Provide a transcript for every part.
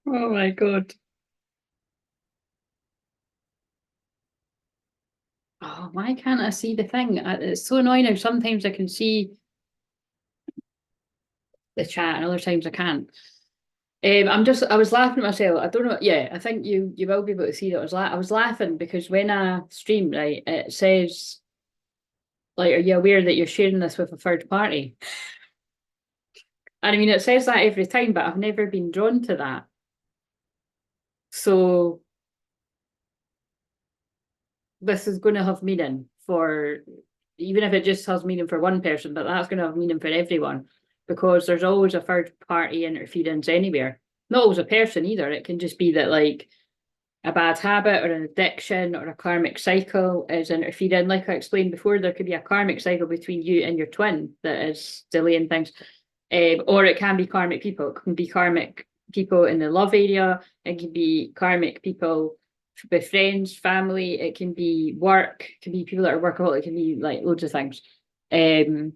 Oh my God. Oh, why can't I see the thing? It's so annoying how sometimes I can see the chat and other times I can't. I was laughing at myself. I don't know. Yeah, I think you will be able to see that I was laughing because when I stream, right, it says, like, are you aware that you're sharing this with a third party? And I mean, it says that every time, but I've never been drawn to that. So this is going to have meaning for, even if it just has meaning for one person, but that's going to have meaning for everyone because there's always a third party interference anywhere. Not always a person either. It can just be that, like, a bad habit or an addiction or a karmic cycle is interfering. Like I explained before, there could be a karmic cycle between you and your twin that is delaying things. Or it can be karmic people. It can be karmic people in the love area. It can be karmic people with friends, family. It can be work. It can be people that are workaholic. It can be like loads of things. Um,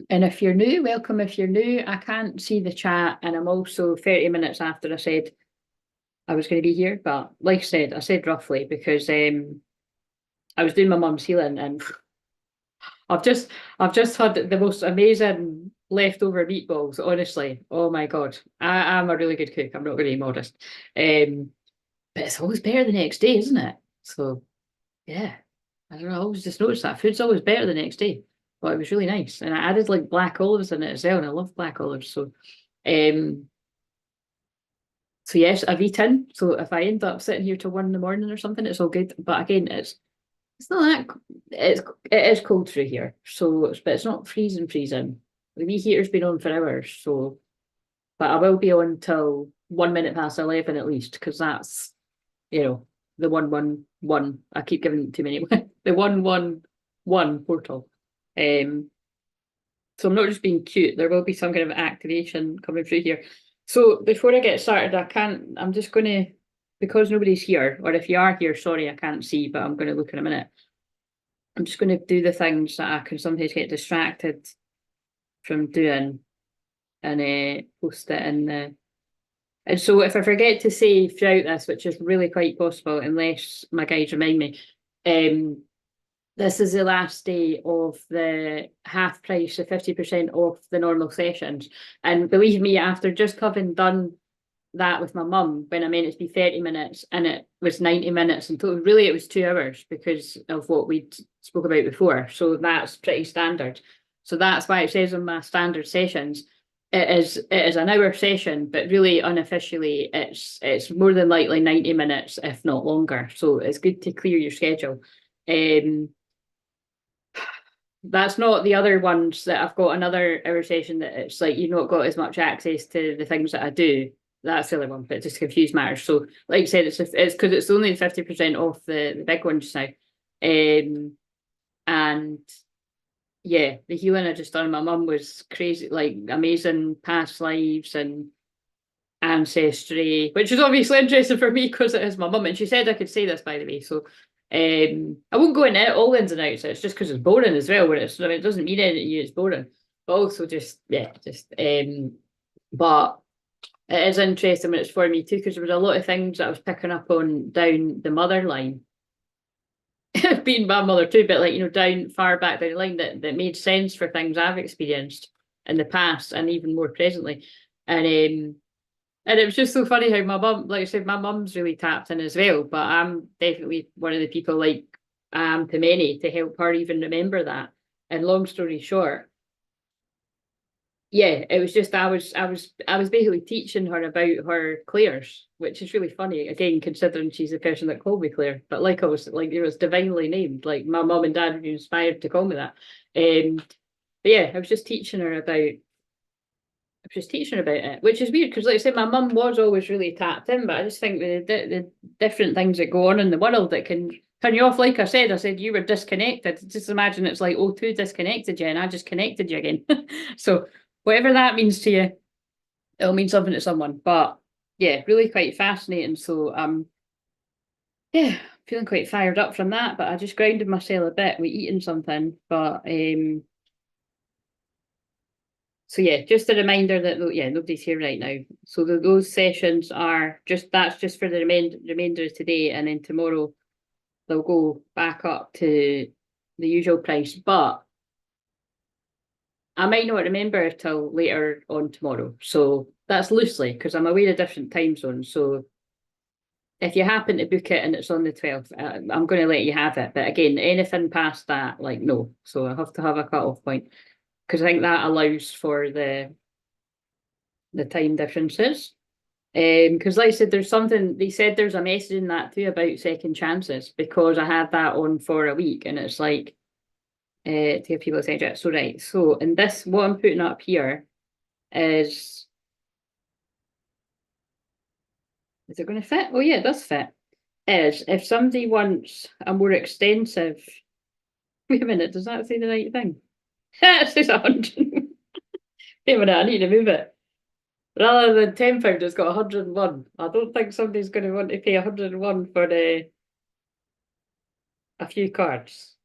and if you're new, welcome. If you're new, I can't see the chat, and I'm also 30 minutes after I said I was going to be here. But like I said roughly because I was doing my mum's healing, and I've just I've just had the most amazing leftover meatballs. Honestly, oh my God, I'm a really good cook. I'm not going to be modest, but it's always better the next day, isn't it? So yeah, I don't know. I always just noticed that food's always better the next day. But it was really nice, and I added like black olives in it as well, and I love black olives. Um, so yes, I've eaten. So if I end up sitting here till 1 in the morning or something, it's all good. But again, it's not that it is cold through here, so but it's not freezing. The wee heater's been on for hours, so but I will be on till 1 minute past 11 at least, because that's the 111. I keep giving too many the 111 portal. Um, so I'm not just being cute. There will be some kind of activation coming through here. So before I get started, I'm just going to, because nobody's here, or if you are here, sorry, I can't see, but I'm going to look in a minute. I'm just going to do the things that I can sometimes get distracted from doing and post it in the. And so if I forget to say throughout this, which is really quite possible, unless my guides remind me, this is the last day of the half price, so 50% off the normal sessions. And believe me, after just having done that with my mum when I meant it to be 30 minutes and it was 90 minutes and total, really it was 2 hours because of what we spoke about before. So that's pretty standard. So that's why it says on my standard sessions, it is an hour session, but really unofficially it's more than likely 90 minutes, if not longer. So it's good to clear your schedule. Um, that's not the other ones that I've got another hour session that it's like you've not got as much access to the things that I do. That's the other one, but just confuse matters. So, like I said, it's because it's only 50% off the big ones now. And yeah, the healing I just done, my mum was crazy, like amazing past lives and ancestry, which is obviously interesting for me because it is my mum. And she said I could say this, by the way. So I won't go into it, all ins and outs. It's just because it's boring as well. Where I mean, it doesn't mean anything to you, it's boring. But also just, yeah, but it is interesting when it's for me too, because there was a lot of things that I was picking up on down the mother line. Being my mother too, but like, down far back down the line that made sense for things I've experienced in the past and even more presently. And it was just so funny how my mum, like I said, my mum's really tapped in as well, but I'm definitely one of the people like I am to many to help her even remember that. And long story short, yeah, it was just I was basically teaching her about her clairs, which is really funny, again, considering she's the person that called me Claire. But like I was like it was divinely named. Like my mum and dad were inspired to call me that. But yeah, I was just teaching her about it, which is weird because, like I said, my mum was always really tapped in, but I just think the different things that go on in the world that can turn you off. Like I said you were disconnected. Just imagine it's like O2 disconnected you, and I just connected you again. So whatever that means to you, it'll mean something to someone. But yeah, really quite fascinating. So yeah, feeling quite fired up from that. But I just grounded myself a bit with eating something. But So yeah, just a reminder that nobody's here right now. So those sessions are that's just for the remainder of today, and then tomorrow they'll go back up to the usual price. But I might not remember till later on tomorrow. So that's loosely because I'm aware of different time zones. So if you happen to book it and it's on the 12th, I'm going to let you have it. But again, anything past that, like, no. So I have to have a cut-off point because I think that allows for the time differences. Because like I said, there's something, they said there's a message in that too about second chances because I had that on for a week and it's like, to have people say it. So right, so in this, what I'm putting up here is it going to fit? Oh yeah, it does fit. Is if somebody wants a more extensive, wait a minute, does that say the right thing? It says 100. Wait a minute, I need to move it. Rather than £10, it's got 101. I don't think somebody's going to want to pay 101 for a few cards.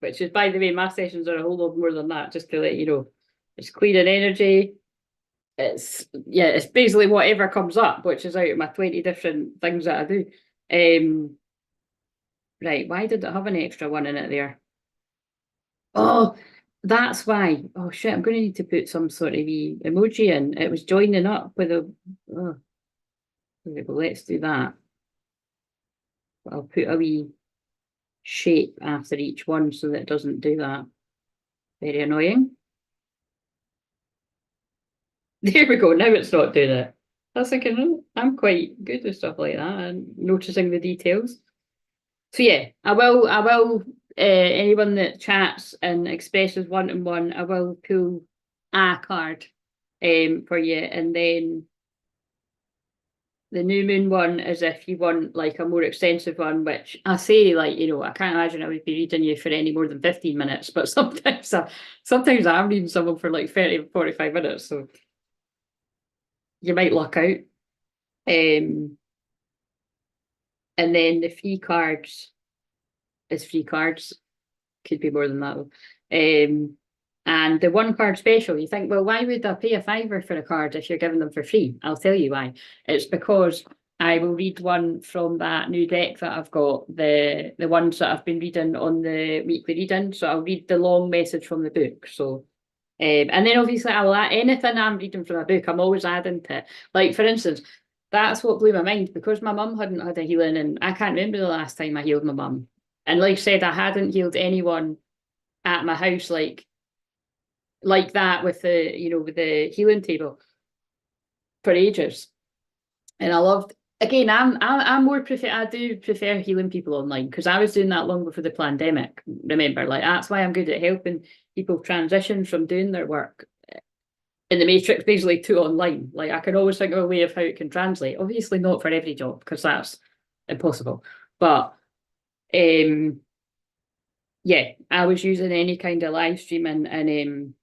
Which is, by the way, my sessions are a whole lot more than that, just to let you know. It's clearing energy. It's basically whatever comes up, which is out of my 20 different things that I do. Right, why did it have an extra one in it there? Oh, that's why. Oh shit, I'm going to need to put some sort of emoji in. It was joining up with a. Oh. Okay, well, let's do that. I'll put a wee shape after each one so that it doesn't do that. Very annoying. There we go. Now it's not doing it. I was thinking, oh, I'm quite good with stuff like that and noticing the details. So yeah, I will. Anyone that chats and expresses one-on-one, I will pull a card for you, and then the new moon one is if you want like a more extensive one, which I say, like, you know, I can't imagine I would be reading you for any more than 15 minutes, but sometimes I'm reading someone for like 30, 45 minutes, so you might luck out. And then the free cards is free cards. Could be more than that though. And the one card special, you think, well, why would I pay a £5 for a card if you're giving them for free? I'll tell you why. It's because I will read one from that new deck that I've got, the ones that I've been reading on the weekly reading. So I'll read the long message from the book. So, and then obviously I'll add anything I'm reading from a book, I'm always adding to it. Like, for instance, that's what blew my mind because my mum hadn't had a healing and I can't remember the last time I healed my mum. And like I said, I hadn't healed anyone at my house like that with the healing table for ages. And I loved, again, I'm more I do prefer healing people online because I was doing that long before the pandemic. Remember, like that's why I'm good at helping people transition from doing their work in the matrix basically to online. Like I can always think of a way of how it can translate. Obviously not for every job because that's impossible. But yeah, I was using any kind of live streaming and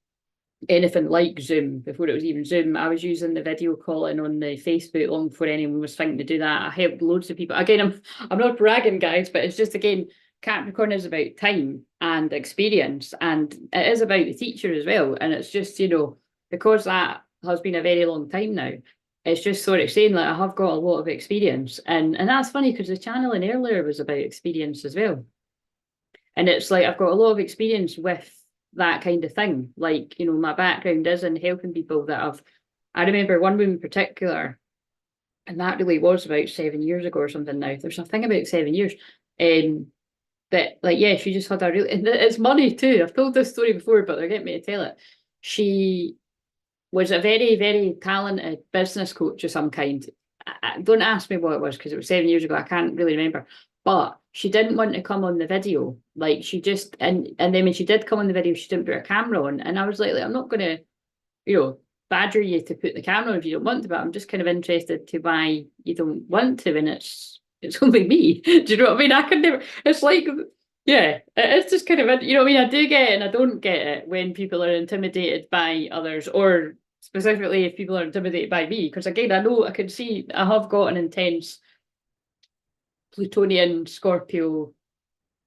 anything like Zoom before it was even Zoom. I was using the video calling on the Facebook long before anyone was thinking to do that. I helped loads of people. Again, I'm not bragging, guys, but it's just, again, Capricorn is about time and experience, and it is about the teacher as well. And it's just, because that has been a very long time now, it's just sort of saying like I have got a lot of experience. And that's funny because the channeling earlier was about experience as well. And it's like I've got a lot of experience with that kind of thing. Like, my background is in helping people I remember one woman in particular, and that really was about 7 years ago or something now. There's a thing about 7 years. That, like, yeah, she just had a really, and it's money too. I've told this story before, but they're getting me to tell it. She was a very, very talented business coach of some kind. Don't ask me what it was because it was 7 years ago. I can't really remember. But she didn't want to come on the video. Like she just, and then when she did come on the video, she didn't put her camera on. And I was like I'm not going to, badger you to put the camera on if you don't want to, but I'm just kind of interested to why you don't want to. And it's only me. Do you know what I mean? I can never, it's like, yeah, it's just kind of, I mean? I do get it and I don't get it when people are intimidated by others, or specifically if people are intimidated by me. Because again, I can see I have got an intense Plutonian Scorpio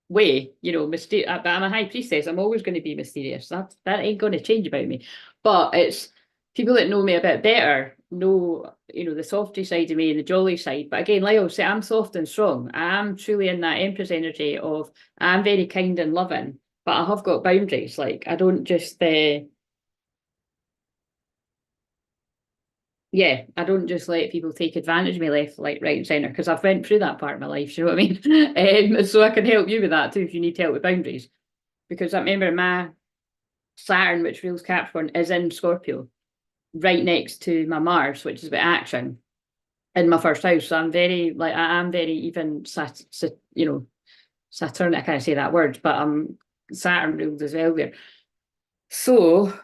way, you know, mysterious. But I'm a high priestess. I'm always going to be mysterious. That ain't going to change about me. But it's people that know me a bit better know, you know, the softy side of me and the jolly side. But again, like I say, I'm soft and strong. I'm truly in that Empress energy of I'm very kind and loving, but I have got boundaries. Like I don't just yeah, I don't just let people take advantage of me left, like right and centre, because I've went through that part of my life, you know what I mean? So I can help you with that too if you need help with boundaries. Because I remember my Saturn, which rules Capricorn, is in Scorpio, right next to my Mars, which is about action, in my first house. So I'm very, like, I am very even, you know, Saturn, I can't say that word, but I'm Saturn rules as well there. So,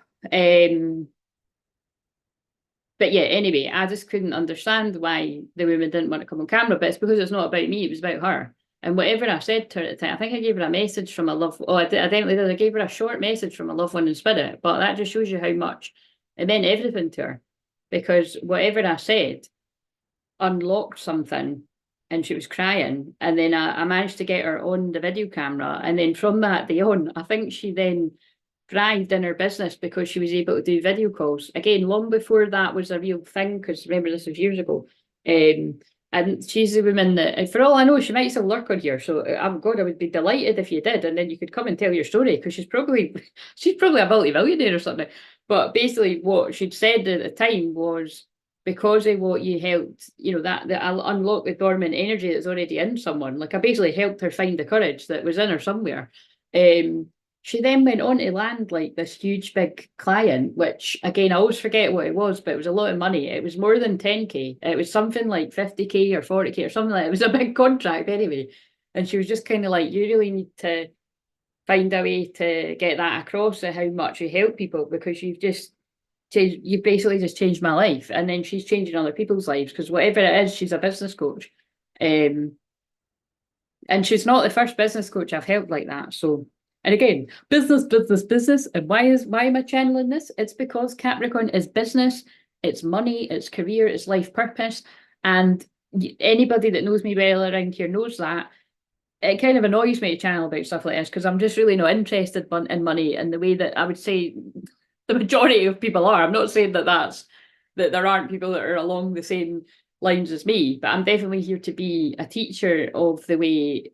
but yeah, anyway, I just couldn't understand why the women didn't want to come on camera, but it's because it's not about me, it was about her. And whatever I said to her at the time, I think I gave her a message from a love. Oh, I definitely did. I gave her a short message from a loved one in spirit, but that just shows you how much it meant everything to her. Because whatever I said unlocked something and she was crying. And then I managed to get her on the video camera. And then from that day on, I think she then thrived in her business because she was able to do video calls. Again, long before that was a real thing, because remember, this was years ago. And she's the woman that, for all I know, she might still lurk on here. So I'm God, I would be delighted if you did, and then you could come and tell your story, because she's probably a multi-millionaire or something. But basically, what she'd said at the time was because of what you helped, you know, that I'll unlock the dormant energy that's already in someone. Like I basically helped her find the courage that was in her somewhere. She then went on to land like this huge big client, which again, I always forget what it was, but it was a lot of money. It was more than 10K. It was something like 50K or 40K or something like that. It was a big contract anyway. And she was just kind of like, you really need to find a way to get that across of how much you help people, because you've basically just changed my life. And then she's changing other people's lives, because whatever it is, she's a business coach. And she's not the first business coach I've helped like that. So, and again, business, business, business. And why am I channeling this? It's because Capricorn is business, it's money, it's career, it's life purpose. And anybody that knows me well around here knows that. It kind of annoys me to channel about stuff like this, because I'm just really not interested in money in the way that I would say the majority of people are. I'm not saying that there aren't people that are along the same lines as me, but I'm definitely here to be a teacher of the way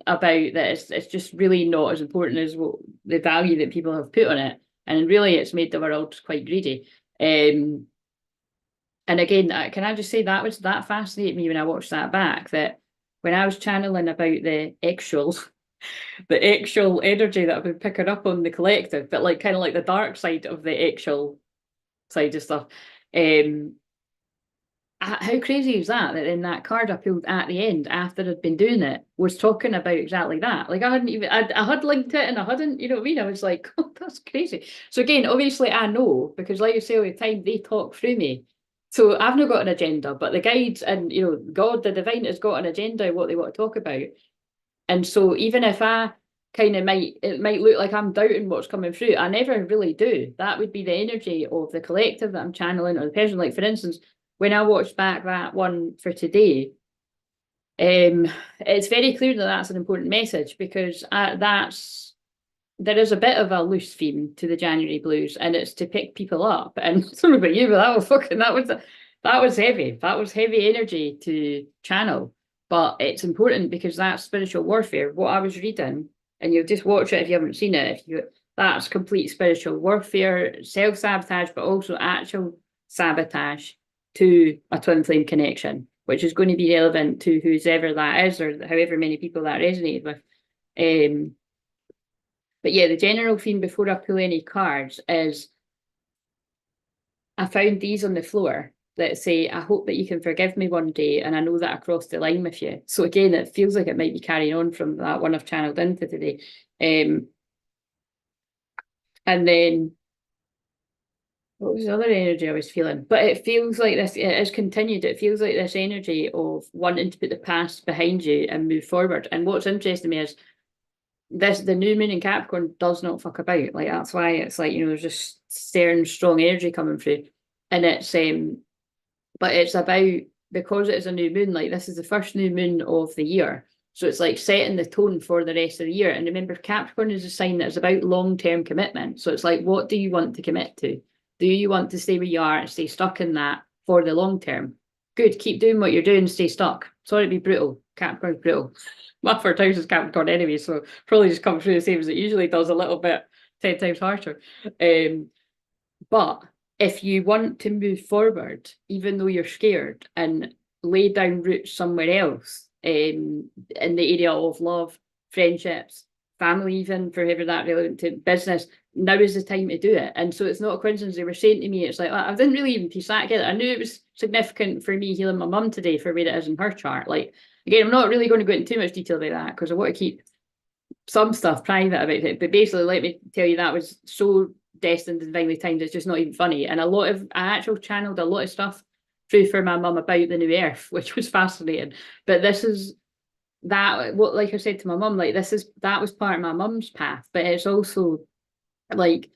about that. It's just really not as important as what the value that people have put on it, and really it's made the world quite greedy. And again, can I just say that fascinated me when I watched that back, that when I was channeling about the actual energy that I've been picking up on the collective, but like kind of like the dark side of the actual side of stuff. How crazy is that in that card I pulled at the end after I'd been doing it was talking about exactly that. Like I had linked it and I hadn't, you know what I mean? I was like, oh, that's crazy. So again, obviously I know, because like you say all the time, they talk through me. So I've not got an agenda, but the guides and, you know, God, the divine, has got an agenda of what they want to talk about. And so even if I kind of it might look like I'm doubting what's coming through, I never really do. That would be the energy of the collective that I'm channeling, or the person. Like for instance, when I watched back that one for today, it's very clear that that's an important message, because there is a bit of a loose theme to the January blues, and it's to pick people up. And I don't know about you, but that was heavy. That was heavy energy to channel. But it's important because that's spiritual warfare. What I was reading, and you'll just watch it if you haven't seen it, that's complete spiritual warfare, self-sabotage, but also actual sabotage to a twin flame connection, which is going to be relevant to whoever that is, or however many people that resonated with. But yeah, the general theme before I pull any cards is, I found these on the floor that say, I hope that you can forgive me one day, and I know that I crossed the line with you. So again, it feels like it might be carrying on from that one I've channeled into today. And then, what was the other energy I was feeling? But it feels like this, it is continued. It feels like this energy of wanting to put the past behind you and move forward. And what's interesting to me is, the new moon in Capricorn does not fuck about. Like that's why it's like, you know, there's just stern, strong energy coming through. And it's but it's about, because it is a new moon, like this is the first new moon of the year. So it's like setting the tone for the rest of the year. And remember, Capricorn is a sign that is about long-term commitment. So it's like, what do you want to commit to? Do you want to stay where you are and stay stuck in that for the long term? Good, keep doing what you're doing, stay stuck. Sorry to be brutal. Capricorn's brutal. My first house is Capricorn anyway, so probably just comes through the same as it usually does, a little bit 10 times harsher. But if you want to move forward, even though you're scared, and lay down roots somewhere else, in the area of love, friendships, family, even for whoever that relevant to, business, now is the time to do it. And so it's not a coincidence. They were saying to me, it's like, I didn't really even piece that together. I knew it was significant for me healing my mum today for where it is in her chart. Like, again, I'm not really going to go into too much detail about that because I want to keep some stuff private about it. But basically, let me tell you, that was so destined and divinely timed, it's just not even funny. And I actually channeled a lot of stuff through for my mum about the new earth, which was fascinating. But this is that, what, like I said to my mum, like, that was part of my mum's path, but it's also like,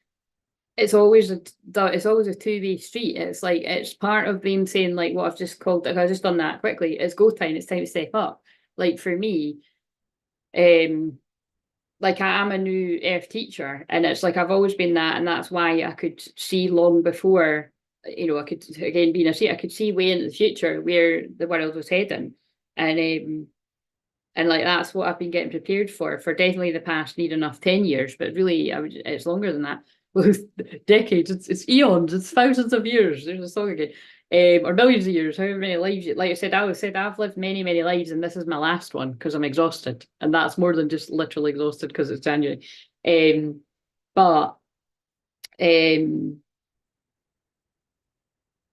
it's always a two-way street. It's like, it's part of them saying, like, what I've just called, I've just done that quickly, it's go time, it's time to step up. Like, for me, like, I am a new earth teacher, and it's like, I've always been that, and that's why I could see long before, you know, I could, again, being a seer, I could see way into the future where the world was heading. And like, that's what I've been getting prepared for definitely the past near enough 10 years, but really it's longer than that. Decades, it's eons, it's thousands of years. There's a song again. Or millions of years, however many lives. Like I said, I've lived many, many lives, and this is my last one because I'm exhausted. And that's more than just literally exhausted because it's January. But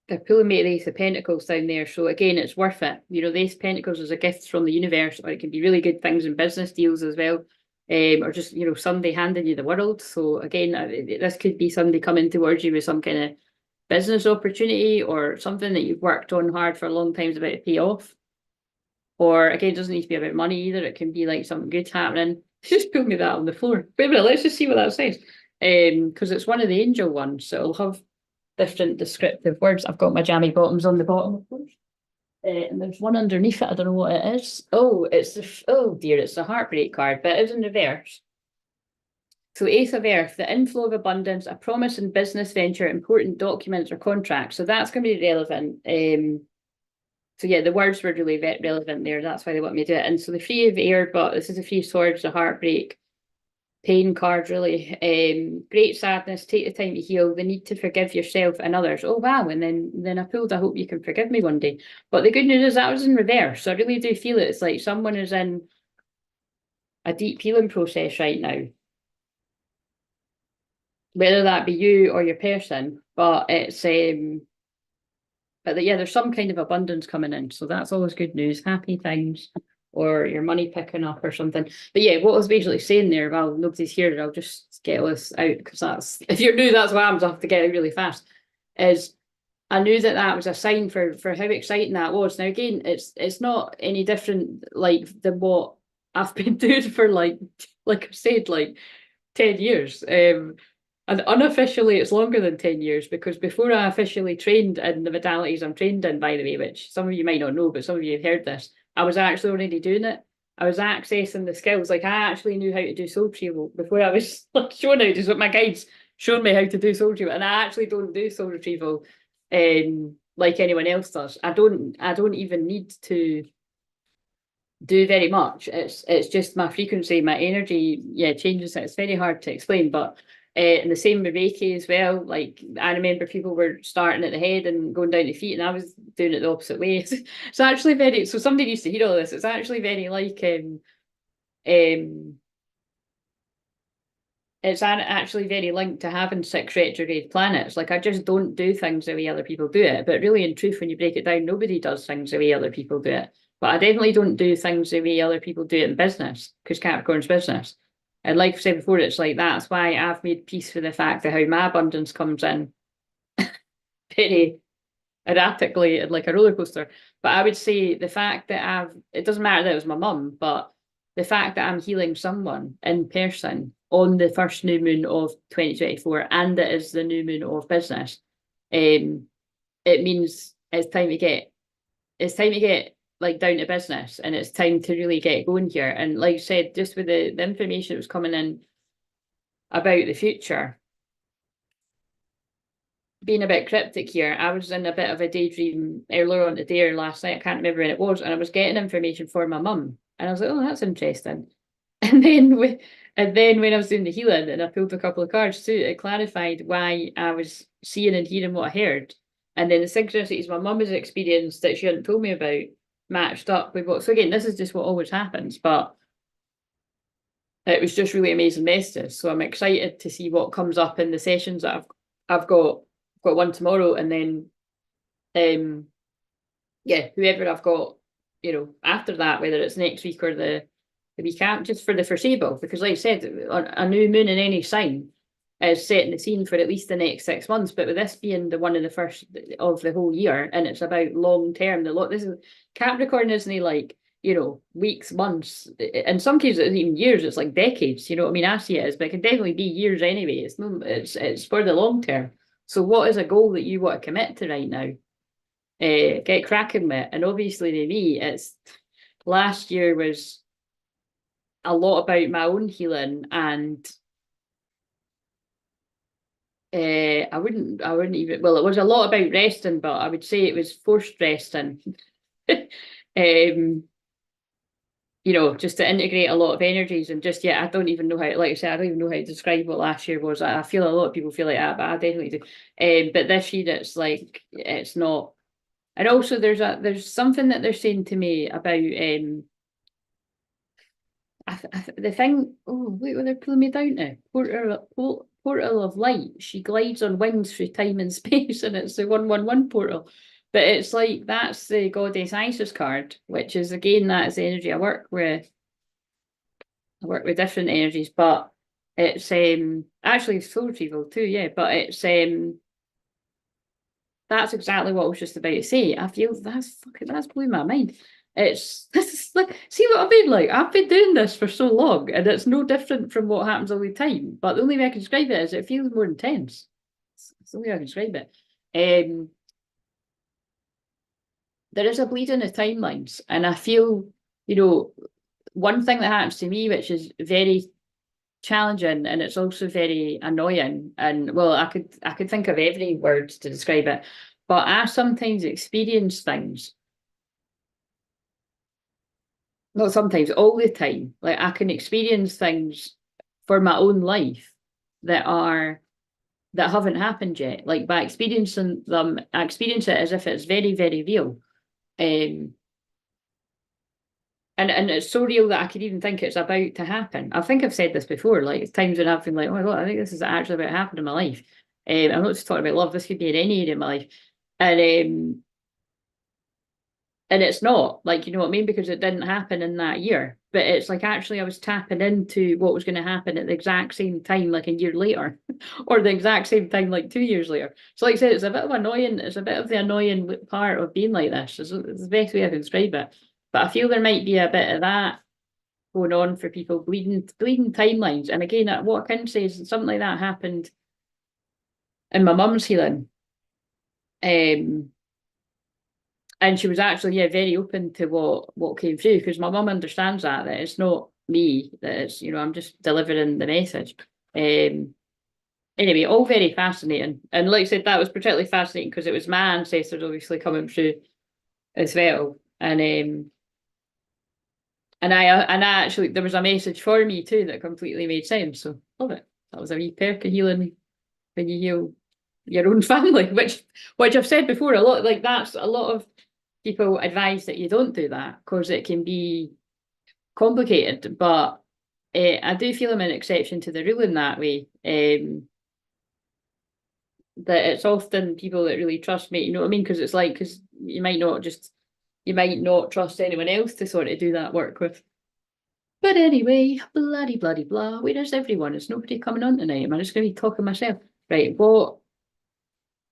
they're pulling me the Ace of Pentacles down there. So again, it's worth it. You know, the Ace of Pentacles is a gift from the universe, or it can be really good things in business deals as well. Or just, you know, somebody handing you the world. So again, this could be somebody coming towards you with some kind of business opportunity or something that you've worked on hard for a long time is about to pay off. Or again, it doesn't need to be about money either. It can be like something good happening. Just put me that on the floor. Wait a minute, let's just see what that says. Because it's one of the angel ones, so it'll have different descriptive words. I've got my jammy bottoms on the bottom, of course. And there's one underneath it. I don't know what it is. Oh, it's oh dear, it's the heartbreak card, but it's in reverse. So Ace of Earth, the inflow of abundance, a promise in business venture, important documents or contracts. So that's going to be relevant. So yeah, the words were really relevant there. That's why they want me to do it. And so the Three of Air, but this is the Three of Swords, the heartbreak, pain card, really. Great sadness, take the time to heal, the need to forgive yourself and others. Oh wow, and then I pulled, I hope you can forgive me one day. But the good news is that was in reverse. So I really do feel it. It's like someone is in a deep healing process right now. Whether that be you or your person, but it's but yeah, there's some kind of abundance coming in. So that's always good news, happy things, or your money picking up or something. But yeah, what I was basically saying there, well, nobody's here, I'll just get this out, because that's, if you're new, that's what happens, I have to get it really fast, is I knew that was a sign for how exciting that was. Now again, it's not any different like than what I've been doing for like I said, like 10 years. And unofficially, it's longer than 10 years, because before I officially trained in the modalities I'm trained in, by the way, which some of you might not know, but some of you have heard this, I was actually already doing it. I was accessing the skills. Like, I actually knew how to do soul retrieval before I was like shown how to do, my guides showed me how to do soul retrieval. And I actually don't do soul retrieval like anyone else does. I don't even need to do very much. It's just my frequency, my energy, changes. It's very hard to explain, but and the same with Reiki as well. Like, I remember people were starting at the head and going down to feet, and I was doing it the opposite way. It's actually very, so somebody needs to hear all this. It's actually very like it's actually very linked to having 6 retrograde planets. Like, I just don't do things the way other people do it. But really, in truth, when you break it down, nobody does things the way other people do it. But I definitely don't do things the way other people do it in business, because Capricorn's business. And like I said before, it's like, that's why I've made peace with the fact that how my abundance comes in very erratically and like a roller coaster. But I would say the fact that it doesn't matter that it was my mum, but the fact that I'm healing someone in person on the first new moon of 2024, and it is the new moon of business, it means it's time to get like down to business, and it's time to really get going here. And like I said, just with the information that was coming in about the future being a bit cryptic here, I was in a bit of a daydream earlier on today or last night, I can't remember when it was, and I was getting information for my mum, and I was like, oh, that's interesting. And then when I was doing the healing and I pulled a couple of cards too, it clarified why I was seeing and hearing what I heard. And then the synchronicities my mum has experienced that she hadn't told me about matched up with what. So again, this is just what always happens, but it was just really amazing messages. So I'm excited to see what comes up in the sessions that I've got one tomorrow, and then yeah, whoever I've got, after that, whether it's next week or the week after, just for the foreseeable, because like I said, a new moon in any sign is setting the scene for at least the next 6 months. But with this being the one of the first of the whole year, and it's about long term, this is Capricorn, isn't like, weeks, months, in some cases it's even years, it's like decades, you know what I mean? I see it as, but it can definitely be years anyway. It's for the long term. So what is a goal that you want to commit to right now? Get cracking with. And obviously to me, it's last year was a lot about my own healing, and I wouldn't even, well, it was a lot about resting, but I would say it was forced resting. Just to integrate a lot of energies, and just, I don't even know how, like I said, I don't even know how to describe what last year was. I feel a lot of people feel like that, but I definitely do. But this year it's like, it's not. And also there's something that they're saying to me about the thing. Oh wait, well, they're pulling me down now. Portal of light. She glides on wings through time and space, and it's the 111 portal. But it's like, that's the goddess Isis card, which is, again, that's the energy I work with. I work with different energies, but it's actually soul retrieval too, yeah. But it's that's exactly what I was just about to say. I feel that's blowing my mind. This is like, see what I mean? Like, I've been doing this for so long, and it's no different from what happens all the time. But the only way I can describe it is it feels more intense. It's the only way I can describe it. There is a bleed in the timelines, and I feel, one thing that happens to me, which is very challenging, and it's also very annoying, and well, I could think of every word to describe it, but I sometimes experience things, not sometimes, all the time, like I can experience things for my own life that haven't happened yet. Like, by experiencing them, I experience it as if it's very, very real. And it's so real that I could even think it's about to happen. I think I've said this before, like, it's times when I've been like, oh my God, I think this is actually about to happen in my life. I'm not just talking about love, this could be in any area of my life. And it's not, like, you know what I mean? Because it didn't happen in that year. But it's like, actually, I was tapping into what was going to happen at the exact same time, like a year later, or the exact same time, like 2 years later. So like I said, it's a bit of annoying. It's a bit of the annoying part of being like this. It's the best way I can describe it. But I feel there might be a bit of that going on for people, bleeding timelines. And again, what I can say is something like that happened in my mum's healing. And she was actually, very open to what came through, because my mum understands that it's not me, that it's, I'm just delivering the message. Anyway, all very fascinating. And like I said, that was particularly fascinating because it was my ancestors obviously coming through as well. And I actually, there was a message for me too that completely made sense. So love it. That was a wee perk of healing when you heal your own family, which I've said before, a lot, like, that's a lot of people advise that you don't do that because it can be complicated. But I do feel I'm an exception to the rule in that way. That it's often people that really trust me, you know what I mean? Because it's like, because you might not trust anyone else to sort of do that work with. But anyway, bloody blah. Where is everyone? Is nobody coming on tonight? Am I just going to be talking myself? Right, what?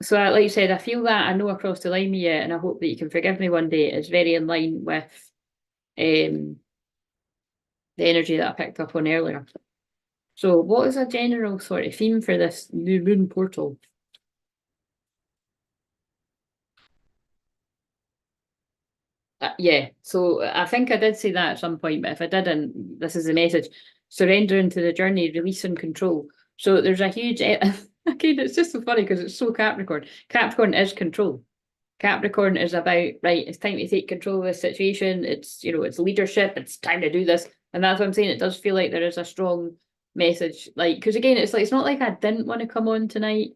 So, like I said, I feel that I know I crossed the line with you, and I hope that you can forgive me one day. It's very in line with the energy that I picked up on earlier. So what is a general sort of theme for this new moon portal? Yeah, so I think I did say that at some point, but if I didn't, this is the message. Surrender into the journey, release and control. So there's a huge, again, it's just so funny because it's so Capricorn. Capricorn is control. Capricorn is about, right, it's time to take control of the situation. It's, it's leadership. It's time to do this. And that's what I'm saying. It does feel like there is a strong message. Like, because again, it's like, it's not like I didn't want to come on tonight,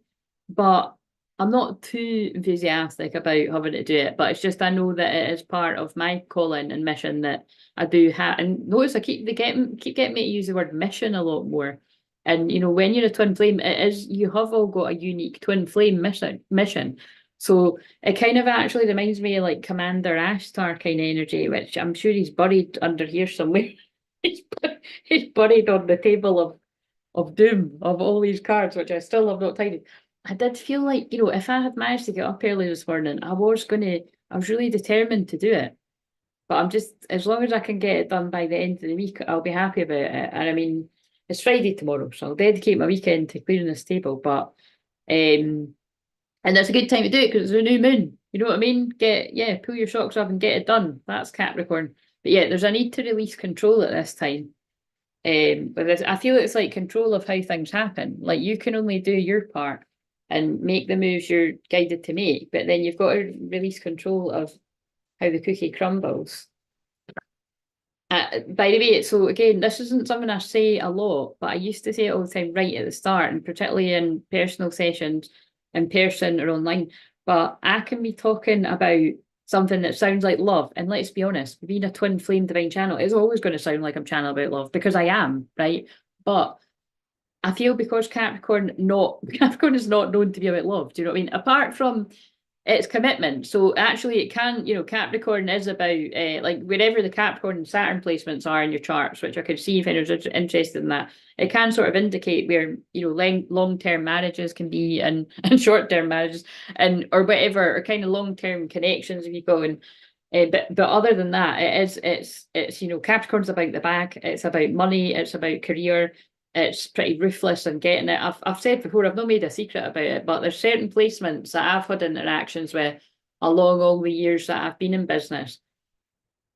but I'm not too enthusiastic about having to do it. But it's just, I know that it is part of my calling and mission that I do have. And notice I keep getting me to use the word mission a lot more. And, when you're a twin flame, you have all got a unique twin flame mission. So it kind of actually reminds me of like Commander Ashtar kind of energy, which I'm sure he's buried under here somewhere. he's buried on the table of doom of all these cards, which I still have not tidied. I did feel like, if I had managed to get up early this morning, I was really determined to do it. But I'm just, as long as I can get it done by the end of the week, I'll be happy about it. And I mean, it's Friday tomorrow, so I'll dedicate my weekend to clearing this table. But and that's a good time to do it because it's a new moon. You know what I mean? Pull your socks up and get it done. That's Capricorn. But yeah, there's a need to release control at this time. But I feel it's like control of how things happen. Like you can only do your part and make the moves you're guided to make, but then you've got to release control of how the cookie crumbles. By the way, so again, this isn't something I say a lot, but I used to say it all the time right at the start, and particularly in personal sessions, in person or online. But I can be talking about something that sounds like love, and let's be honest, being a twin flame divine channel is always going to sound like I'm channeling about love because I am, right? But I feel because Capricorn is not known to be about love. Do you know what I mean? Apart from it's commitment. So actually it can, Capricorn is about like wherever the Capricorn and Saturn placements are in your charts, which I could see if anyone's interested in that, it can sort of indicate where, long-term marriages can be and short-term marriages and or whatever, or kind of long-term connections if you go and but other than that, it's Capricorn's about the bag, it's about money, it's about career, it's pretty ruthless and getting it. I've said before, I've not made a secret about it, but there's certain placements that I've had interactions with along all the years that I've been in business.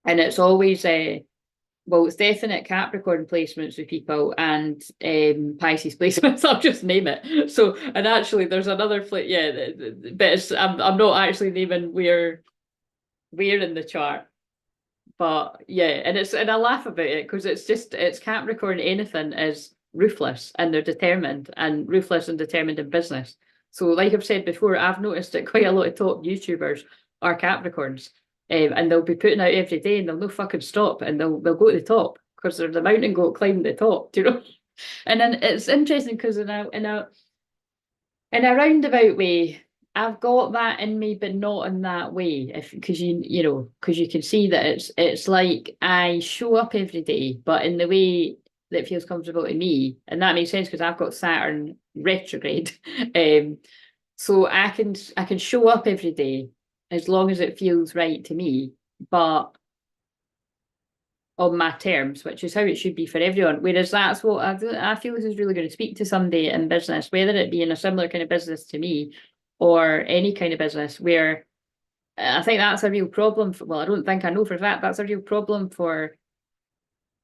And it's always it's definite Capricorn placements with people and Pisces placements. I'll just name it. So, and actually, there's another but I'm not actually naming where in the chart. But yeah, and I laugh about it because it's Capricorn. Anything is ruthless and they're determined and ruthless and determined in business. So like I've said before, I've noticed that quite a lot of top YouTubers are Capricorns, and they'll be putting out every day and they'll no fucking stop and they'll go to the top because there's a mountain goat climbing the top, do you know? And then it's interesting because in a roundabout way, I've got that in me, but not in that way. Because you can see that it's like I show up every day, but in the way that feels comfortable to me, and that makes sense because I've got Saturn retrograde, so I can show up every day as long as it feels right to me, but on my terms, which is how it should be for everyone. Whereas that's what I feel this is really going to speak to somebody in business, whether it be in a similar kind of business to me or any kind of business, where I think that's a real problem. I don't think, I know for a fact that's a real problem for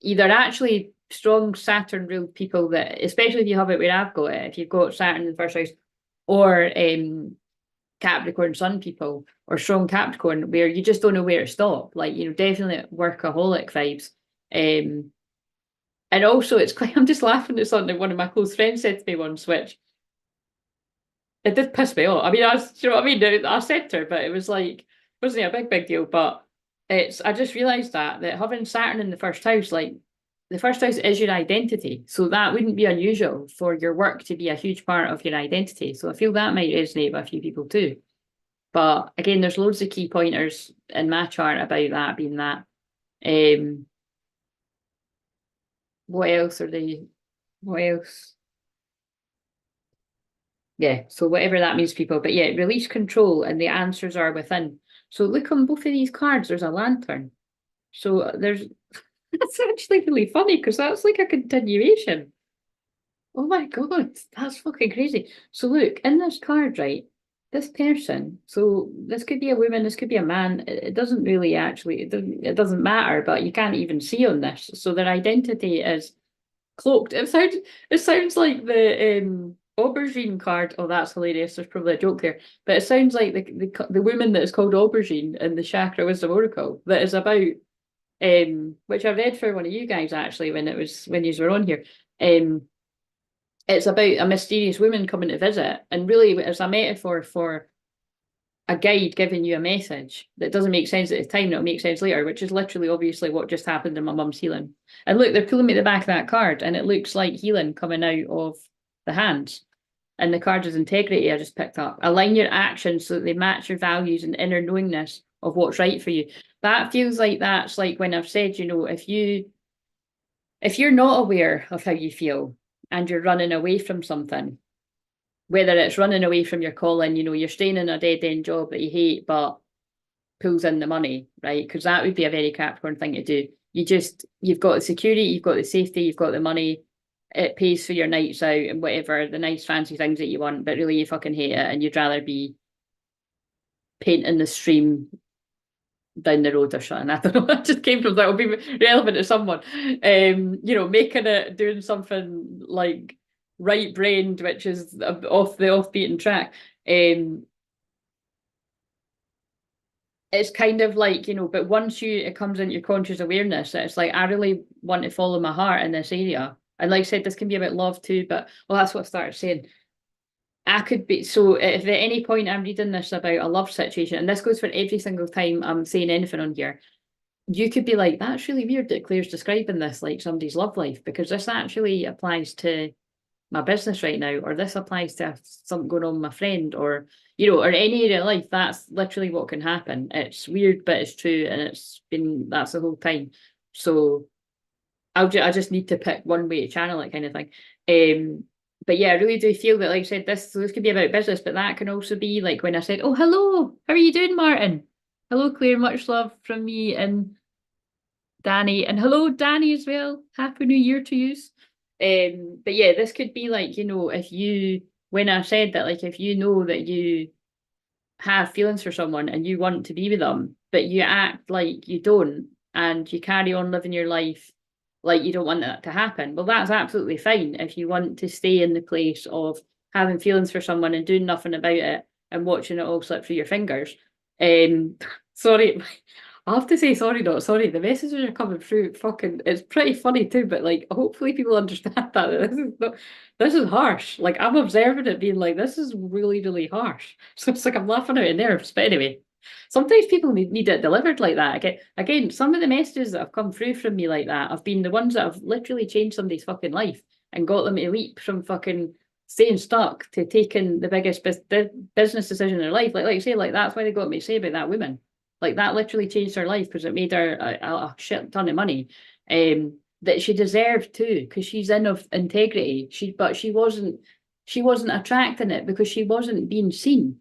either actually strong Saturn ruled people that, especially if you have it where I've got it, if you've got Saturn in the first house, or Capricorn Sun people or strong Capricorn where you just don't know where to stop, like definitely workaholic vibes. And also it's quite, I'm just laughing at something one of my close friends said to me once, which it did piss me off. I mean, you know what I mean? I said to her, but it was like, wasn't a big deal, but I just realised that having Saturn in the first house, like the first house is your identity. So that wouldn't be unusual for your work to be a huge part of your identity. So I feel that might resonate with a few people too. But again, there's loads of key pointers in my chart about that being that. What else? Yeah, so whatever that means, people. But yeah, release control and the answers are within. So look on both of these cards, there's a lantern. So that's actually really funny because that's like a continuation. Oh my God, that's fucking crazy. So look, in this card, right, this person, so this could be a woman, this could be a man, it doesn't really actually, it doesn't matter, but you can't even see on this. So their identity is cloaked. It sounds like the aubergine card. Oh, that's hilarious. There's probably a joke there. But it sounds like the woman that is called Aubergine in the Chakra Wisdom Oracle that is about which I read for one of you guys actually when you were on here. It's about a mysterious woman coming to visit, and really it's a metaphor for a guide giving you a message that doesn't make sense at the time, it'll make sense later, which is literally obviously what just happened in my mum's healing. And look, they're pulling me at the back of that card, and it looks like healing coming out of the hands. And the card is integrity I just picked up. Align your actions so that they match your values and inner knowingness of what's right for you. That feels like that's like when I've said, if you're not aware of how you feel and you're running away from something, whether it's running away from your calling, you're staying in a dead-end job that you hate but pulls in the money, right? Because that would be a very Capricorn thing to do. You've got the security, you've got the safety, you've got the money, it pays for your nights out and whatever, the nice fancy things that you want, but really you fucking hate it and you'd rather be painting the stream down the road or something. I don't know, that just came from that will be relevant to someone. Making it, doing something like right brained, which is off the off-beaten track. It's kind of like, but once it comes into your conscious awareness, it's like, I really want to follow my heart in this area. And like I said, this can be about love too, but well, that's what I started saying. I could be, so if at any point I'm reading this about a love situation, and this goes for every single time I'm saying anything on here, you could be like, that's really weird that Claire's describing this like somebody's love life, because this actually applies to my business right now, or this applies to something going on with my friend, or or any area of life. That's literally what can happen. It's weird, but it's true, and that's the whole time. So I just need to pick one way to channel it, kind of thing. But yeah, I really do feel that, like I said, this could be about business, but that can also be like when I said, "Oh, hello, how are you doing, Martin? Hello, Claire, much love from me and Danny, and hello, Danny as well. Happy New Year to you." But yeah, this could be like, when I said that, like, if you know that you have feelings for someone and you want to be with them, but you act like you don't, and you carry on living your life like you don't want that to happen, well, that's absolutely fine if you want to stay in the place of having feelings for someone and doing nothing about it and watching it all slip through your fingers. Sorry, I have to say sorry, not sorry. The messages are coming through. Fucking, it's pretty funny too. But like, hopefully people understand that this is harsh. Like, I'm observing it being like, this is really, really harsh. So it's like I'm laughing out of nerves. But anyway, sometimes people need it delivered like that. Again, some of the messages that have come through from me like that have been the ones that have literally changed somebody's fucking life and got them to leap from fucking staying stuck to taking the biggest business decision in their life. Like I say, like that's why they got me to say about that woman. Like that literally changed her life because it made her a shit ton of money. That she deserved too, because she's in of integrity. But she wasn't attracting it because she wasn't being seen.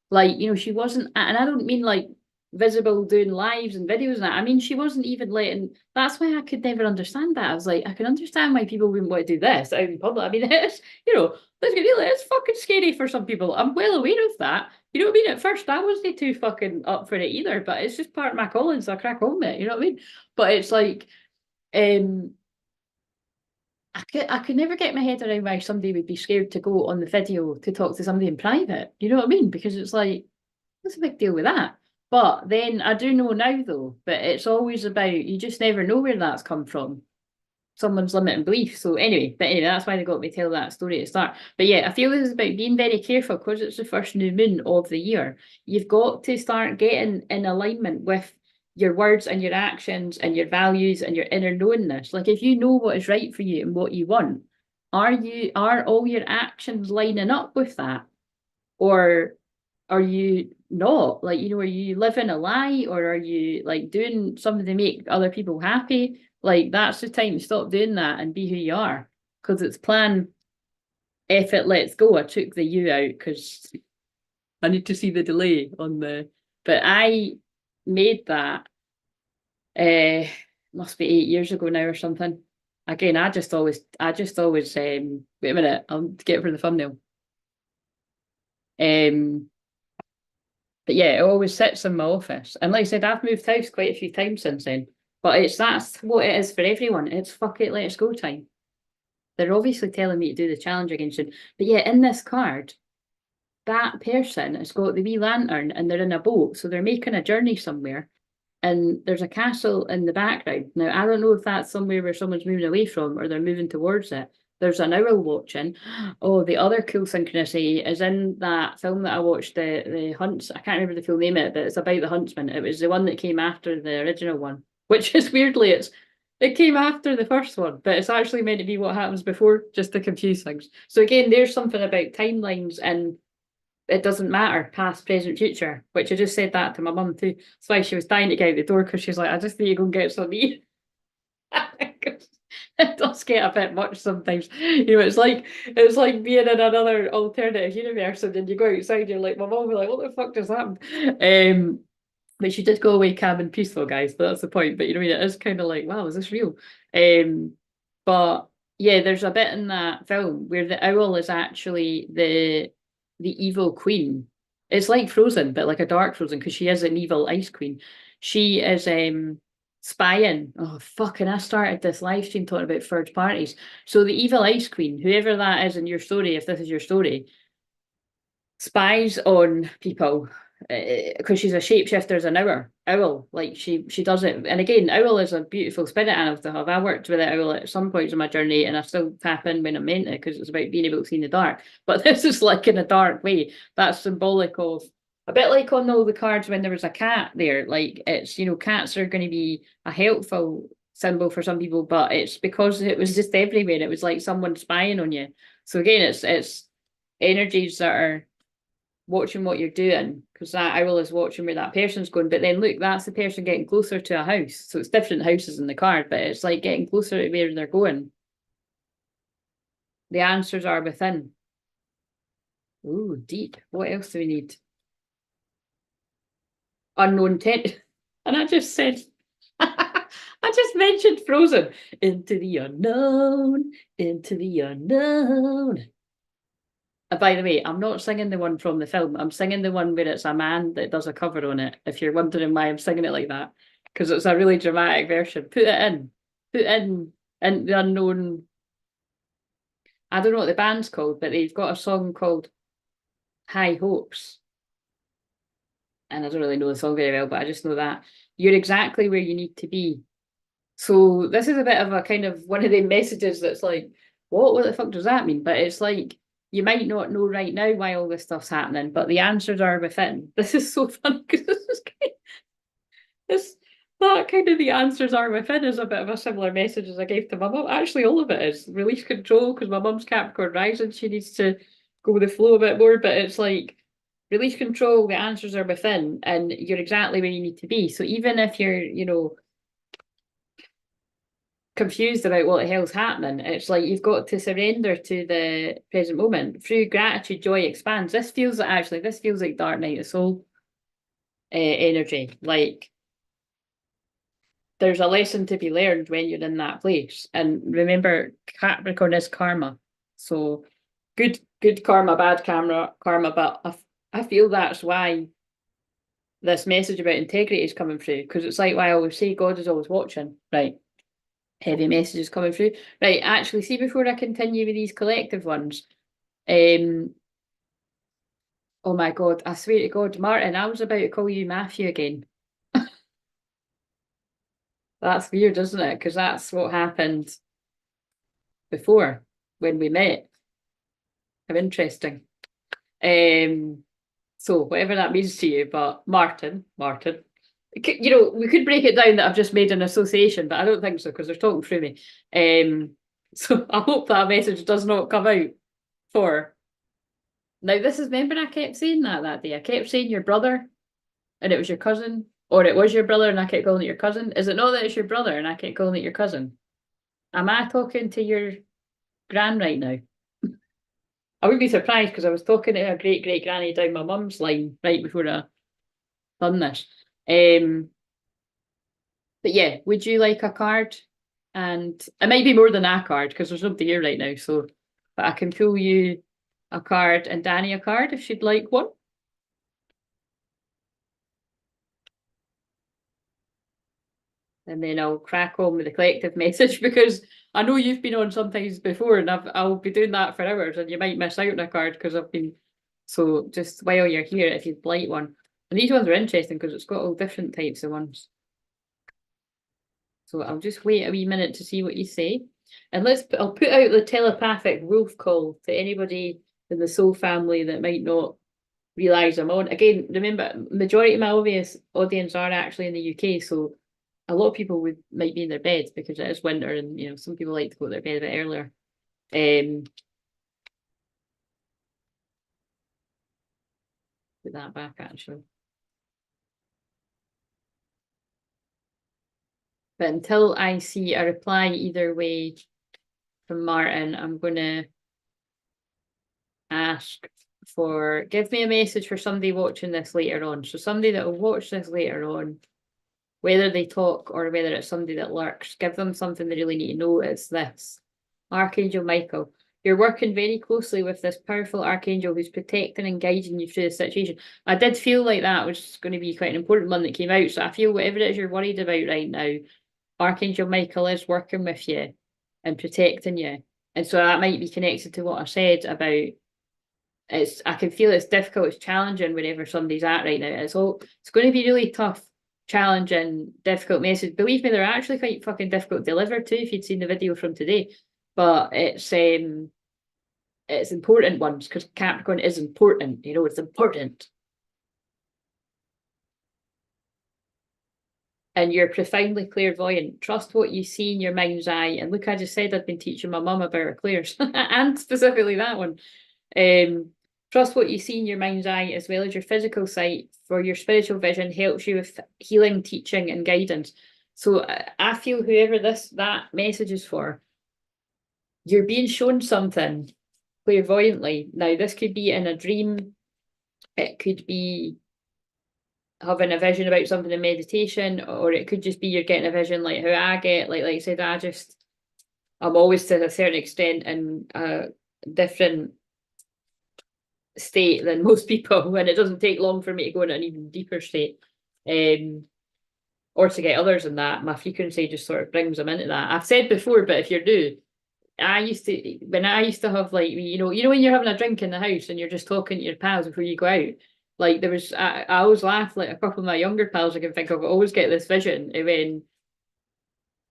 Like, she wasn't, and I don't mean like visible doing lives and videos and that. I mean, she wasn't even letting, that's why I could never understand that. I was like, I can understand why people wouldn't want to do this out in public. I mean, it's fucking scary for some people. I'm well aware of that. You know what I mean? At first, I wasn't too fucking up for it either, but it's just part of my calling, so I crack on with it. You know what I mean? But it's like, I could never get my head around why somebody would be scared to go on the video to talk to somebody in private. You know what I mean? Because it's like, what's a big deal with that? But then I do know now though, but it's always about, you just never know where that's come from. Someone's limiting belief. So anyway, that's why they got me to tell that story at the start. But yeah, I feel this is about being very careful because it's the first new moon of the year. You've got to start getting in alignment with your words and your actions and your values and your inner knowingness. Like if you know what is right for you and what you want, are all your actions lining up with that? Or are you not? Like, are you living a lie, or are you like doing something to make other people happy? Like that's the time to stop doing that and be who you are. Because it's plan F it, let's go. I took the U out because I need to see the delay on but I made that must be 8 years ago now or something. Again, I just always wait a minute, I'll get it for the thumbnail. But yeah, it always sits in my office. And like I said, I've moved house quite a few times since then. But that's what it is for everyone. It's fuck it, let's go time. They're obviously telling me to do the challenge again soon. But yeah, in this card, that person has got the wee lantern and they're in a boat. So they're making a journey somewhere. And there's a castle in the background. Now, I don't know if that's somewhere where someone's moving away from or they're moving towards it. There's an owl watching. Oh, the other cool synchronicity is in that film that I watched, the Hunts. I can't remember the full name of it, but it's about the huntsman. It was the one that came after the original one, which is weirdly, it came after the first one, but it's actually meant to be what happens before, just to confuse things. So again, there's something about timelines and it doesn't matter, past, present, future, which I just said that to my mum too. That's why she was dying to get out the door, because she's like, I just need to go and get some meat. It does get a bit much sometimes. It's like being in another alternative universe, and then you go outside, you're like, my mum will be like, what the fuck just happened? But she did go away calm and peaceful, guys. But that's the point. But you know, it is kind of like, wow, is this real? But yeah, there's a bit in that film where the owl is actually the evil queen. It's like Frozen, but like a dark Frozen, because she is an evil ice queen. She is spying. Oh fucking! I started this live stream talking about third parties. So the evil ice queen, whoever that is in your story, if this is your story, spies on people because she's a shapeshifter as an owl. Like she does it. And again, owl is a beautiful spirit animal to have. I worked with an owl at some points in my journey, and I still tap in when I'm meant to, because it's about being able to see in the dark. But this is like in a dark way. That's symbolic of a bit like on all the cards when there was a cat there. Like it's, cats are going to be a helpful symbol for some people, but it's because it was just everywhere. It was like someone spying on you. So again, it's energies that are watching what you're doing, because that owl is watching where that person's going. But then look, that's the person getting closer to a house. So it's different houses in the card, but it's like getting closer to where they're going. The answers are within. Ooh, deep. What else do we need? Unknown tent. And I just said, I just mentioned Frozen. Into the unknown, into the unknown. By the way, I'm not singing the one from the film. I'm singing the one where it's a man that does a cover on it, if you're wondering why I'm singing it like that. Because it's a really dramatic version. Put it in. Put in the unknown. I don't know what the band's called, but they've got a song called High Hopes. And I don't really know the song very well, but I just know that you're exactly where you need to be. So this is a bit of a kind of one of the messages that's like, what the fuck does that mean? But it's like, you might not know right now why all this stuff's happening, but the answers are within. This is so fun, because that kind of the answers are within is a bit of a similar message as I gave to my mum. Actually, all of it is release control, because my mum's Capricorn rising, she needs to go with the flow a bit more, but it's like release control, the answers are within, and you're exactly where you need to be. So even if you're, confused about what the hell's happening, it's like you've got to surrender to the present moment. Through gratitude, joy expands. This feels like Dark Night of Soul energy. Like there's a lesson to be learned when you're in that place. And remember, Capricorn is karma. So good karma, bad karma. But I feel that's why this message about integrity is coming through, because it's like why I always say God is always watching, right? Heavy messages coming through. Right, actually, see, before I continue with these collective ones, oh my God, I swear to God, Martin, I was about to call you Matthew again. That's weird, isn't it? Because that's what happened before when we met. How interesting. So whatever that means to you, but Martin, we could break it down that I've just made an association, but I don't think so, because they're talking through me. So I hope that message does not come out for. Now, this is, remember I kept saying that day. I kept saying your brother, and it was your cousin, or it was your brother, and I kept calling it your cousin. Is it not that it's your brother, and I kept calling it your cousin? Am I talking to your gran right now? I would be surprised, because I was talking to a great granny down my mum's line right before I done this. But yeah, would you like a card? And it might be more than a card, because there's nobody here right now. So, but I can pull you a card and Danny a card if she'd like one. And then I'll crack on with the collective message, because I know you've been on sometimes before, and I'll be doing that for hours, and you might miss out on a card because I've been. So just while you're here, if you'd like one, and these ones are interesting because it's got all different types of ones. So I'll just wait a wee minute to see what you say, and I'll put out the telepathic wolf call to anybody in the soul family that might not realise I'm on. Again, remember, majority of my obvious audience are actually in the UK, so a lot of people might be in their beds because it is winter, and you know, some people like to go to their bed a bit earlier. Put that back actually. But until I see a reply either way from Martin, I'm gonna ask for, give me a message for somebody watching this later on. So somebody that will watch this later on, whether they talk or whether it's somebody that lurks, give them something they really need to know. It's this. Archangel Michael, you're working very closely with this powerful archangel who's protecting and guiding you through the situation. I did feel like that was going to be quite an important one that came out. So I feel whatever it is you're worried about right now, Archangel Michael is working with you and protecting you. And so that might be connected to what I said about I can feel it's difficult, it's challenging wherever somebody's at right now. It's going to be really tough, challenging, difficult message. Believe me, they're actually quite fucking difficult to deliver too, if you'd seen the video from today. But it's important ones, because Capricorn is important, you know, it's important. And you're profoundly clairvoyant. Trust what you see in your mind's eye. And look, I just said I'd been teaching my mum about her clairs, and specifically that one. Trust what you see in your mind's eye as well as your physical sight, for your spiritual vision helps you with healing, teaching, and guidance. So I feel whoever that message is for, you're being shown something clairvoyantly. Now, this could be in a dream. It could be having a vision about something in meditation, or it could just be you're getting a vision like how I get, like I said, I'm always to a certain extent in a different state than most people, and it doesn't take long for me to go into an even deeper state, or to get others in that. My frequency just sort of brings them into that. I've said before, but if you're new, when I used to have, like, you know when you're having a drink in the house and you're just talking to your pals before you go out, like there was, I always laugh, like a couple of my younger pals I can think of always get this vision of when,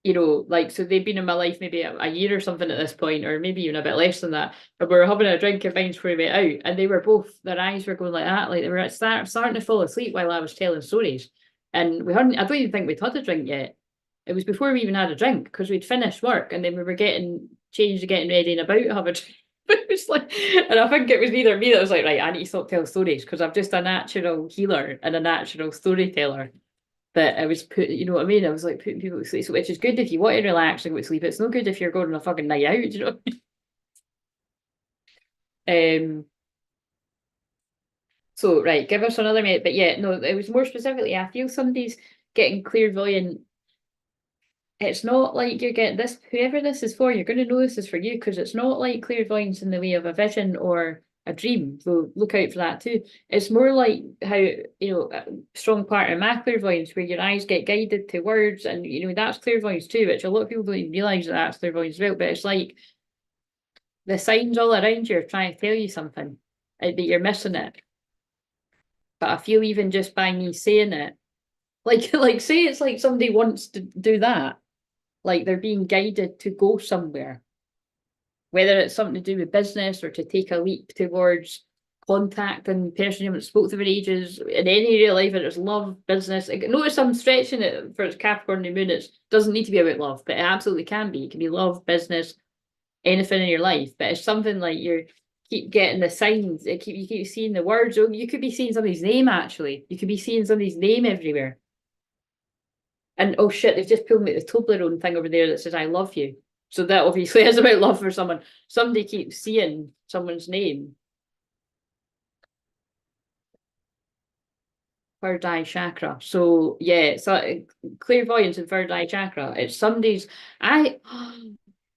you know, like, so they've been in my life maybe a year or something at this point, or maybe even a bit less than that. But we were having a drink of wine before we went out, and they were both, their eyes were going like that, like they were starting to fall asleep while I was telling stories. And we hadn't, I don't even think we'd had a drink yet. It was before we even had a drink, because we'd finished work and then we were getting changed and getting ready and about to have a drink. It was like, and I think it was either me that was like, right, I need to stop telling stories, because I'm just a natural healer and a natural storyteller. But I was you know what I mean? I was like putting people to sleep, so, which is good if you want to relax and go to sleep. It's no good if you're going on a fucking night out, you know? So, right, give us another minute. But yeah, no, it was more specifically, I feel somebody's getting clairvoyant. It's not like you're getting this, whoever this is for, you're going to know this is for you, because it's not like clairvoyance in the way of a vision or a dream. So look out for that too. It's more like how, you know, a strong part of my clairvoyance, where your eyes get guided to words, and you know, that's clairvoyance too, which a lot of people don't even realise that that's clairvoyance as well. But it's like the signs all around you are trying to tell you something, but you're missing it. But I feel even just by me saying it, like say it's like somebody wants to do that, like they're being guided to go somewhere, whether it's something to do with business or to take a leap towards contacting person you haven't spoken to for ages in any area of life, whether it's love, business. Notice I'm stretching it for its Capricorn new moon. It doesn't need to be about love, but it absolutely can be. It can be love, business, anything in your life. But it's something like you keep getting the signs. You keep seeing the words. Oh, you could be seeing somebody's name, actually. You could be seeing somebody's name everywhere. And oh shit, they've just pulled me the Toblerone thing over there that says I love you. So that obviously is about love for someone. Somebody keeps seeing someone's name. Third eye chakra. So yeah, so clairvoyance and third eye chakra. It's somebody's,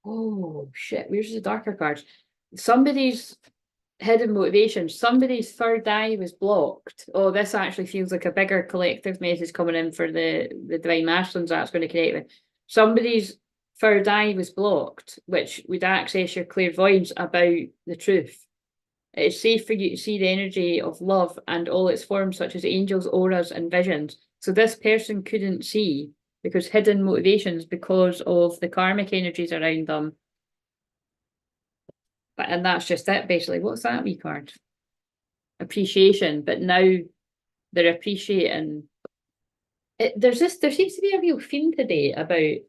oh shit, where's the darker cards? Somebody's hidden motivation. Somebody's third eye was blocked. Oh, this actually feels like a bigger collective message coming in for the Divine Masculines that's going to connect with. Somebody's third eye was blocked, which would access your clairvoyance about the truth. It's safe for you to see the energy of love and all its forms, such as angels, auras, and visions. So this person couldn't see because hidden motivations because of the karmic energies around them. And that's just it, basically. What's that wee card? Appreciation. But now they're appreciating. There seems to be a real theme today about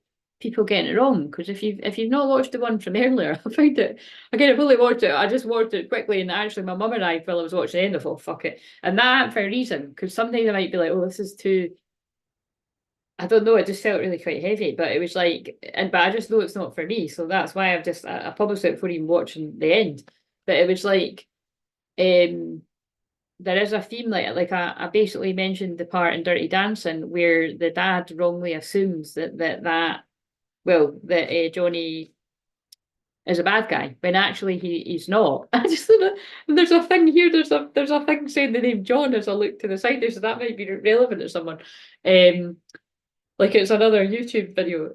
people getting it wrong. Because if you've not watched the one from earlier, I found it again. I've only watched it. I just watched it quickly, and actually, my mum and I, while I was watching the end, I thought, "Fuck it," and that for a reason. Because sometimes I might be like, "Oh, this is too." I don't know. It just felt really quite heavy, but it was like, but I just know it's not for me, so that's why I published it before even watching the end. But it was like, there is a theme like I basically mentioned the part in Dirty Dancing where the dad wrongly assumes that Johnny is a bad guy when actually he's not. I just don't know. There's a thing here. There's a thing saying the name John as I look to the side there, so that might be relevant to someone. Like it's another YouTube video.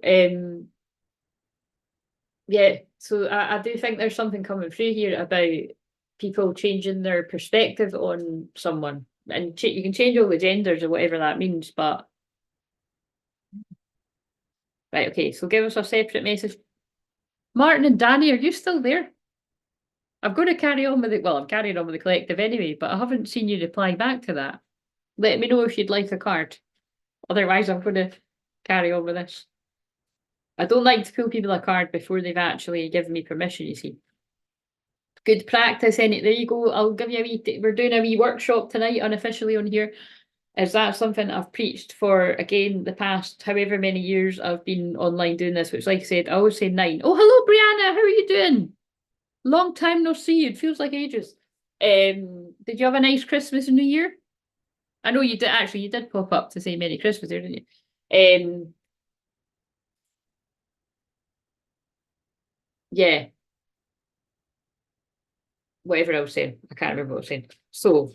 Yeah, so I do think there's something coming through here about people changing their perspective on someone. And you can change all the genders or whatever that means, but... Right, okay, so give us a separate message. Martin and Danny, are you still there? I'm going to carry on with it. Well, I'm carrying on with the collective anyway, but I haven't seen you reply back to that. Let me know if you'd like a card. Otherwise, I'm going to carry on with this. I don't like to pull people a card before they've actually given me permission, you see. Good practice, and there you go. I'll give you a wee, we're doing a wee workshop tonight unofficially on here. Is that something I've preached for, again, the past however many years I've been online doing this, which like I said, I always say 9. Oh, hello, Brianna, how are you doing? Long time no see, it feels like ages. Did you have a nice Christmas and New Year? I know you did, actually, you did pop up to say Merry Christmas there, didn't you? Yeah. Whatever I was saying. I can't remember what I was saying. So,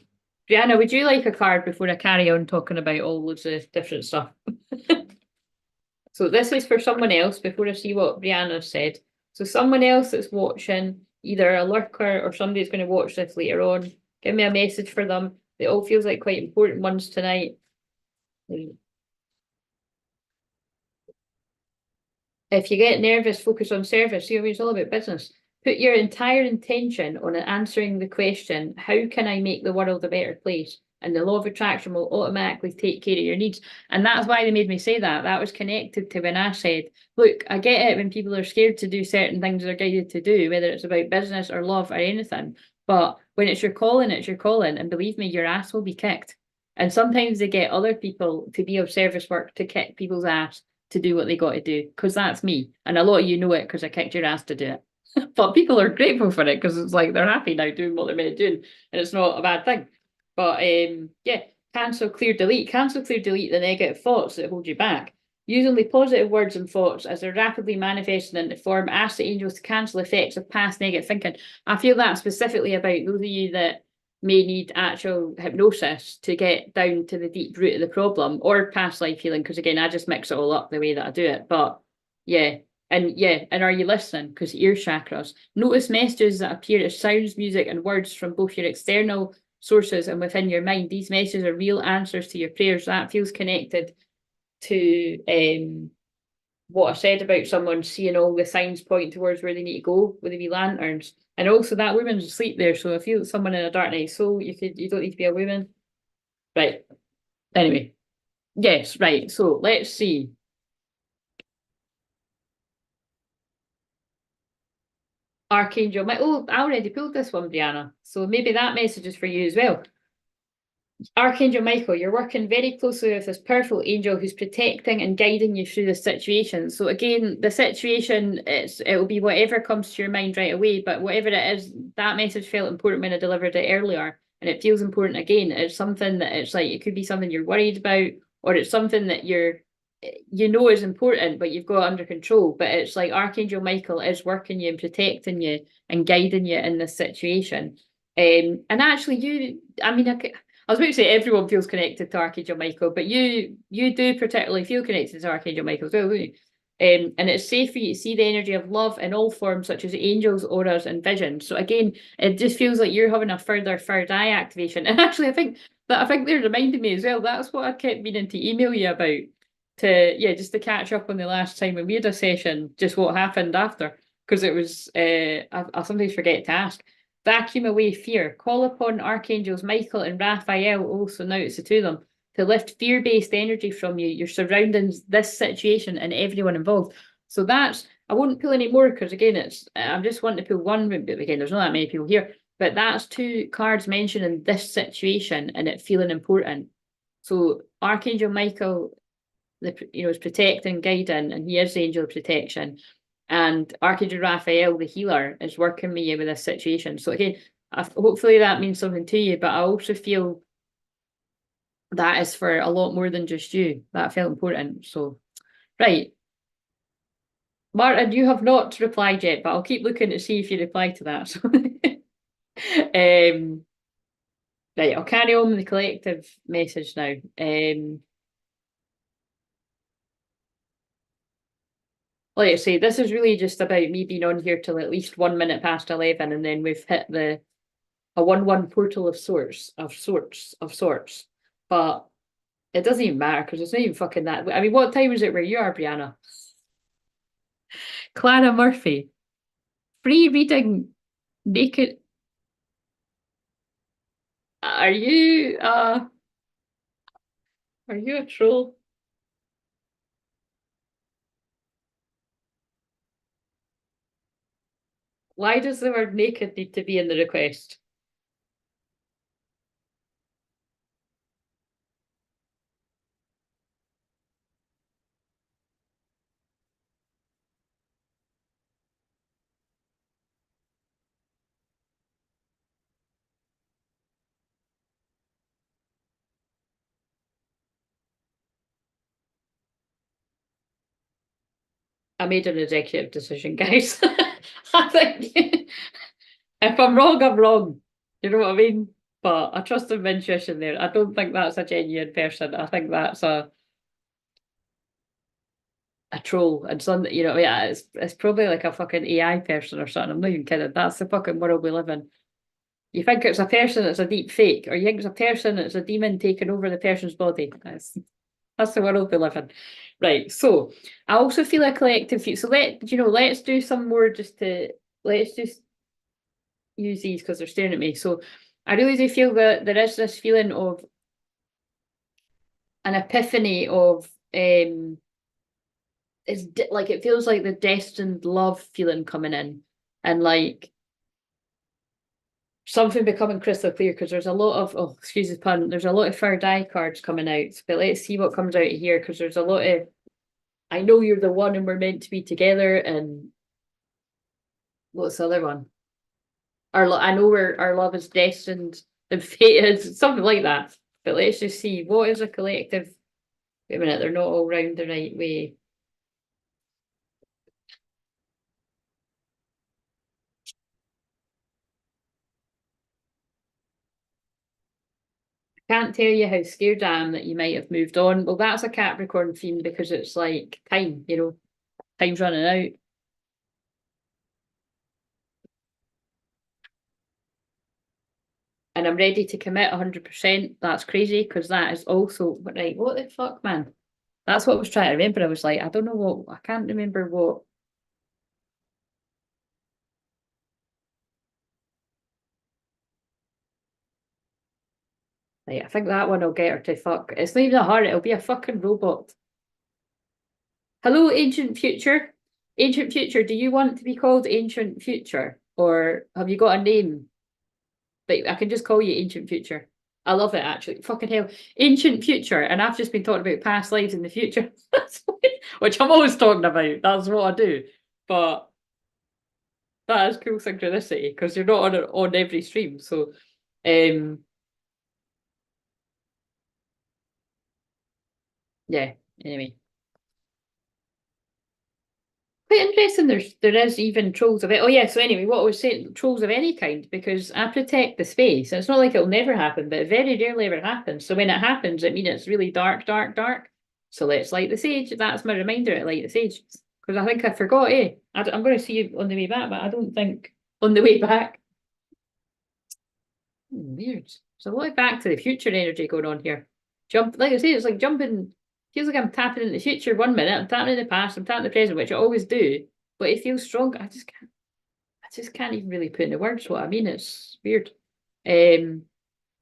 Brianna, would you like a card before I carry on talking about all loads of different stuff? So this is for someone else before I see what Brianna said. So someone else that's watching, either a lurker or somebody that's going to watch this later on, give me a message for them. It all feels like quite important ones tonight. If you get nervous, focus on service. See, it's all about business. Put your entire intention on answering the question, how can I make the world a better place? And the law of attraction will automatically take care of your needs. And that's why they made me say that. That was connected to when I said, look, I get it when people are scared to do certain things they're guided to do, whether it's about business or love or anything. But when it's your calling, it's your calling. And believe me, your ass will be kicked. And sometimes they get other people to be of service work to kick people's ass to do what they got to do, because that's me. And a lot of you know it because I kicked your ass to do it. But people are grateful for it because it's like they're happy now doing what they're meant to do, and it's not a bad thing. But yeah, cancel, clear, delete. Cancel, clear, delete the negative thoughts that hold you back. Use only positive words and thoughts as they're rapidly manifesting into form. Ask the angels to cancel effects of past negative thinking. I feel that specifically about those of you that may need actual hypnosis to get down to the deep root of the problem, or past life healing, because again, I just mix it all up the way that I do it. But yeah, and are you listening? Because ear chakras. Notice messages that appear as sounds, music, and words from both your external sources and within your mind. These messages are real answers to your prayers. That feels connected to what I said about someone seeing all the signs pointing towards where they need to go with the wee lanterns. And also that woman's asleep there, so if you someone in a dark night soul, you don't need to be a woman. Right. Anyway. Yes, right. So let's see. Archangel Michael. Oh, I already pulled this one, Brianna. So maybe that message is for you as well. Archangel Michael, you're working very closely with this powerful angel who's protecting and guiding you through this situation. So again, the situation, it'll be whatever comes to your mind right away, but whatever it is, that message felt important when I delivered it earlier, and it feels important again. It's something that it's like, it could be something you're worried about, or it's something that you know is important, but you've got under control. But it's like Archangel Michael is working you and protecting you and guiding you in this situation. And actually, I mean, I was about to say everyone feels connected to Archangel Michael, but you do particularly feel connected to Archangel Michael as well, don't you? And it's safe for you to see the energy of love in all forms, such as angels, auras, and visions. So again, it just feels like you're having a further third eye activation. And actually, I think they reminded me as well. That's what I kept meaning to email you about. Just to catch up on the last time when we had a session, just what happened after, because it was I sometimes forget to ask. Vacuum away fear. Call upon Archangels Michael and Raphael, also now it's the two of them, to lift fear-based energy from you, your surroundings, this situation, and everyone involved. So that's, I won't pull any more because again, I'm just wanting to pull one, but again, there's not that many people here. But that's two cards mentioning this situation and it feeling important. So Archangel Michael, is protecting, guiding, and he is the angel of protection. And Archangel Raphael, the healer, is working with you with this situation. So again, hopefully that means something to you, but I also feel that is for a lot more than just you. That felt important. So, right. Martin, you have not replied yet, but I'll keep looking to see if you reply to that. So, right, I'll carry on with the collective message now. Like I say, this is really just about me being on here till at least 1 minute past 11, and then we've hit a 1-1 portal of sorts. But it doesn't even matter because it's not even fucking that. I mean, what time is it where you are, Brianna? Clara Murphy, free reading naked. Are you are you a troll? Why does the word naked need to be in the request? I made an executive decision, guys. I think if I'm wrong, I'm wrong. You know what I mean? But I trust in my intuition there. I don't think that's a genuine person. I think that's a troll and something, yeah, it's probably like a fucking AI person or something. I'm not even kidding. That's the fucking world we live in. You think it's a person that's a deep fake, or you think it's a person that's a demon taking over the person's body. That's the world we live in. Right. So I also feel a collective feel. So let's do some more let's just use these because they're staring at me. So I really do feel that there is this feeling of an epiphany of it's like it feels like the destined love feeling coming in, and like something becoming crystal clear because there's a lot of, oh, excuse the pun, there's a lot of third eye cards coming out, but let's see what comes out of here because there's a lot of, I know you're the one and we're meant to be together, and what's the other one? I know our love is destined and fated, something like that. But let's just see what is a collective. Wait a minute, they're not all round the right way. Can't tell you how scared I am that you might have moved on. Well, that's a Capricorn theme because it's like time, time's running out. And I'm ready to commit 100%. That's crazy because that is also right. What the fuck, man? That's what I was trying to remember. I was like, I don't know what, I can't remember what. Like, I think that one will get her to fuck. It's not even a heart, it'll be a fucking robot. Hello, Ancient Future. Ancient Future, do you want to be called Ancient Future? Or have you got a name? But I can just call you Ancient Future. I love it actually. Fucking hell. Ancient Future. And I've just been talking about past lives in the future. Which I'm always talking about. That's what I do. But that is cool synchronicity because you're not on every stream. So yeah, anyway. quite interesting. There is even trolls of it. Oh yeah, so anyway, what I was saying, trolls of any kind, because I protect the space. It's not like it'll never happen, but it very rarely ever happens. So when it happens, it means it's really dark, dark, dark. So let's light the sage. That's my reminder to light the sage. Because I think I forgot, I'm going to see you on the way back, but I don't think on the way back. Weird. So a lot of back to the future energy going on here. Jump, like I say, it's like jumping. Feels like I'm tapping in the future 1 minute, I'm tapping in the past, I'm tapping the present, which I always do. But it feels strong. I just can't even really put into words what I mean. It's weird.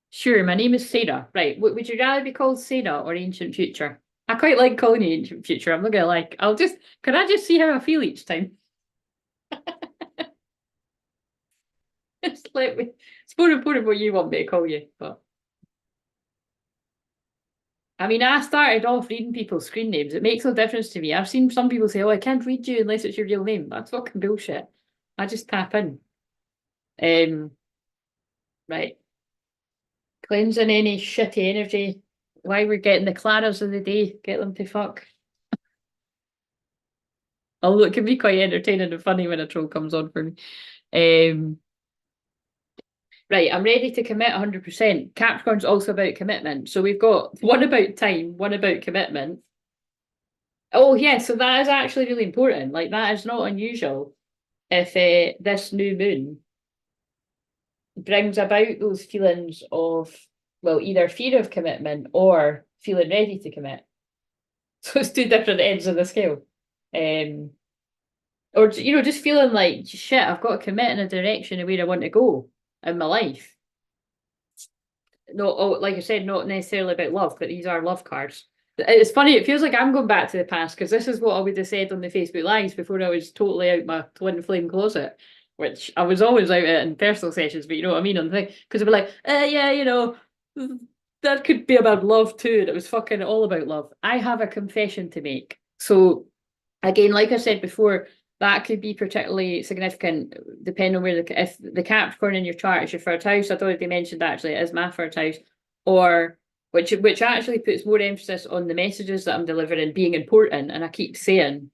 Sure, my name is Sarah. Right. Would you rather be called Sarah or Ancient Future? I quite like calling you Ancient Future. I'm not gonna like. Can I just see how I feel each time? It's more important what you want me to call you, but. I mean, I started off reading people's screen names. It makes no difference to me. I've seen some people say, oh, I can't read you unless it's your real name. That's fucking bullshit. I just tap in. Right. Cleansing any shitty energy. Why we're getting the Claras of the day. Get them to fuck. Although it can be quite entertaining and funny when a troll comes on for me. Right, I'm ready to commit 100%. Capricorn's also about commitment. So we've got one about time, one about commitment. Oh, yeah, so that is actually really important. Like, that is not unusual if this new moon brings about those feelings of, well, either fear of commitment or feeling ready to commit. So it's two different ends of the scale. Or, just feeling like, shit, I've got to commit in a direction of where I want to go in my life. No, like I said, not necessarily about love, but these are love cards. It's funny, it feels like I'm going back to the past because this is what I would have said on the Facebook Lives before I was totally out my twin flame closet, which I was always out in personal sessions, but you know what I mean on the thing. Because I'd be like, yeah, that could be about love too. And it was fucking all about love. I have a confession to make. So again, like I said before, that could be particularly significant depending on if the Capricorn in your chart is your third house. I'd already mentioned actually it is my third house, or which actually puts more emphasis on the messages that I'm delivering being important. And I keep saying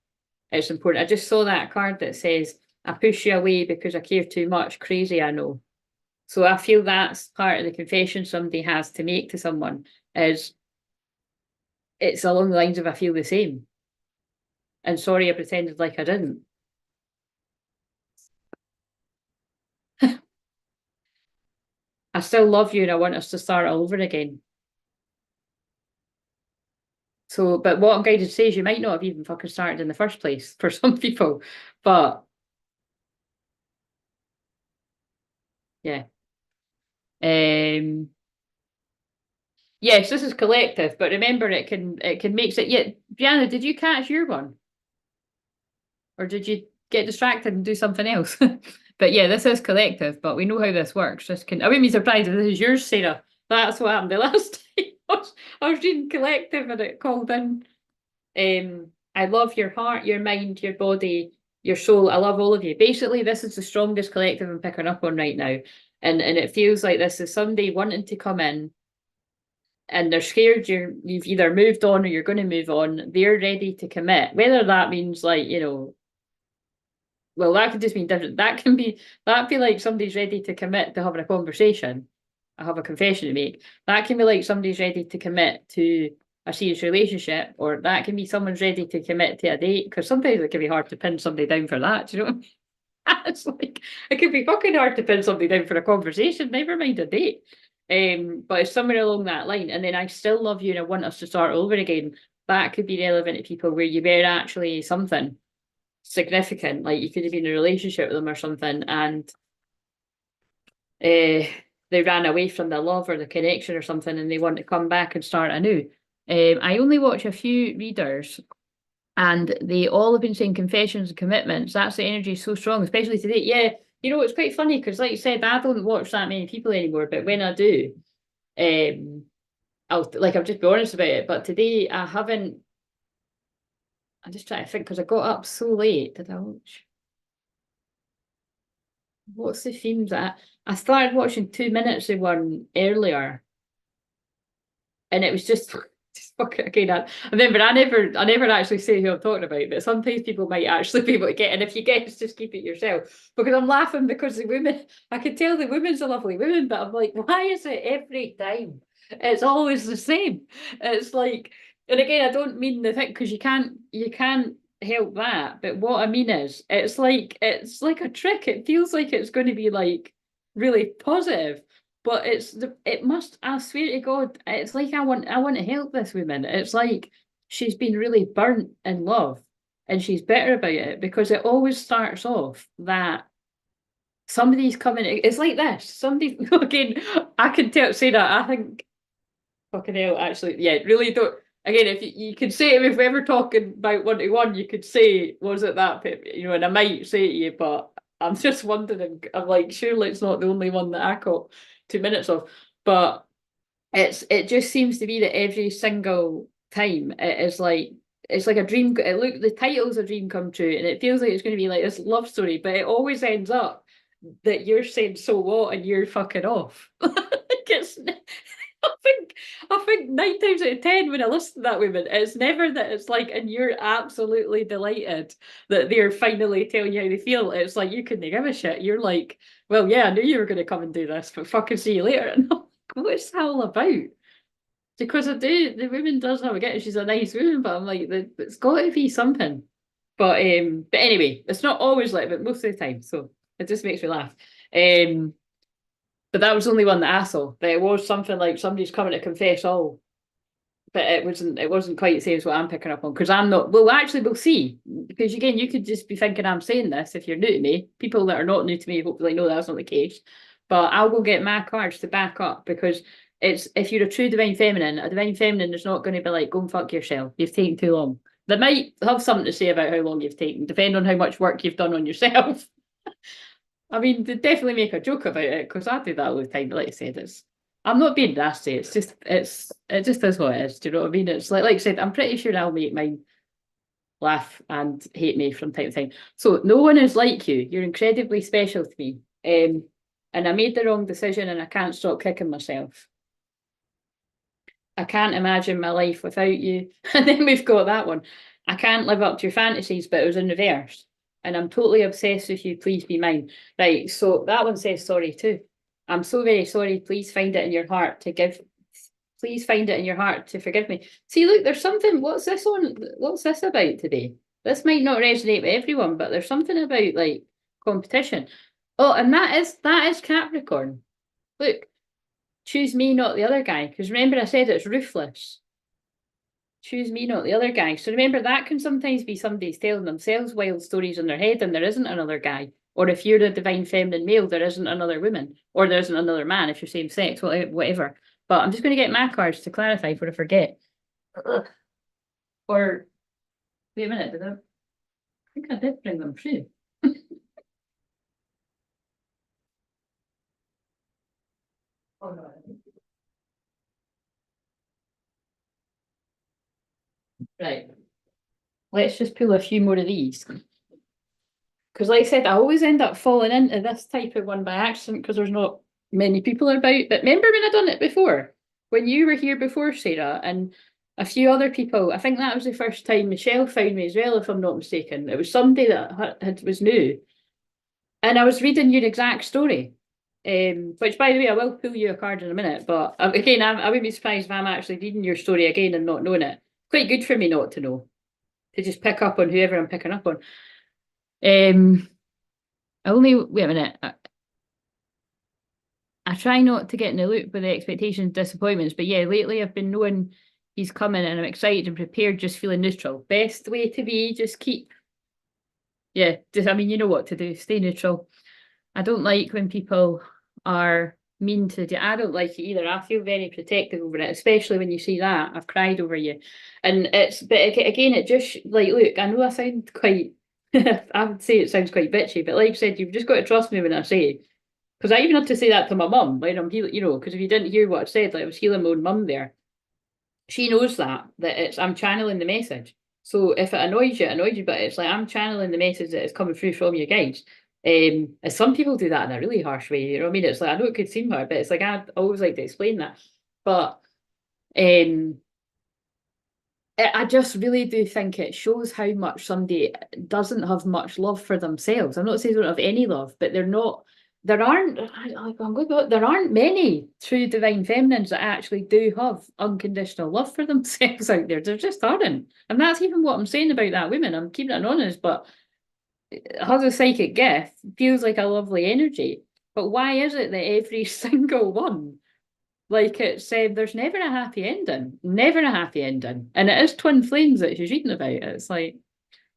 it's important. I just saw that card that says, I push you away because I care too much. Crazy, I know. So I feel that's part of the confession somebody has to make to someone is it's along the lines of I feel the same. And sorry, I pretended like I didn't. I still love you and I want us to start all over again. So, but what I'm guided to say is you might not have even fucking started in the first place for some people, but yeah. Yes, this is collective, but remember it can make it. Yeah, Brianna, did you catch your one? Or did you get distracted and do something else? But yeah, this is collective, but we know how this works. I wouldn't be surprised if this is yours, Sarah. That's what happened the last time. I was reading collective and it called in. I love your heart, your mind, your body, your soul. I love all of you. Basically, this is the strongest collective I'm picking up on right now. And it feels like this is somebody wanting to come in and they're scared you've either moved on or you're going to move on. They're ready to commit. Whether that means like, well, that could just mean different. That'd be like somebody's ready to commit to having a conversation. I have a confession to make. That can be like somebody's ready to commit to a serious relationship, or that can be someone's ready to commit to a date. Because sometimes it can be hard to pin somebody down for that. Do you know? It's like it can be fucking hard to pin somebody down for a conversation. Never mind a date. But it's somewhere along that line. And then I still love you and I want us to start over again. That could be relevant to people where you were actually something significant, like you could have been in a relationship with them or something, and they ran away from the love or the connection or something, and they want to come back and start anew. I only watch a few readers, and they all have been saying confessions and commitments. That's the energy so strong, especially today. Yeah, it's quite funny because, like you said, I don't watch that many people anymore, but when I do, I'll just be honest about it. But today I haven't. I'm just trying to think because I got up so late. Did I watch? What's the themes that I started watching 2 minutes of one earlier, and it was just fuck it again. I remember I never actually say who I'm talking about, but sometimes people might actually be able to get, and if you guess, just keep it yourself. Because I'm laughing because the women, I can tell the woman's a lovely woman, but I'm like, why is it every time? It's always the same. It's like, and again, I don't mean the thing because you can't help that. But what I mean is, it's like a trick. It feels like it's going to be like really positive. But it must, I swear to God, it's like I want to help this woman. It's like she's been really burnt in love and she's bitter about it because it always starts off that somebody's coming. It's like this. Somebody again, I can say that. I think fucking hell, actually, yeah, really don't. Again, if you could say if we're ever talking about 1-to-1, you could say, was it that, and I might say to you, but I'm just wondering, I'm like, surely it's not the only one that I caught 2 minutes of. But it just seems to be that every single time it is like it's like a dream. The title's a dream come true, and it feels like it's going to be like this love story, but it always ends up that you're saying so what and you're fucking off. Like it's I think 9 times out of 10 when I listen to that woman, it's never that it's like, and you're absolutely delighted that they're finally telling you how they feel. It's like you couldn't give a shit. You're like, well, yeah, I knew you were going to come and do this, but fucking see you later. And I'm like, what's that all about? Because the woman does have a get, she's a nice woman, but I'm like, it's got to be something. But anyway, it's not always like that, most of the time. So it just makes me laugh. But that was the only one that I saw. That it was something like somebody's coming to confess all. But it wasn't quite the same as what I'm picking up on. Because I'm not, well, actually we'll see. Because again, you could just be thinking I'm saying this if you're new to me. People that are not new to me hopefully know that's not the case. But I'll go get my cards to back up because it's if you're a true divine feminine, a divine feminine is not going to be like, go and fuck yourself. You've taken too long. They might have something to say about how long you've taken, depending on how much work you've done on yourself. I mean, they definitely make a joke about it because I do that all the time. But like I said, I'm not being nasty. It's just it just is what it is. Do you know what I mean? It's like I said, I'm pretty sure I'll make mine laugh and hate me from time to time. So no one is like you. You're incredibly special to me. And I made the wrong decision and I can't stop kicking myself. I can't imagine my life without you. And then we've got that one. I can't live up to your fantasies, but it was in reverse. And I'm totally obsessed with you. Please be mine. Right. So that one says sorry too. I'm so very sorry. Please find it in your heart to give. Please find it in your heart to forgive me. See, look, there's something. What's this on? What's this about today? This might not resonate with everyone, but there's something about like competition. Oh, and that is Capricorn. Look, choose me, not the other guy. Because remember, I said it's ruthless. Choose me, not the other guy. So remember, that can sometimes be somebody's telling themselves wild stories in their head and there isn't another guy. Or if you're a divine feminine male, there isn't another woman. Or there isn't another man if you're same sex, whatever. But I'm just going to get my cards to clarify before I forget. Ugh. Or, wait a minute, I think I did bring them through. Oh, no. Right. Let's just pull a few more of these. Because like I said, I always end up falling into this type of one by accident because there's not many people about. But remember when I done it before? When you were here before, Sarah, and a few other people, I think that was the first time Michelle found me as well, if I'm not mistaken. It was somebody that was new. And I was reading your exact story. Which by the way, I will pull you a card in a minute, but again, I wouldn't be surprised if I'm actually reading your story again and not knowing it. Quite good for me not to know, to just pick up on whoever I'm picking up on. I only wait a minute. I try not to get in the loop with the expectations, disappointments, but yeah, lately I've been knowing he's coming and I'm excited and prepared, just feeling neutral. Best way to be, just keep. Yeah, just I mean, you know what to do. Stay neutral. I don't like when people are mean to do. I don't like it either. I feel very protective over it, especially when you see that. I've cried over you, and but again, it just like look. I know I sound quite. I would say it sounds quite bitchy, but like I said, you've just got to trust me when I say. Because I even had to say that to my mum when I'm healing, because if you didn't hear what I said, like I was healing my own mum there. She knows that I'm channeling the message. So if it annoys you, it annoys you, but it's like I'm channeling the message that is coming through from you guys. And some people do that in a really harsh way, you know what I mean? It's like I know it could seem hard, but it's like I always like to explain that. But I just really do think it shows how much somebody doesn't have much love for themselves. I'm not saying they don't have any love, but there aren't, there aren't many true divine feminines that actually do have unconditional love for themselves out there. There just aren't. And that's even what I'm saying about that woman. I'm keeping it honest, but has a psychic gift, feels like a lovely energy. But why is it that every single one, like it said, there's never a happy ending, never a happy ending. And it is twin flames that she's reading about. It's like,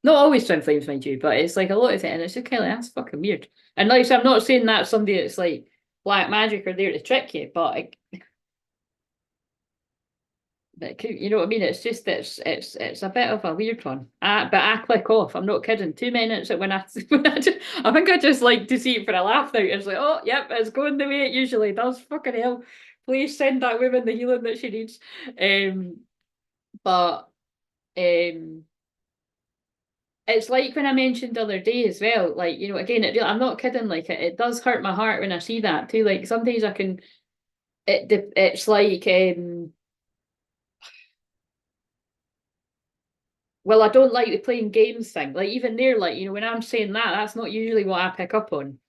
not always twin flames, mind you, but it's like a lot of it. And it's just kind of like, that's fucking weird. And like I said, I'm not saying that's somebody that's like black magic or there to trick you, but you know what I mean? It's just it's a bit of a weird one. But I click off. I'm not kidding. 2 minutes when I think I just like to see it for a laugh now. It's like, oh yep, it's going the way it usually does. Fucking hell. Please send that woman the healing that she needs. But it's like when I mentioned the other day as well, like, you know, again, I'm not kidding, like it does hurt my heart when I see that too. Like sometimes I can it's like well, I don't like the playing games thing. Like even there, like, you know, when I'm saying that, that's not usually what I pick up on.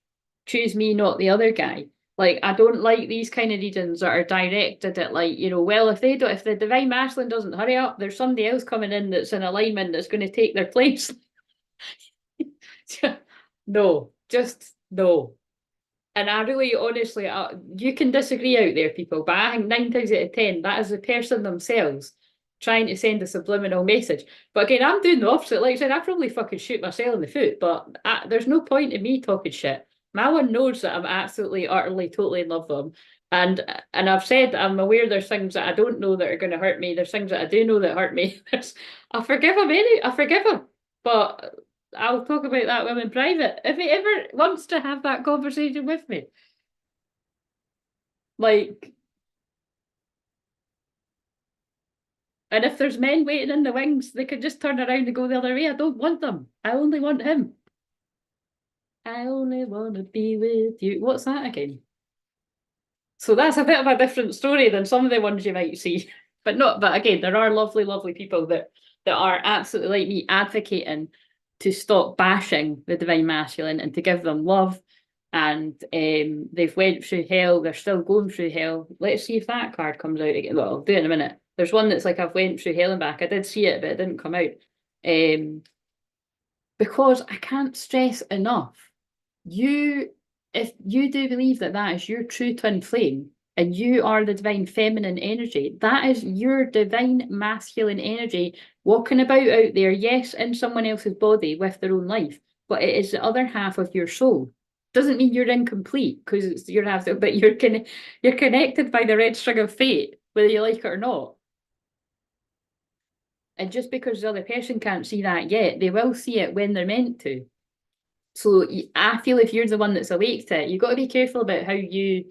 Choose me, not the other guy. Like I don't like these kind of readings that are directed at like, you know, well, if the divine masculine doesn't hurry up, there's somebody else coming in that's in alignment that's going to take their place. No, just no. And I really, honestly, you can disagree out there, people, but I think 9 times out of 10, that is the person themselves trying to send a subliminal message. But again, I'm doing the opposite. Like I said, I probably fucking shoot myself in the foot, but there's no point in me talking shit. My one knows that I'm absolutely, utterly, totally in love with them. And I've said I'm aware there's things that I don't know that are going to hurt me. There's things that I do know that hurt me. I forgive him I forgive him. But I'll talk about that with him in private. If he ever wants to have that conversation with me. Like, and if there's men waiting in the wings, they could just turn around and go the other way. I don't want them. I only want him. I only want to be with you. What's that again? So that's a bit of a different story than some of the ones you might see. But again, there are lovely, lovely people that are absolutely like me advocating to stop bashing the divine masculine and to give them love. And they've went through hell, they're still going through hell. Let's see if that card comes out again. Well, I'll do it in a minute. There's one that's like I've went through hell and back. I did see it, but it didn't come out. Because I can't stress enough, you if you do believe that that is your true twin flame and you are the divine feminine energy, that is your divine masculine energy walking about out there, yes, in someone else's body with their own life, but it is the other half of your soul. Doesn't mean you're incomplete because it's your half, but you're connected by the red string of fate, whether you like it or not. And just because the other person can't see that yet, they will see it when they're meant to. So I feel if you're the one that's awake to it, you've got to be careful about how you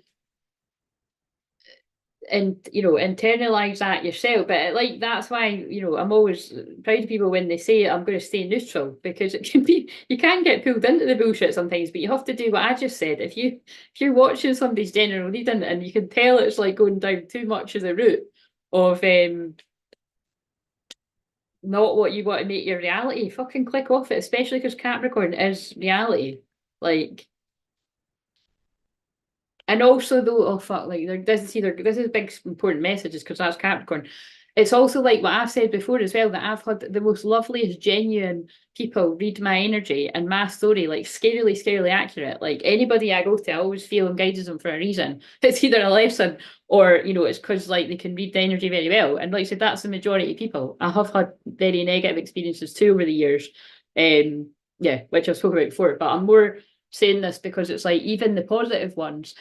internalize that yourself. But like that's why I'm always proud of people when they say I'm going to stay neutral, because it can be, you can get pulled into the bullshit sometimes, but you have to do what I just said. If you're watching somebody's general reading and you can tell it's like going down too much of the route of not what you want to make your reality, fucking click off it, especially because Capricorn is reality. Like, and also though, oh fuck, like this is big important messages because that's Capricorn. It's also like what I've said before as well, that I've had the most loveliest, genuine people read my energy and my story, like scarily, scarily accurate. Like anybody I go to, I always feel I'm guiding them for a reason. It's either a lesson or it's because like they can read the energy very well. And like I said, that's the majority of people. I have had very negative experiences too over the years. Yeah, which I've spoken about before, but I'm more saying this because it's like even the positive ones,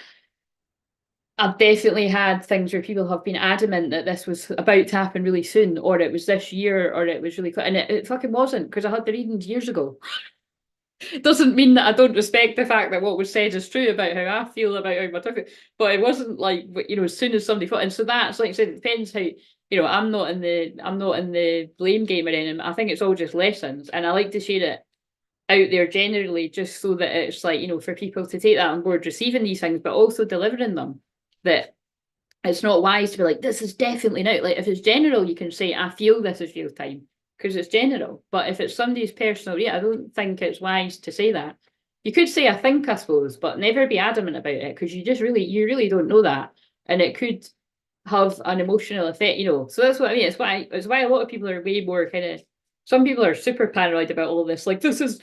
I've definitely had things where people have been adamant that this was about to happen really soon, or it was this year, or it was really quick. And it fucking wasn't, because I had the readings years ago. It doesn't mean that I don't respect the fact that what was said is true about how I feel about how my took, but it wasn't like, as soon as somebody thought. And so that's like I said, it depends how, I'm not in the blame game or anything. I think it's all just lessons. And I like to share it out there generally, just so that it's like, for people to take that on board, receiving these things, but also delivering them. That it's not wise to be like, this is definitely now. Like if it's general, you can say, I feel this is real time because it's general. But if it's somebody's personal, I don't think it's wise to say that. You could say, I think, I suppose, but never be adamant about it because you really don't know that. And it could have an emotional effect, So that's what I mean. It's why a lot of people are way more kind of, some people are super paranoid about all of this. Like, this is,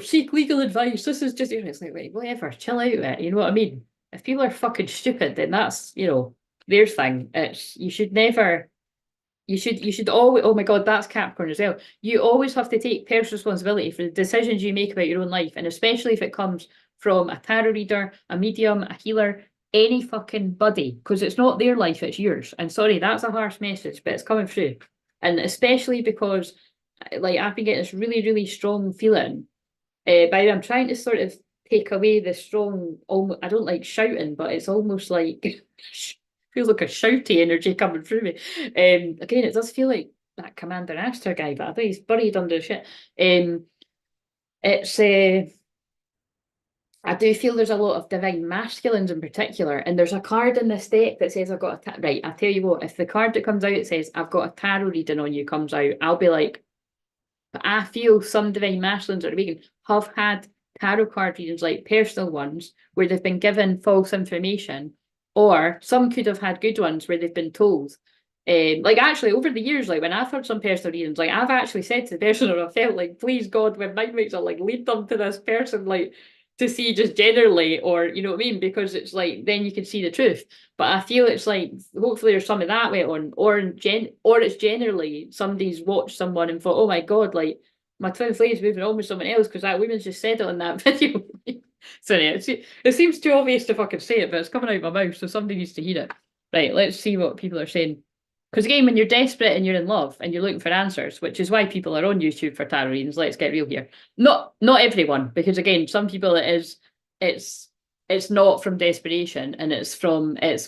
seek legal advice. This is just, it's like, wait, whatever, chill out with it. You know what I mean? If people are fucking stupid, then that's, their thing. You should always, oh my God, that's Capricorn as well. You always have to take personal responsibility for the decisions you make about your own life. And especially if it comes from a tarot reader, a medium, a healer, any fucking buddy, because it's not their life, it's yours. And sorry, that's a harsh message, but it's coming through. And especially because, like, I've been getting this really, really strong feeling. By the way, I'm trying to sort of take away the strong, I don't like shouting, but it's almost like feels like a shouty energy coming through me. Again, it does feel like that Commander Aster guy, but I think he's buried under shit. It's I do feel there's a lot of divine masculines in particular, and there's a card in this deck that says I've got a right. I'll tell you what, if the card that comes out says I've got a tarot reading on you comes out, I'll be like, but I feel some divine masculines or vegan have had tarot card readings, like personal ones, where they've been given false information, or some could have had good ones where they've been told. Like actually over the years, like when I've heard some personal readings, like I've actually said to the person, or I felt like, please God, when mind mates are like, lead them to this person, like to see just generally, or you know what I mean, because it's like then you can see the truth. But I feel it's like hopefully there's some of that way on, or it's generally somebody's watched someone and thought, oh my God, like my twin flame's moving on with someone else because that woman's just said it on that video. Sorry, it seems too obvious to fucking say it, but it's coming out of my mouth, so somebody needs to hear it. Right, let's see what people are saying. Because again, when you're desperate and you're in love and you're looking for answers, which is why people are on YouTube for tarot readings, let's get real here. Not everyone, because again, some people it's not from desperation, and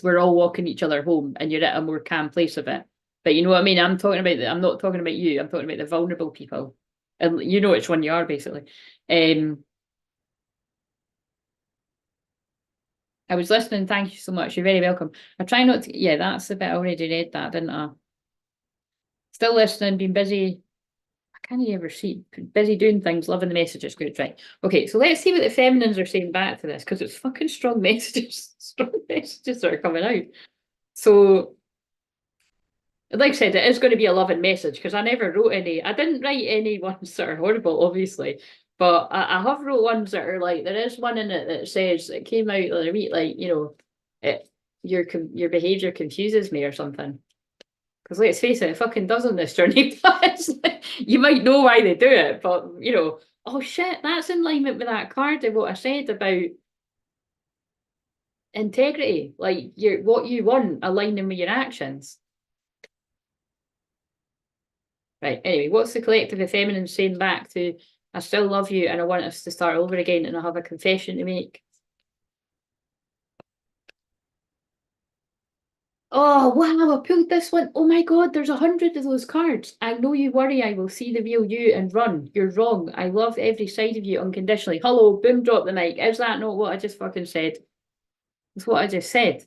we're all walking each other home and you're at a more calm place of it. But you know what I mean? I'm not talking about you, I'm talking about the vulnerable people. And you know which one you are, basically. I was listening, thank you so much. You're very welcome. I try not to, yeah, that's the bit I already read that, didn't I? Still listening, been busy. I can't ever see, busy doing things, loving the messages. Good, right. Okay, so let's see what the feminines are saying back to this, because it's fucking strong messages. Strong messages that are coming out. So, like I said, it is going to be a loving message, because I never wrote any, I didn't write any ones that are horrible, obviously. But I have wrote ones that are like, there is one in it that says, it came out the other week, like, your behaviour confuses me or something. Because let's face it fucking doesn't this journey. Like, you might know why they do it, but, oh shit, that's in alignment with that card and what I said about integrity. Like, what you want aligning with your actions. Right, anyway, what's the collective of feminine saying back to, I still love you and I want us to start over again and I have a confession to make? Oh, wow, I pulled this one. Oh my God, there's 100 of those cards. I know you worry I will see the real you and run. You're wrong. I love every side of you unconditionally. Hello, boom, drop the mic. Is that not what I just fucking said? That's what I just said.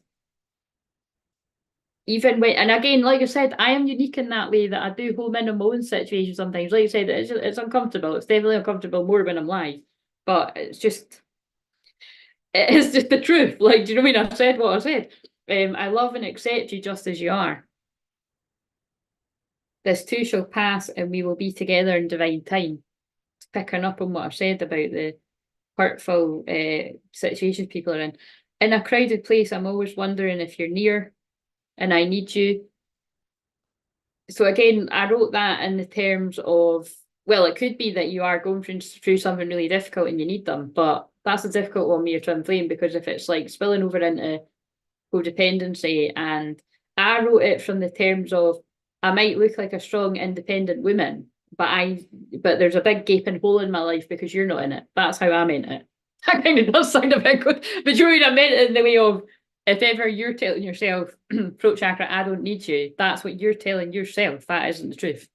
Even when, and again, like I said, I am unique in that way that I do home in on my own situation sometimes. Like I said, it's uncomfortable. It's definitely uncomfortable more when I'm live, but it's just the truth. Like, do you know what I mean? I said what I said. I love and accept you just as you are. This too shall pass and we will be together in divine time. It's picking up on what I've said about the hurtful situations people are in. In a crowded place, I'm always wondering if you're near and I need you. So again, I wrote that in the terms of, well, it could be that you are going through something really difficult and you need them, but that's a difficult one with your twin flame, because if it's like spilling over into codependency, and I wrote it from the terms of, I might look like a strong, independent woman, but there's a big gaping hole in my life because you're not in it. That's how I meant it. That kind of does sound a bit good, but you know, I meant it in the way of, if ever you're telling yourself, throat chakra, I don't need you, that's what you're telling yourself. That isn't the truth.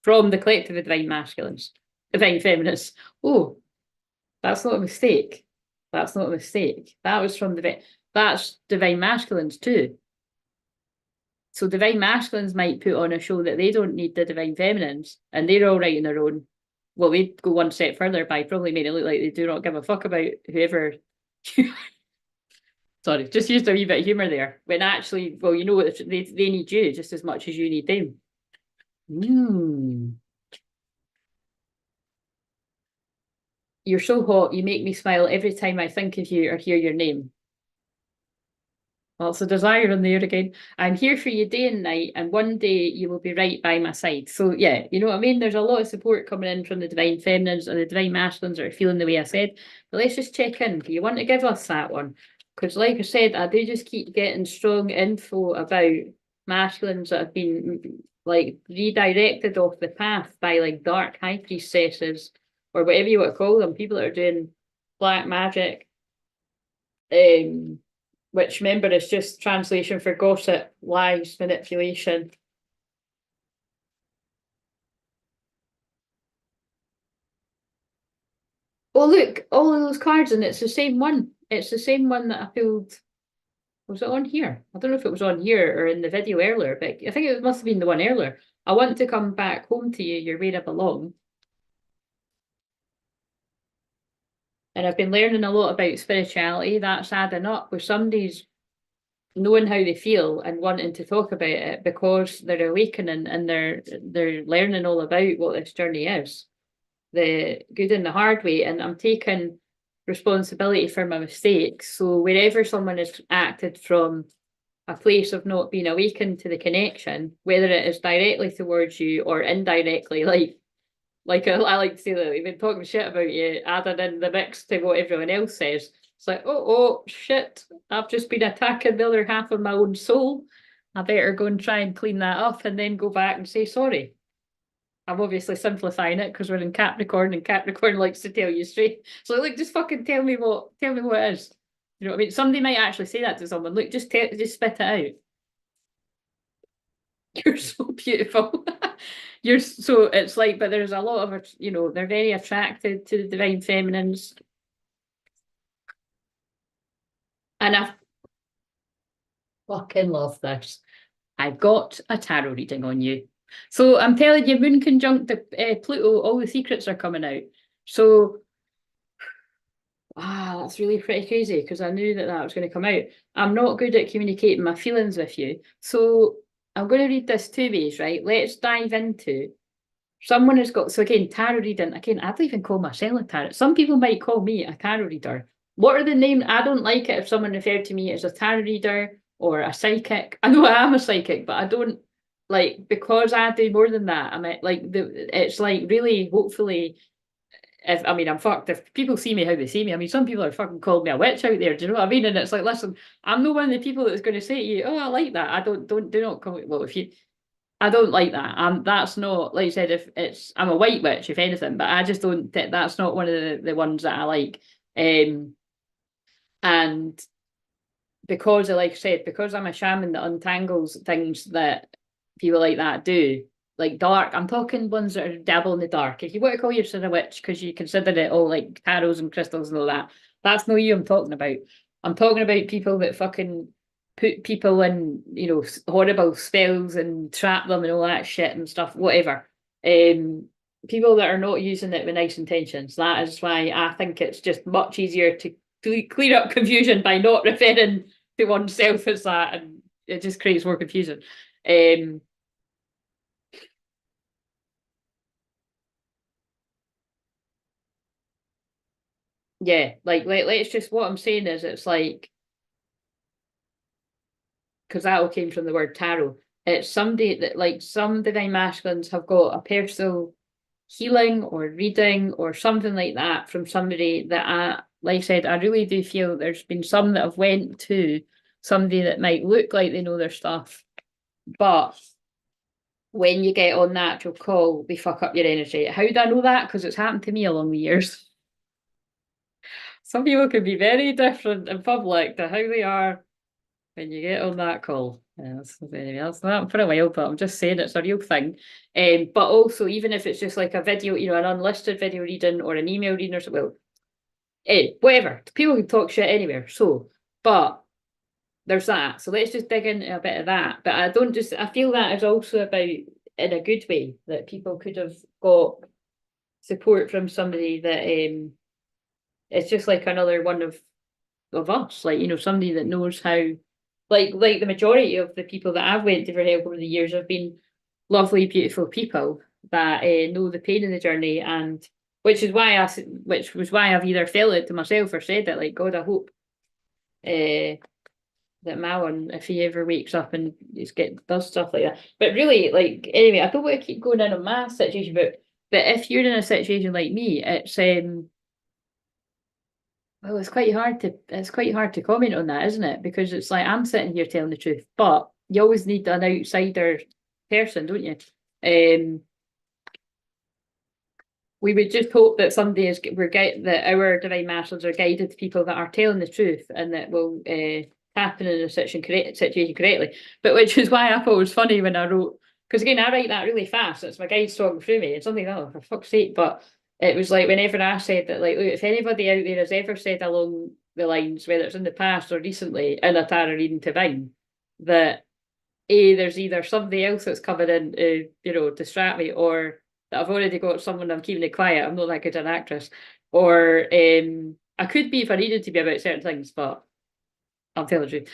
From the collective of divine masculines, divine feminists. Oh, that's not a mistake. That's not a mistake. That was from that's divine masculines too. So divine masculines might put on a show that they don't need the divine feminines, and they're all right in their own. Well, they go one step further by probably making it look like they do not give a fuck about whoever. Sorry, just used a wee bit of humour there. When actually, well, you know what, they need you just as much as you need them. You're so hot, you make me smile every time I think of you or hear your name. Well, it's a desire on there again. I'm here for you day and night, and one day you will be right by my side. So yeah, you know what I mean? There's a lot of support coming in from the divine feminines and the divine masculines that are feeling the way I said. But let's just check in. Do you want to give us that one? Because like I said, I do just keep getting strong info about masculines that have been like redirected off the path by like dark high priestesses or whatever you want to call them, people that are doing black magic. Which remember is just translation for gossip, lies, manipulation. Oh look, all of those cards, and it's the same one. It's the same one that I pulled. Was it on here? I don't know if it was on here or in the video earlier, but I think it must have been the one earlier. I want to come back home to you, you're where I belong. And I've been learning a lot about spirituality. That's adding up with somebody's knowing how they feel and wanting to talk about it because they're awakening and they're learning all about what this journey is, the good and the hard way. And I'm taking responsibility for my mistakes. So wherever someone has acted from a place of not being awakened to the connection, whether it is directly towards you or indirectly, like I like to say that they've been talking shit about you, adding in the mix to what everyone else says. It's like, oh, shit, I've just been attacking the other half of my own soul. I better go and try and clean that up and then go back and say sorry. I'm obviously simplifying it because we're in Capricorn and Capricorn likes to tell you straight. So like, just fucking tell me what it is. You know what I mean? Somebody might actually say that to someone. Look, just spit it out. You're so beautiful. You're so, it's like, but there's a lot of, you know, they're very attracted to the divine feminines. And I fucking love this. I've got a tarot reading on you. So I'm telling you, Moon conjunct Pluto, all the secrets are coming out. So, that's really pretty crazy because I knew that was going to come out. I'm not good at communicating my feelings with you. So I'm going to read this two ways, right? Let's dive into someone has got, so again, tarot reading, again, I don't even call myself a tarot. Some people might call me a tarot reader. What are the names? I don't like it if someone referred to me as a tarot reader or a psychic. I know I am a psychic, but I don't like, because I do more than that. I mean, like, it's like really, hopefully, if I mean, I'm fucked. If people see me how they see me, I mean, some people are fucking called me a witch out there. Do you know what I mean? And it's like, listen, I'm not one of the people that's going to say to you, oh, I like that. I do not call it. Well, if you, I don't like that. That's not, like I said, if it's, I'm a white witch, if anything, but I just don't, that's not one of the ones that I like. And because, like I said, because I'm a shaman that untangles things that people like that do, like dark, I'm talking ones that are dabble in the dark. If you want to call yourself a witch because you consider it all like tarots and crystals and all that, that's not you I'm talking about. I'm talking about people that fucking put people in, you know, horrible spells and trap them and all that shit and stuff, whatever. People that are not using it with nice intentions. That is why I think it's just much easier to clear up confusion by not referring to oneself as that, and it just creates more confusion. Yeah, like let's just, what I'm saying is it's like, because that all came from the word tarot. It's somebody that, like, some divine masculines have got a personal healing or reading or something like that from somebody that I, like I said, I really do feel there's been some that have went to somebody that might look like they know their stuff, but when you get on that actual call, they fuck up your energy. How do I know that? Because it's happened to me along the years. Some people can be very different in public to how they are when you get on that call. Anyway, that's not for a while, but I'm just saying it's a real thing. But also, even if it's just like a video, you know, an unlisted video reading or an email reading or something, well, whatever. People can talk shit anywhere. So, but there's that. So let's just dig into a bit of that. But I feel that is also about in a good way, that people could have got support from somebody that it's just like another one of us, like, you know, somebody that knows how, like the majority of the people that I've went to for help over the years have been lovely, beautiful people that know the pain in the journey, and which was why I've either felt it to myself or said it, like, God, I hope that Malin, if he ever wakes up and does stuff like that. But really, like, anyway, I don't want to keep going in on my situation, but if you're in a situation like me, it's well, it's quite hard to comment on that, isn't it? Because it's like I'm sitting here telling the truth, but you always need an outsider person, don't you? We would just hope that someday that our divine masters are guided to people that are telling the truth and that will happen in a situation correctly. But which is why I thought it was funny when I wrote, because again, I write that really fast. It's my guide talking through me. It's something, oh, for fuck's sake. But it was like whenever I said that, like, look, if anybody out there has ever said along the lines, whether it's in the past or recently in a tarot reading divine, that there's either somebody else that's coming in to, you know, distract me, or that I've already got someone, I'm keeping it quiet, I'm not that good an actress, or I could be if I needed to be about certain things, but I'll tell the truth.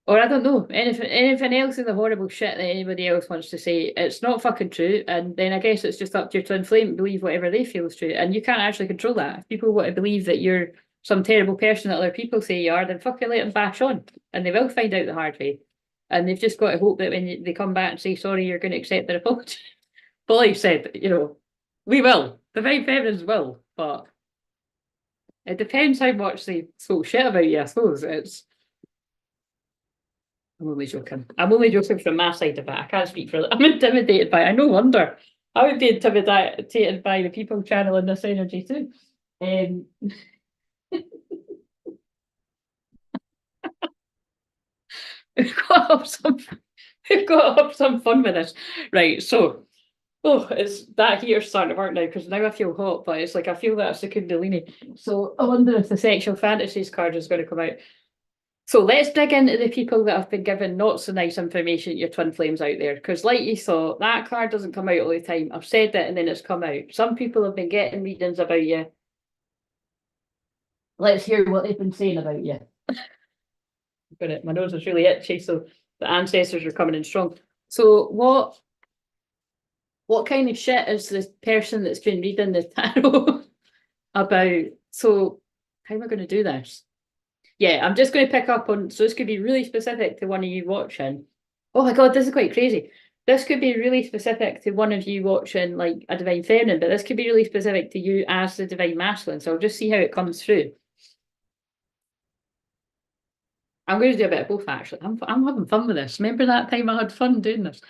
Or I don't know, anything else in the horrible shit that anybody else wants to say, it's not fucking true, and then I guess it's just up to your twin flame to believe whatever they feel is true, and you can't actually control that. If people want to believe that you're some terrible person that other people say you are, then fucking let them bash on, and they will find out the hard way. And they've just got to hope that when they come back and say sorry, you're going to accept their apology. But like I said, you know, we will. The Divine Feminines will, but it depends how much they talk shit about you, I suppose. I'm only joking. I'm only joking from my side of it. I can't speak for it. I'm intimidated by it. No wonder. I would be intimidated by the people channeling this energy too. We've got to have some fun with this. Right, so it's that heater's starting to work now because now I feel hot, but it's like I feel that's the Kundalini. So I wonder if the sexual fantasies card is going to come out. So let's dig into the people that have been given not so nice information, your twin flames out there. Because like you saw, that card doesn't come out all the time. I've said it and then it's come out. Some people have been getting readings about you. Let's hear what they've been saying about you. Got it. My nose is really itchy, so the ancestors are coming in strong. So what kind of shit is the person that's been reading the tarot about? So how am I going to do this? Yeah, I'm just going to pick up on, so this could be really specific to one of you watching. Oh my God, this is quite crazy. This could be really specific to one of you watching like a divine feminine, but this could be really specific to you as the divine masculine. So I'll just see how it comes through. I'm going to do a bit of both actually. I'm having fun with this. Remember that time I had fun doing this?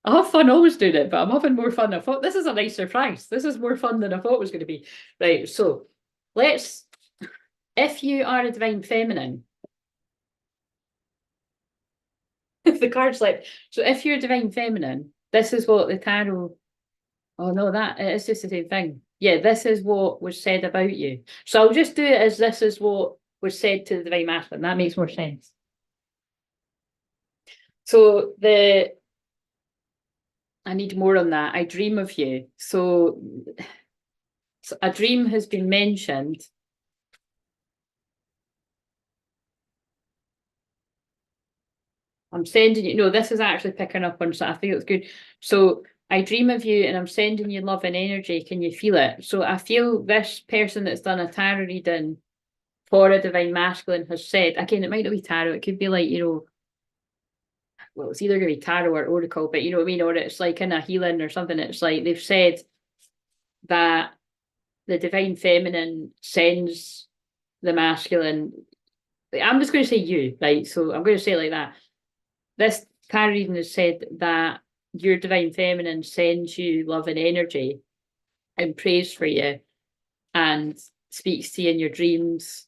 I have fun always doing it, but I'm having more fun. I thought this is a nice surprise. This is more fun than I thought it was going to be. Right, so if you are a divine feminine, if the card's like, so if you're a divine feminine, this is what the tarot, oh no, it's just the same thing. Yeah, this is what was said about you. So I'll just do it as this is what was said to the divine masculine. That makes more sense. So I need more on that. I dream of you. So a dream has been mentioned. I'm sending you, no, this is actually picking up on, so I feel it's good. So I dream of you and I'm sending you love and energy. Can you feel it? So I feel this person that's done a tarot reading for a divine masculine has said, again, it might not be tarot, it could be like, you know, well, it's either going to be tarot or oracle, but you know what I mean? Or it's like in a healing or something. It's like they've said that the divine feminine sends the masculine. I'm just going to say you, right? So I'm going to say it like that. This tarot reading has said that your divine feminine sends you love and energy and prays for you and speaks to you in your dreams,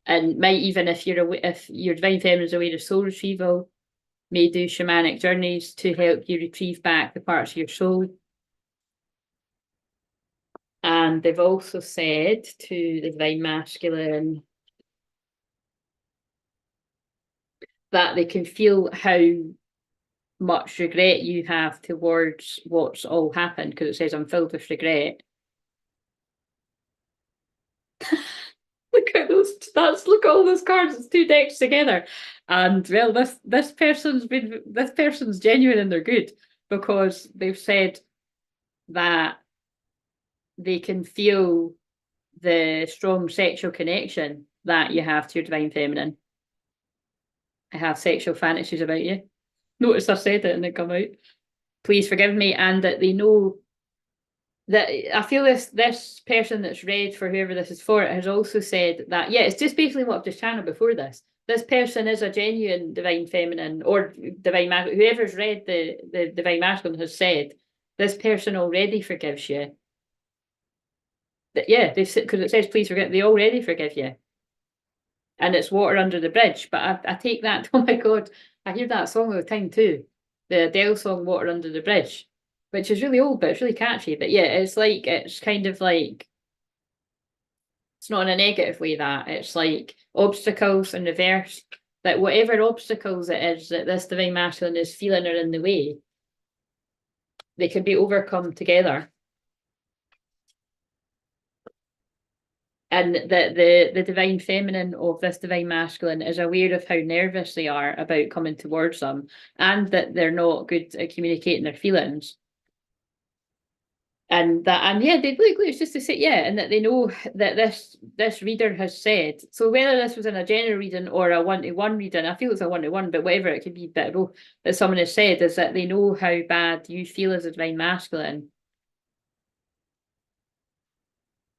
and might even, if your divine feminine is aware of soul retrieval, may do shamanic journeys to help you retrieve back the parts of your soul. And they've also said to the divine masculine, that they can feel how much regret you have towards what's all happened, because it says I'm filled with regret. Look at those, look at all those cards, it's 2 decks together. And well, this person's genuine and they're good, because they've said that they can feel the strong sexual connection that you have to your divine feminine. I have sexual fantasies about you. Notice I said it and it come out. Please forgive me. And that they know that, I feel this person that's read for whoever this is for has also said that, yeah, it's just basically what I've just channeled before this. This person is a genuine divine feminine or divine masculine. Whoever's read the divine masculine has said this person already forgives you. Yeah, they because it says please forgive. They already forgive you, and it's water under the bridge. But I take that. Oh my god, I hear that song all the time too. The Adele song "Water Under the Bridge," which is really old, but it's really catchy. But yeah, it's kind of like, it's not in a negative way, that it's like obstacles in reverse. That whatever obstacles it is that this divine masculine is feeling are in the way, they can be overcome together. And that the divine feminine of this divine masculine is aware of how nervous they are about coming towards them, and that they're not good at communicating their feelings. And yeah, they basically, it's just to say, yeah, and that they know that this reader has said, so whether this was in a general reading or a one-to-one reading, I feel it's a one-to-one, but whatever, it could be a bit of both, that someone has said is that they know how bad you feel as a divine masculine,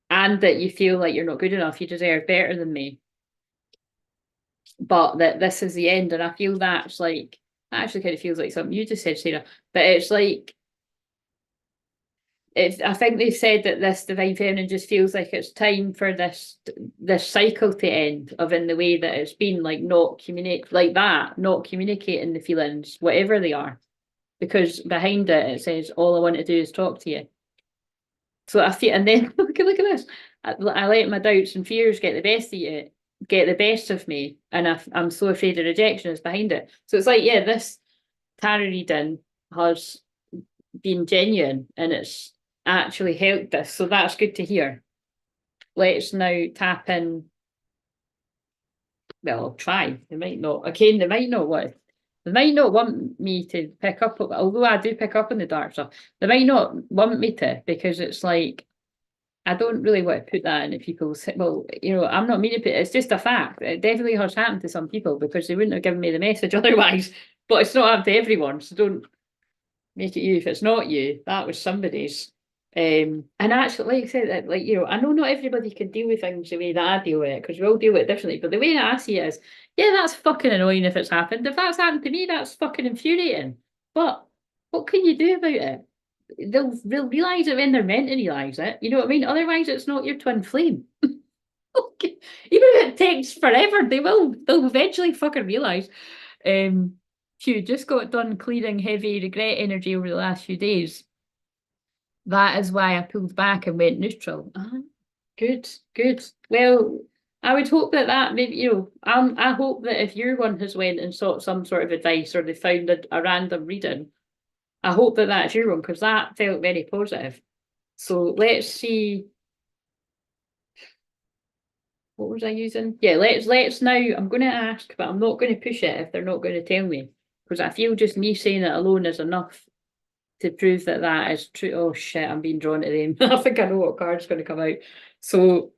and that you feel like you're not good enough, you deserve better than me, but that this is the end. And I feel that's like, that actually kind of feels like something you just said, Sarah, but it's like, I think they've said that this divine feminine just feels like it's time for this cycle to end, of in the way that it's been, like not communicating the feelings, whatever they are, because behind it says all I want to do is talk to you. So I feel, and then look at this. I let my doubts and fears get the best of me, and I'm so afraid of rejection is behind it. So it's like, yeah, this tarot reading has been genuine and it's actually helped us. So that's good to hear. Let's now tap in. Well, I'll try. They might not. Again, they might not want me to pick up, although I do pick up on the dark stuff. They might not want me to, because it's like, I don't really want to put that into people's, well, I'm not meaning to put it, it's just a fact. It definitely has happened to some people, because they wouldn't have given me the message otherwise. But it's not happened to everyone, so don't make it you if it's not you. That was somebody's. And actually, like I said, that, like, I know not everybody can deal with things the way that I deal with it, because we all deal with it differently. But the way that I see it is, yeah, that's fucking annoying if it's happened. If that's happened to me, that's fucking infuriating. But what can you do about it? They'll realise it when they're meant to realise it. You know what I mean? Otherwise, it's not your twin flame. Okay. Even if it takes forever, they'll eventually fucking realise. Hugh just got done clearing heavy regret energy over the last few days. That is why I pulled back and went neutral. Good. Well, I would hope that maybe, I hope that if your one has went and sought some sort of advice, or they found a random reading, I hope that that's your one, because that felt very positive. So let's see. What was I using? Yeah, let's now, I'm going to ask, but I'm not going to push it if they're not going to tell me, because I feel just me saying it alone is enough to prove that is true. Oh shit, I'm being drawn to them. I think I know what card's going to come out. So,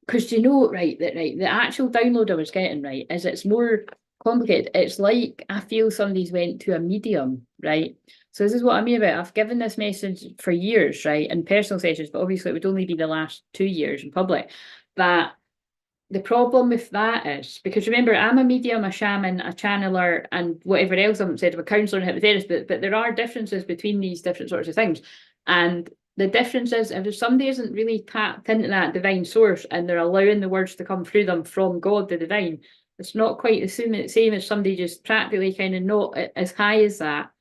because right, the actual download I was getting, right, is it's more complicated. It's like, I feel somebody's went to a medium, right? So this is what I mean about, I've given this message for years, right, in personal sessions, but obviously it would only be the last 2 years in public. That the problem with that is, because remember, I'm a medium, a shaman, a channeler, and whatever else I'm said, a counsellor and hypnotherapist, but there are differences between these different sorts of things. And the difference is, if somebody isn't really tapped into that divine source and they're allowing the words to come through them from God, the divine, it's not quite the same as somebody just practically kind of not as high as that,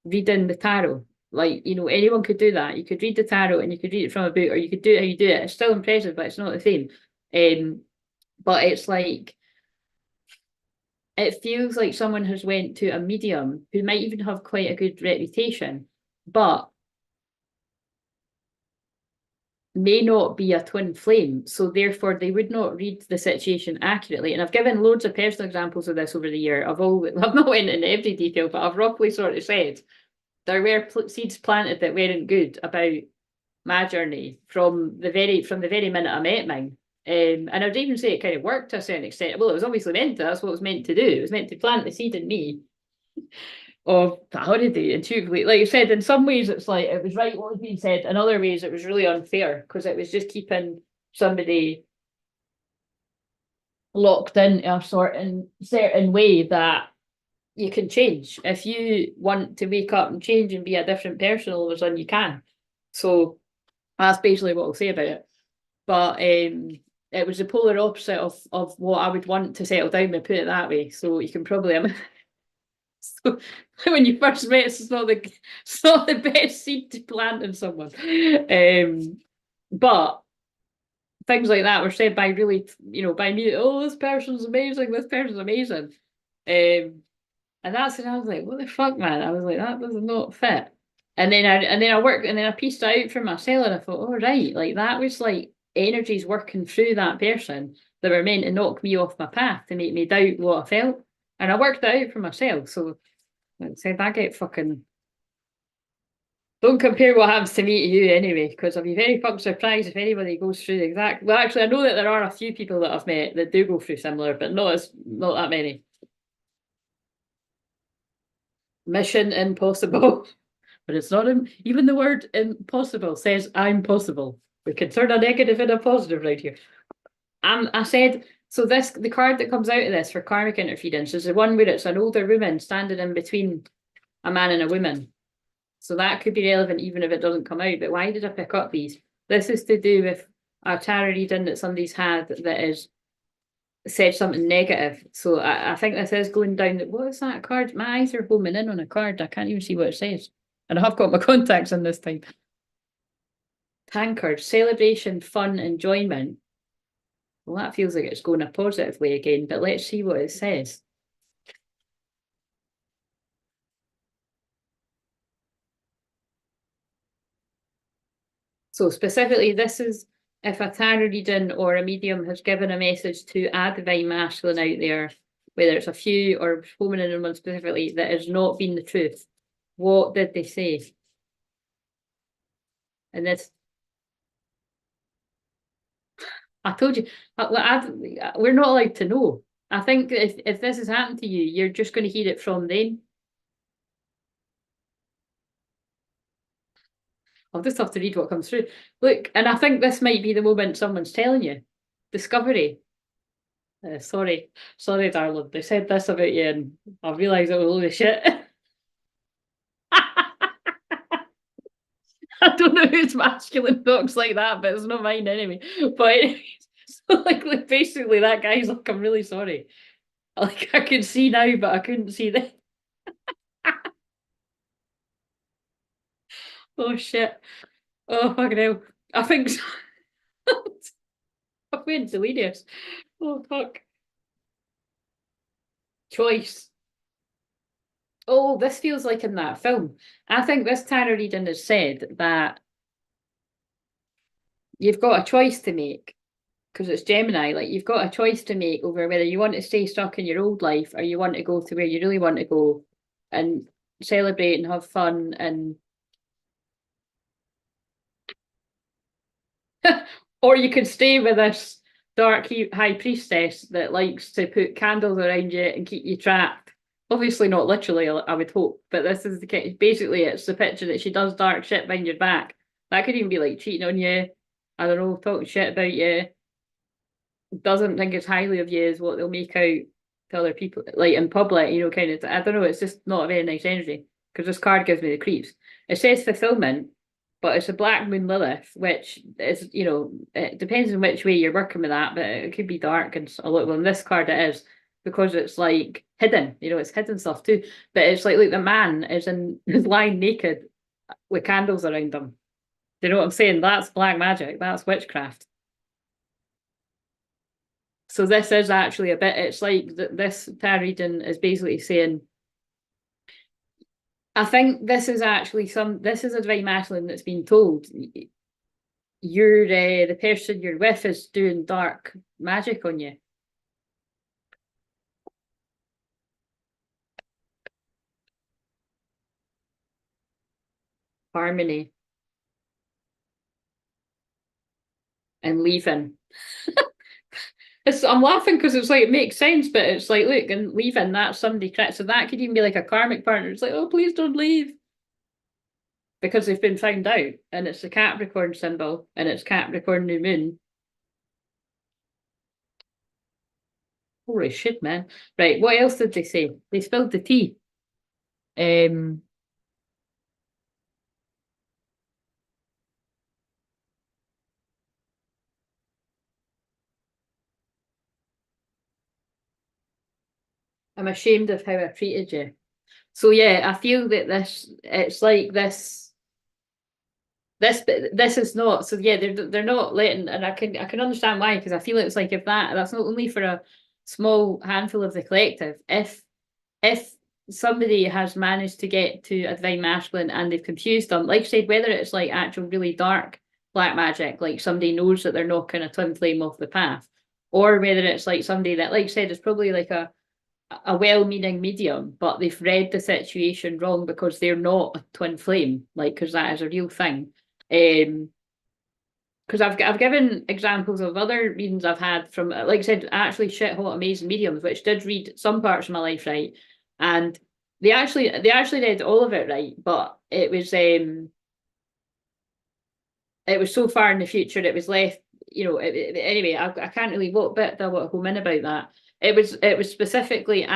reading the tarot. Like, anyone could do that. You could read the tarot and you could read it from a book, or you could do it how you do it. It's still impressive, but it's not the same. But it's like, it feels like someone has went to a medium who might even have quite a good reputation, but may not be a twin flame. So therefore they would not read the situation accurately. And I've given loads of personal examples of this over the year. I've not went into every detail, but I've roughly sort of said there were seeds planted that weren't good about my journey from the very minute I met mine. And I'd even say it kind of worked to a certain extent. Well, it was obviously meant to. That's what it was meant to do. It was meant to plant the seed in me of holiday intuitively. Like you said, in some ways it's like it was right what was being said. In other ways it was really unfair because it was just keeping somebody locked in a certain way that you can change. If you want to wake up and change and be a different person all of a sudden, you can. So that's basically what I'll say about it. But it was the polar opposite of what I would want to settle down with, put it that way. So you can probably so when you first met, it's not the best seed to plant in someone. But things like that were said by really, by me, oh, this person's amazing, this person's amazing. And that's when I was like, what the fuck, man? I was like, that does not fit. And then I pieced it out for myself and I thought, oh right, like that was like energies working through that person that were meant to knock me off my path to make me doubt what I felt. And I worked it out for myself. So like I said, I get fucking don't compare what happens to me to you anyway, because I'll be very fucking surprised if anybody goes through the exact well, actually I know that there are a few people that I've met that do go through similar, but not that many. Mission impossible. But it's not even the word impossible says I'm possible. We can turn a negative into a positive right here. I said so. The card that comes out of this for karmic interference is the one where it's an older woman standing in between a man and a woman. So that could be relevant even if it doesn't come out. But why did I pick up these? This is to do with a tarot reading that somebody's had that is said something negative. So I think this is going down. What is that card? My eyes are homing in on a card. I can't even see what it says. And I have got my contacts in this time. Tankard, celebration, fun, enjoyment. Well, that feels like it's going a positive way again, but let's see what it says. So specifically, this is if a tarot reading or a medium has given a message to a divine masculine out there, whether it's a few or homing in one specifically, that has not been the truth. What did they say? And this, I told you, we're not allowed to know. I think if this has happened to you, you're just going to hear it from them. I'll just have to read what comes through. Look, and I think this might be the moment someone's telling you. Discovery. Sorry, darling. They said this about you, and I realised it was a load of shit. I don't know whose masculine talks like that, but it's not mine anyway. But so like basically that guy's like, I'm really sorry. Like I could see now, but I couldn't see then. Oh shit. Oh fucking hell. I think so. I went delirious. Oh fuck. Choice. Oh, this feels like in that film. I think this tarot reading has said that you've got a choice to make because it's Gemini. Like you've got a choice to make over whether you want to stay stuck in your old life or you want to go to where you really want to go and celebrate and have fun and or you could stay with this dark high priestess that likes to put candles around you and keep you trapped. Obviously not literally, I would hope, but this is the case. Basically, it's the picture that she does dark shit behind your back. That could even be like cheating on you. I don't know, talking shit about you. Doesn't think it's highly of you is what they'll make out to other people, like in public, kind of. I don't know. It's just not a very nice energy because this card gives me the creeps. It says fulfillment, but it's a black moon Lilith, which is, it depends on which way you're working with that, but it could be dark and a lot. Well, in this card it is because it's like hidden, it's hidden stuff too. But it's like the man is lying naked with candles around him. Do you know what I'm saying? That's black magic. That's witchcraft. So this is actually a bit, it's like this tarot reading is basically saying, I think this is actually this is a divine masculine that's been told, you're the person you're with is doing dark magic on you. Harmony. And leaving. I'm laughing because it's like, it makes sense, but it's like, look, and leaving, that's somebody, so that could even be like a karmic partner. It's like, oh, please don't leave. Because they've been found out, and it's the Capricorn symbol, and it's Capricorn new moon. Holy shit, man. Right, what else did they say? They spilled the tea. I'm ashamed of how I treated you. So yeah, I feel that it's like this is not, so yeah, they're not letting, and I can understand why, because I feel it's like, if that's not only for a small handful of the collective, if somebody has managed to get to a divine masculine and they've confused them, like I said, whether it's like actual really dark black magic, like somebody knows that they're not kind of twin flame off the path, or whether it's like somebody that, like I said, is probably like a well-meaning medium, but they've read the situation wrong because they're not a twin flame, like, because that is a real thing. Because I've given examples of other readings I've had from, like I said, actually shit hot amazing mediums, which did read some parts of my life right, and they actually read all of it right, but it was so far in the future, it was left, anyway, I can't really, what bit do I want to home in about that? It was specifically,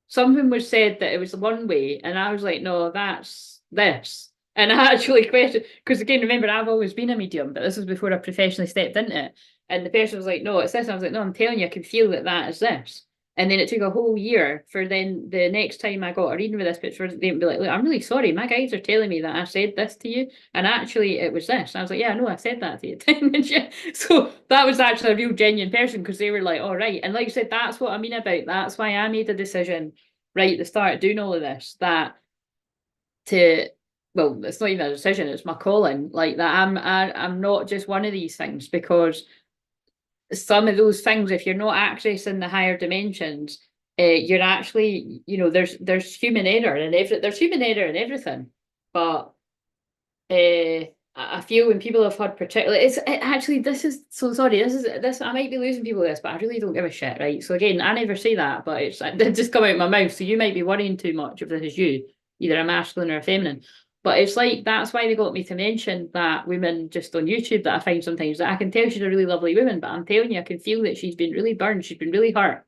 something was said that it was one way, and I was like, no, that's this. And I actually questioned, because again, remember, I've always been a medium, but this was before I professionally stepped into it. And the person was like, no, it's this. And I was like, no, I'm telling you, I can feel that that is this. And then it took a whole year for then the next time I got a reading with this bitch, for them to be like, look, I'm really sorry, my guides are telling me that I said this to you, and actually it was this. And I was like, yeah, no, I said that to you. So that was actually a real genuine person, because they were like, all right. And like I said, that's what I mean about, that's why I made a decision right at the start doing all of this, that to, well, it's not even a decision, it's my calling, like that I'm not just one of these things, because some of those things, if you're not accessing the higher dimensions, you're actually, there's human error and there's human error in everything, but I feel when people have had particularly, actually, this is so sorry, this I might be losing people with this, but I really don't give a shit, right? So again, I never say that, but it did just come out of my mouth, so you might be worrying too much if this is you, either a masculine or a feminine. But it's like, that's why they got me to mention that woman just on YouTube, that I find sometimes, that I can tell she's a really lovely woman, but I'm telling you, I can feel that she's been really burned, she's been really hurt,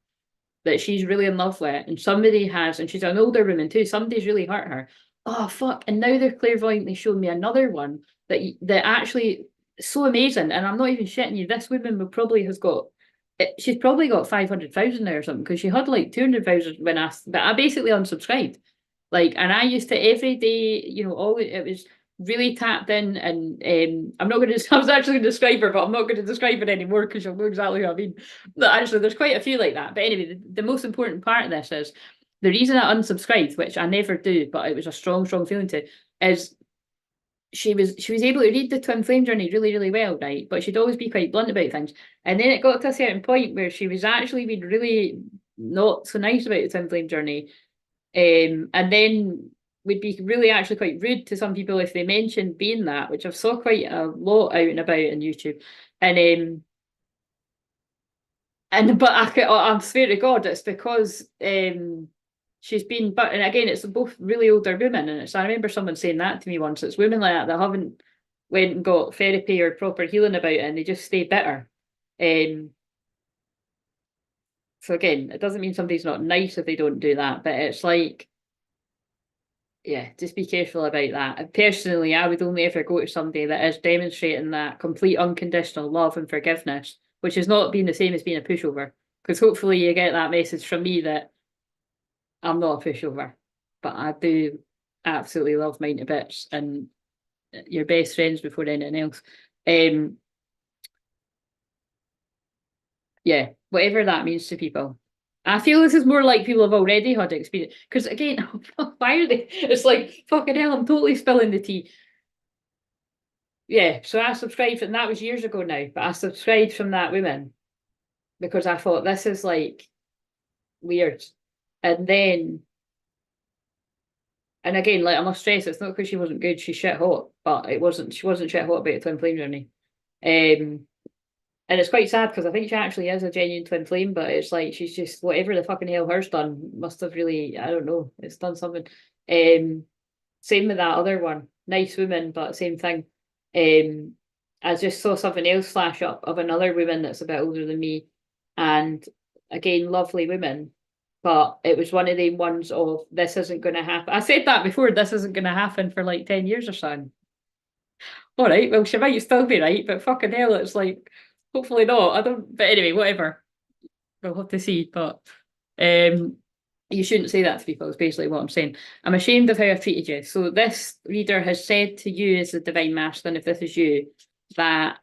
that she's really in love with, and somebody has, and she's an older woman too, somebody's really hurt her. Oh fuck. And now they're clairvoyantly showing me another one that actually is so amazing. And I'm not even shitting you, this woman will probably has got, she's probably got 500,000 now or something, because she had like 200,000 when but I basically unsubscribed. Like, and I used to every day, it was really tapped in, and I'm not going to, I was actually going to describe her, but I'm not going to describe her anymore, because you'll know exactly what I mean. But actually, there's quite a few like that. But anyway, the most important part of this is, the reason I unsubscribed, which I never do, but it was a strong feeling to, is she was able to read the twin flame journey really, really well, right? But she'd always be quite blunt about things. And then it got to a certain point where she was actually being really not so nice about the twin flame journey. And then would be really actually quite rude to some people if they mentioned being that, which I've saw quite a lot out and about on YouTube. And but I swear to God, it's because she's been, but, and again, it's both really older women, and I remember someone saying that to me once. It's women like that haven't went and got therapy or proper healing about it, and they just stay bitter. So again, it doesn't mean somebody's not nice if they don't do that, but it's like, yeah, just be careful about that. And personally, I would only ever go to somebody that is demonstrating that complete unconditional love and forgiveness, which is not being the same as being a pushover. Because hopefully you get that message from me that I'm not a pushover, but I do absolutely love mine to bits, and your best friends before anything else. Yeah, whatever that means to people. I feel this is more like people have already had experience. Because again, why are they? It's like, fucking hell, I'm totally spilling the tea. Yeah, so I subscribed, and that was years ago now, but I subscribed from that woman because I thought this is like weird. And then, and again, like I must stress, it's not because she wasn't good, she's shit hot, but she wasn't shit hot about the twin flame journey. And it's quite sad because I think she actually is a genuine twin flame, but it's like she's just whatever the fucking hell her's done must have really, I don't know, it's done something. Same with that other one, nice woman, but same thing. I just saw something else flash up of another woman that's a bit older than me, and again, lovely woman, but it was one of the ones of this isn't going to happen. I said that before, this isn't going to happen for like 10 years or something. All right, well, she might still be right, but fucking hell, it's like, hopefully not. I don't, but anyway, whatever. We'll have to see. But you shouldn't say that to people, is basically what I'm saying. I'm ashamed of how I've treated you. So this reader has said to you as the divine masculine, if this is you, that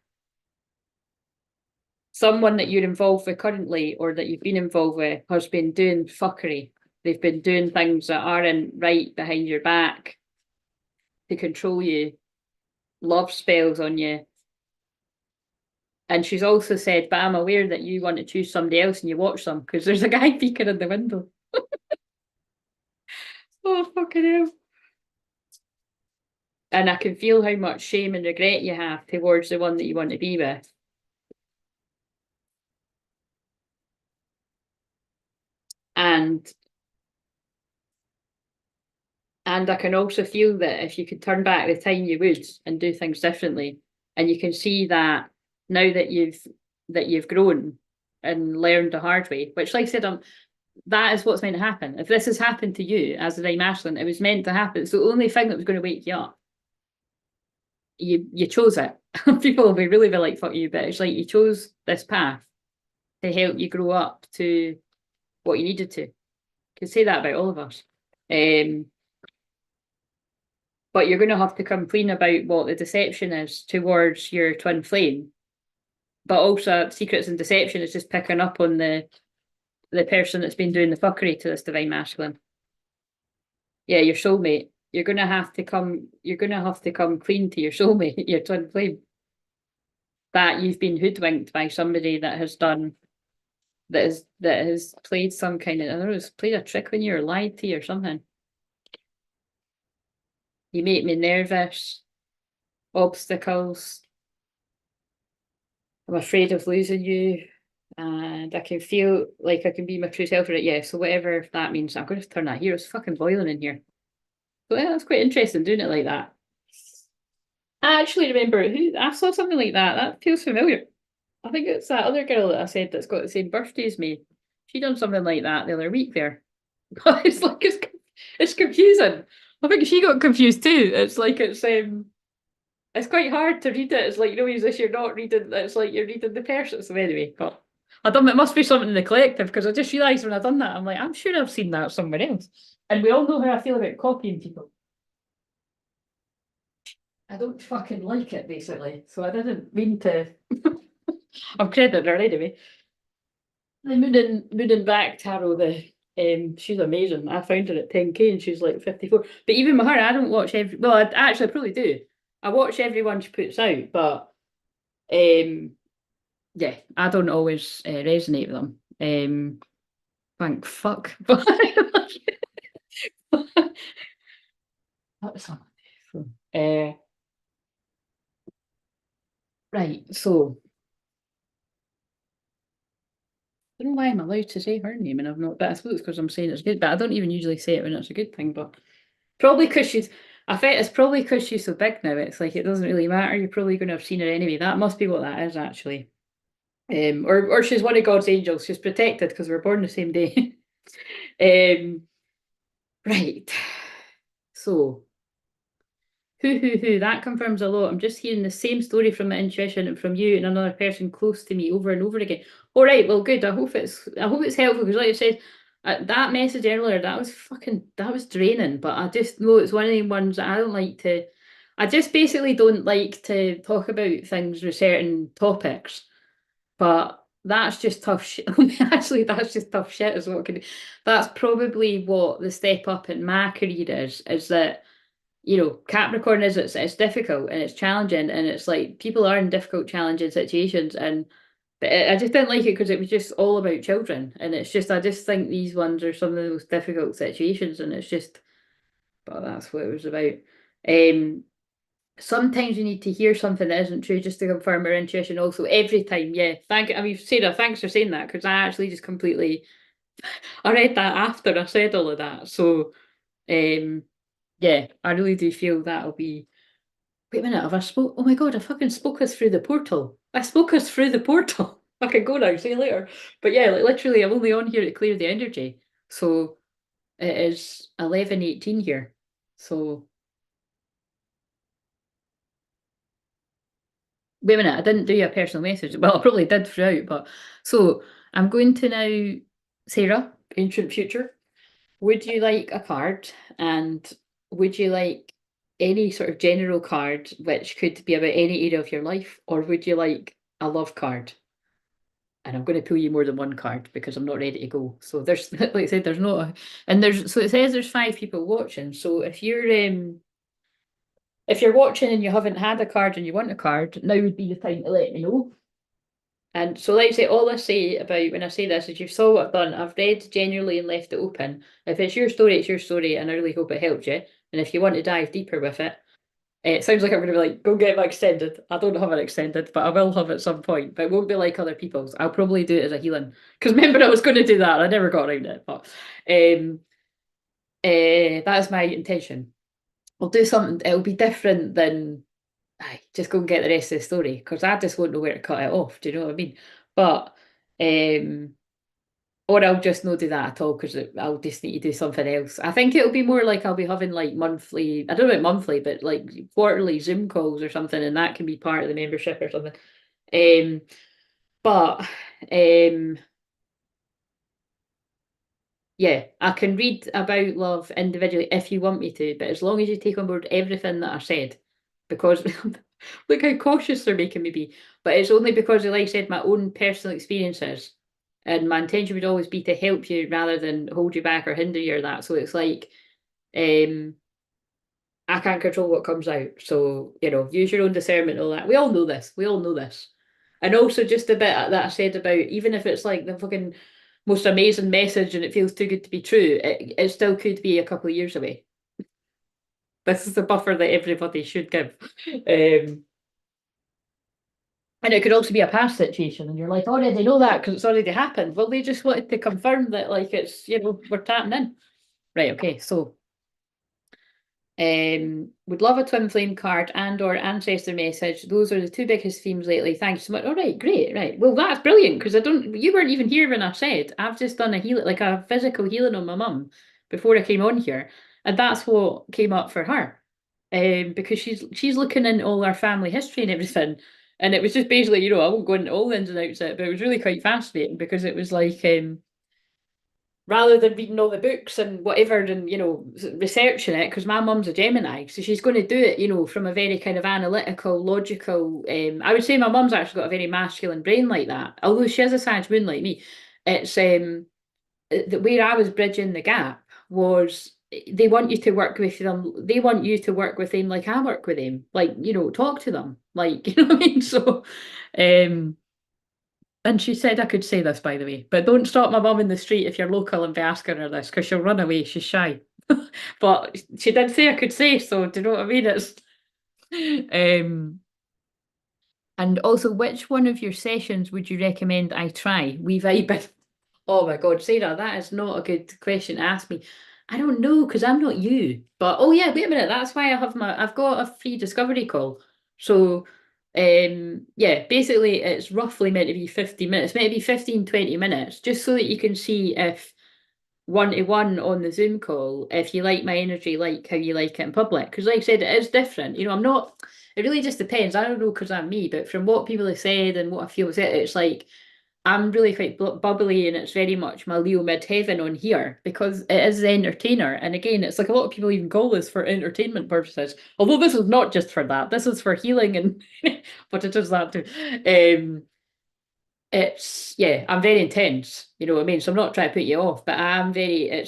someone that you're involved with currently or that you've been involved with has been doing fuckery. They've been doing things that aren't right behind your back to control you, love spells on you. And she's also said, but I'm aware that you want to choose somebody else and you watch them because there's a guy peeking in the window. Oh, fucking hell. And I can feel how much shame and regret you have towards the one that you want to be with. And I can also feel that if you could turn back the time, you would and do things differently. And you can see that now that you've grown and learned the hard way, which, like I said, that is what's meant to happen. If this has happened to you as a divine masculine, it was meant to happen. It's the only thing that was going to wake you up. You chose it. People will be really be like, fuck you, but it's like you chose this path to help you grow up to what you needed to. Can say that about all of us. But you're going to have to come clean about what the deception is towards your twin flame. But also, secrets and deception is just picking up on the person that's been doing the fuckery to this divine masculine. Yeah, your soulmate. You're gonna have to come clean to your soulmate, your twin flame. That you've been hoodwinked by somebody that has played some kind of, I don't know, it's played a trick on you or lied to you or something. You make me nervous. Obstacles. I'm afraid of losing you. And I can feel like I can be my true self for it. Yeah, so whatever that means. I'm going to turn that here. It's fucking boiling in here. So yeah, that's quite interesting doing it like that. I actually remember I saw something like that. That feels familiar. I think it's that other girl that I said that's got the same birthday as me. She done something like that the other week there. But it's like it's confusing. I think she got confused too. It's like it's quite hard to read it. It's like, as if you're not reading, it's like you're reading the person. So anyway, but I don't, it must be something in the collective because I just realised when I done that, I'm like, I'm sure I've seen that somewhere else. And we all know how I feel about copying people. I don't fucking like it, basically. So I didn't mean to. I'm crediting her anyway. The Moon and Back Tarot, she's amazing. I found her at 10k and she's like 54. But even with her, I don't watch well, I probably do. I watch everyone she puts out, but yeah, I don't always resonate with them. Thank fuck. But that's right, so I don't know why I'm allowed to say her name and I've not, but I suppose it's because I'm saying it's good, but I don't even usually say it when it's a good thing, but probably because I think it's probably because she's so big now, it's like it doesn't really matter, you're probably going to have seen her anyway. That must be what that is, actually. Or she's one of God's angels, she's protected because we're born the same day. Right, so that confirms a lot. I'm just hearing the same story from my intuition and from you and another person close to me over and over again. All right, well, good. I hope it's helpful because, like I said, that message earlier, that was draining. But I just know it's one of the ones that I don't like to. I just basically don't like to talk about things with certain topics. But that's just tough shit. Actually, that's just tough shit is what can, that's probably what the step up in my career is that, you know, Capricorn is it's difficult and it's challenging and it's like people are in difficult, challenging situations and but I just didn't like it because it was just all about children and it's just I just think these ones are some of the most difficult situations and it's just but that's what it was about. Um Sometimes you need to hear something that isn't true just to confirm our intuition also every time, yeah. I mean Sarah, thanks for saying that because I actually just completely I read that after I said all of that. So yeah, I really do feel that'll be wait a minute, have I spoke? Oh my God, I fucking spoke us through the portal. I spoke us through the portal. I can go now, see you later. But yeah, like literally, I'm only on here to clear the energy. So it is 11:18 here. So wait a minute, I didn't do you a personal message. Well, I probably did throughout, but so I'm going to now, Sarah, ancient future. Would you like a card? And would you like any sort of general card which could be about any area of your life, or would you like a love card? And I'm going to pull you more than one card because I'm not ready to go. So there's, like I said, there's not a, and there's, so it says there's 5 people watching. So if you're watching and you haven't had a card and you want a card, now would be the time to let me know. And so, like I say, all I say about when I say this is you saw what I've done. I've read generally and left it open. If it's your story, it's your story, and I really hope it helped you. And if you want to dive deeper with it, it sounds like I'm going to be like, go get my extended. I don't have an extended, but I will have at some point. But it won't be like other people's. I'll probably do it as a healing. Because remember, I was going to do that. I never got around it. But that is my intention. I'll do something. It'll be different than aye, just go and get the rest of the story because I just won't know where to cut it off. Do you know what I mean? But or I'll just not do that at all because I'll just need to do something else. I think it'll be more like I'll be having like monthly, I don't know about monthly, but like quarterly Zoom calls or something, and that can be part of the membership or something. Um, but yeah, I can read about love individually if you want me to, but as long as you take on board everything that I said, because look how cautious they're making me be. But it's only because, like I said, my own personal experiences, and my intention would always be to help you rather than hold you back or hinder you or that. So it's like, I can't control what comes out. So, you know, use your own discernment and all that. We all know this. We all know this. And also just a bit that I said about even if it's like the fucking most amazing message and it feels too good to be true, it still could be a couple of years away. This is the buffer that everybody should give. And it could also be a past situation, and you're like, already know that because it's already happened. Well, they just wanted to confirm that, like, it's, you know, we're tapping in. Right, okay, so would love a twin flame card and or ancestor message. Those are the two biggest themes lately. Thanks so much. All right, great. Right. Well, that's brilliant because you weren't even here when I said I've just done a healing, like a physical healing on my mum before I came on here. And that's what came up for her. Because she's looking in all our family history and everything. And it was just basically, you know, I won't go into all the ins and outs of it, but it was really quite fascinating because it was like rather than reading all the books and whatever and you know researching it because my mum's a Gemini so she's going to do it you know from a very kind of analytical logical I would say my mum's actually got a very masculine brain like that although she has a Sag moon like me. It's where I was bridging the gap was they want you to work with them, they want you to work with them like I work with them, like you know talk to them like you know what I mean. So and she said I could say this, by the way, but don't stop my mum in the street if you're local and be asking her this because she'll run away. She's shy. But she did say I could say, so do you know what I mean? It's and also, which one of your sessions would you recommend I try? We vibing. Oh my God, Sarah, that is not a good question to ask me. I don't know because I'm not you. But oh yeah, wait a minute. That's why I've got a free discovery call. So yeah, basically it's roughly meant to be 50 minutes, maybe 15, 20 minutes, just so that you can see if one-to-one on the Zoom call, if you like my energy, like how you like it in public. Because like I said, it is different. You know, I'm not, it really just depends. I don't know because I'm me, but from what people have said and what I feel is it's like I'm really quite bubbly and it's very much my Leo midheaven on here because it is the entertainer. And again, it's like a lot of people even call this for entertainment purposes. Although this is not just for that. This is for healing and but it does that too. yeah, I'm very intense, you know what I mean? So I'm not trying to put you off, but I'm very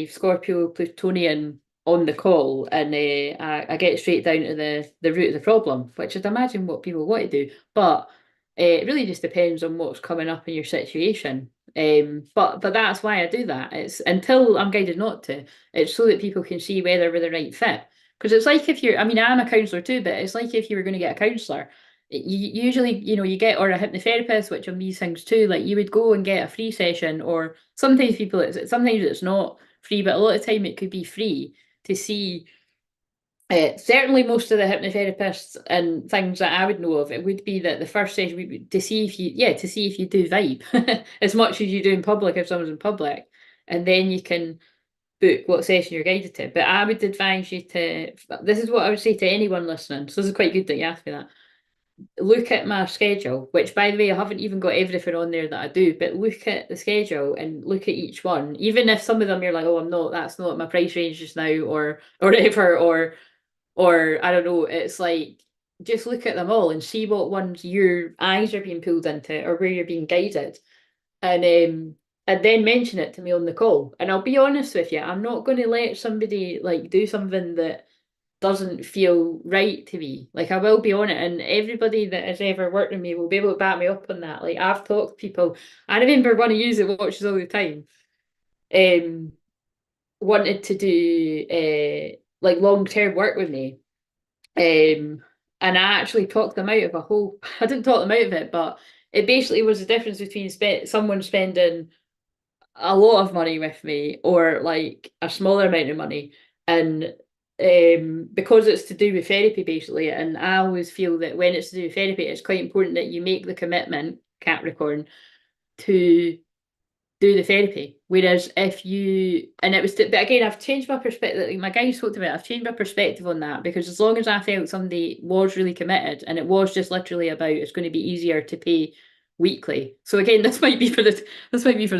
Scorpio Plutonian on the call, and I get straight down to the root of the problem, which I'd imagine what people want to do. But it really just depends on what's coming up in your situation. But that's why I do that. It's until I'm guided not to. It's so that people can see whether we're the right fit. Because it's like if you're, I mean, I'm a counsellor too, but it's like if you were going to get a counsellor, you usually, you know, you get, or a hypnotherapist, which on these things too, like you would go and get a free session, or sometimes sometimes it's not free, but a lot of time it could be free to see. Certainly, most of the hypnotherapists and things that I would know of, it would be that the first session would be to see if you, yeah, to see if you do vibe as much as you do in public if someone's in public, and then you can book what session you're guided to. But I would advise you to. This is what I would say to anyone listening. So this is quite good that you asked me that. Look at my schedule, which by the way, I haven't even got everything on there that I do, but look at the schedule and look at each one. Even if some of them you're like, oh, that's not my price range just now, or whatever, or I don't know, it's like just look at them all and see what ones your eyes are being pulled into or where you're being guided. And then mention it to me on the call. And I'll be honest with you, I'm not going to let somebody like do something that doesn't feel right to me. Like I will be on it, and everybody that has ever worked with me will be able to back me up on that. Like I've talked to people, I remember one of you that watches all the time, um, wanted to do like long-term work with me. And I actually talked them out of a whole I didn't talk them out of it, but it basically was the difference between someone spending a lot of money with me or like a smaller amount of money. And because it's to do with therapy basically, and I always feel that when it's to do with therapy, it's quite important that you make the commitment, Capricorn, to do the therapy. Whereas if you, and it was, but again, I've changed my perspective. Like my guy spoke to me, I've changed my perspective on that because as long as I felt somebody was really committed and it was just literally about it's going to be easier to pay weekly. So again, this might be for the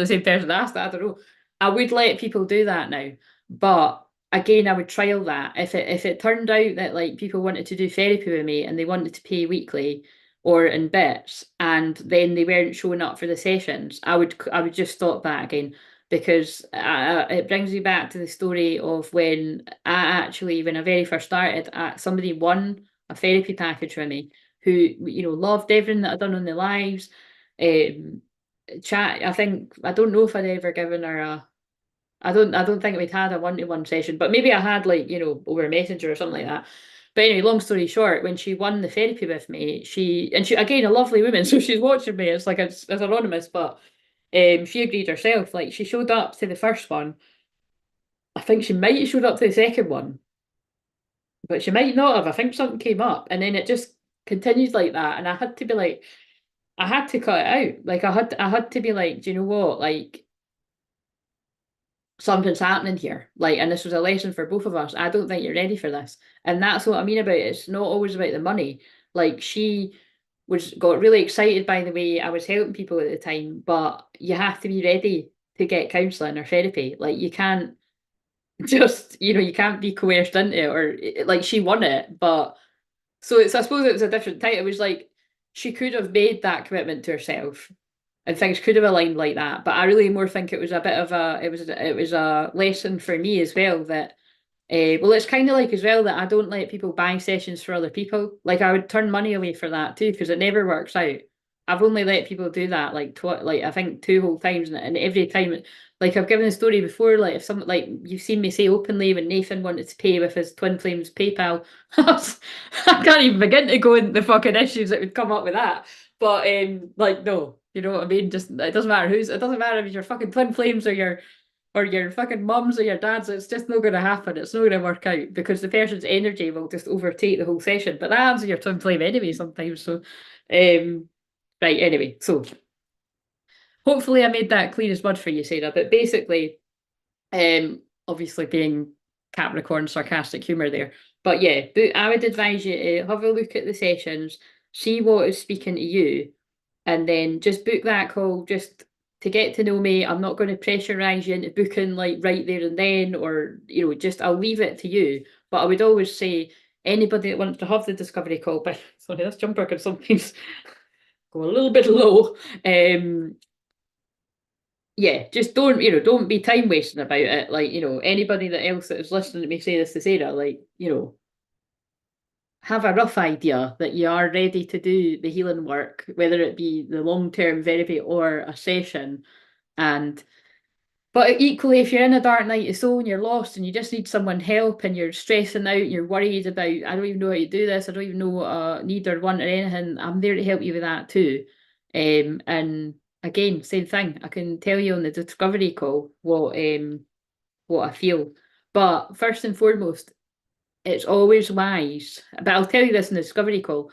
same person that asked that. I don't know. I would let people do that now, but again, I would trial that if it turned out that like people wanted to do therapy with me and they wanted to pay weekly or in bits, and then they weren't showing up for the sessions, I would just stop that again because it brings me back to the story of when when I very first started, somebody won a therapy package with me who loved everything that I'd done on their lives. Chat. I don't know if I'd ever given her a. I don't think we'd had a one-to-one session, but maybe I had like over Messenger or something like that. But anyway, long story short, when she won the therapy with me, she again a lovely woman, so she's watching me. It's like it's anonymous, but she agreed herself. Like she showed up to the first one. I think she might have showed up to the second one, but she might not have. I think something came up, and then it just continued like that. And I had to be like, I had to cut it out. Like I had to be like, do you know what? Like something's happening here. Like, and this was a lesson for both of us. I don't think you're ready for this. And that's what I mean about it. It's not always about the money. Like she got really excited by the way I was helping people at the time, but you have to be ready to get counselling or therapy. Like you can't just, you can't be coerced into it or like she won it. But so I suppose it was a different type. It was like she could have made that commitment to herself and things could have aligned like that. But I really more think it was a bit of it was a lesson for me as well that well, it's kind of like as well that I don't let people buy sessions for other people. Like I would turn money away for that too because it never works out. I've only let people do that like I think two whole times, and every time, like I've given a story before. Like if some like you've seen me say openly when Nathan wanted to pay with his TWINFLAME's PayPal, I can't even begin to go into the fucking issues that would come up with that. But like no, you know what I mean. Just it doesn't matter who's. It doesn't matter if you're fucking TWINFLAME's or your fucking mums or your dads, it's just not going to happen. It's not going to work out because the person's energy will just overtake the whole session. But that happens in your TWINFLAME anyway sometimes. So, right, anyway, so hopefully I made that clear as mud for you, Sarah. But basically, obviously being Capricorn sarcastic humour there. But yeah, I would advise you to have a look at the sessions, see what is speaking to you, and then just book that call just to get to know me. I'm not going to pressurize you into booking like right there and then, or just I'll leave it to you. But I would always say anybody that wants to have the discovery call, but sorry, this jumper can sometimes go a little bit low. Yeah, just don't be time wasting about it. Like, anybody that else that is listening to me say this to Sarah, like, have a rough idea that you are ready to do the healing work, whether it be the long-term therapy or a session. But equally, if you're in a dark night of soul and you're lost and you just need someone help and you're stressing out, you're worried about, I don't even know how to do this, I don't even know what I need or want or anything, I'm there to help you with that too. And again, same thing. I can tell you on the discovery call what I feel. But first and foremost, it's always wise. But I'll tell you this in the discovery call.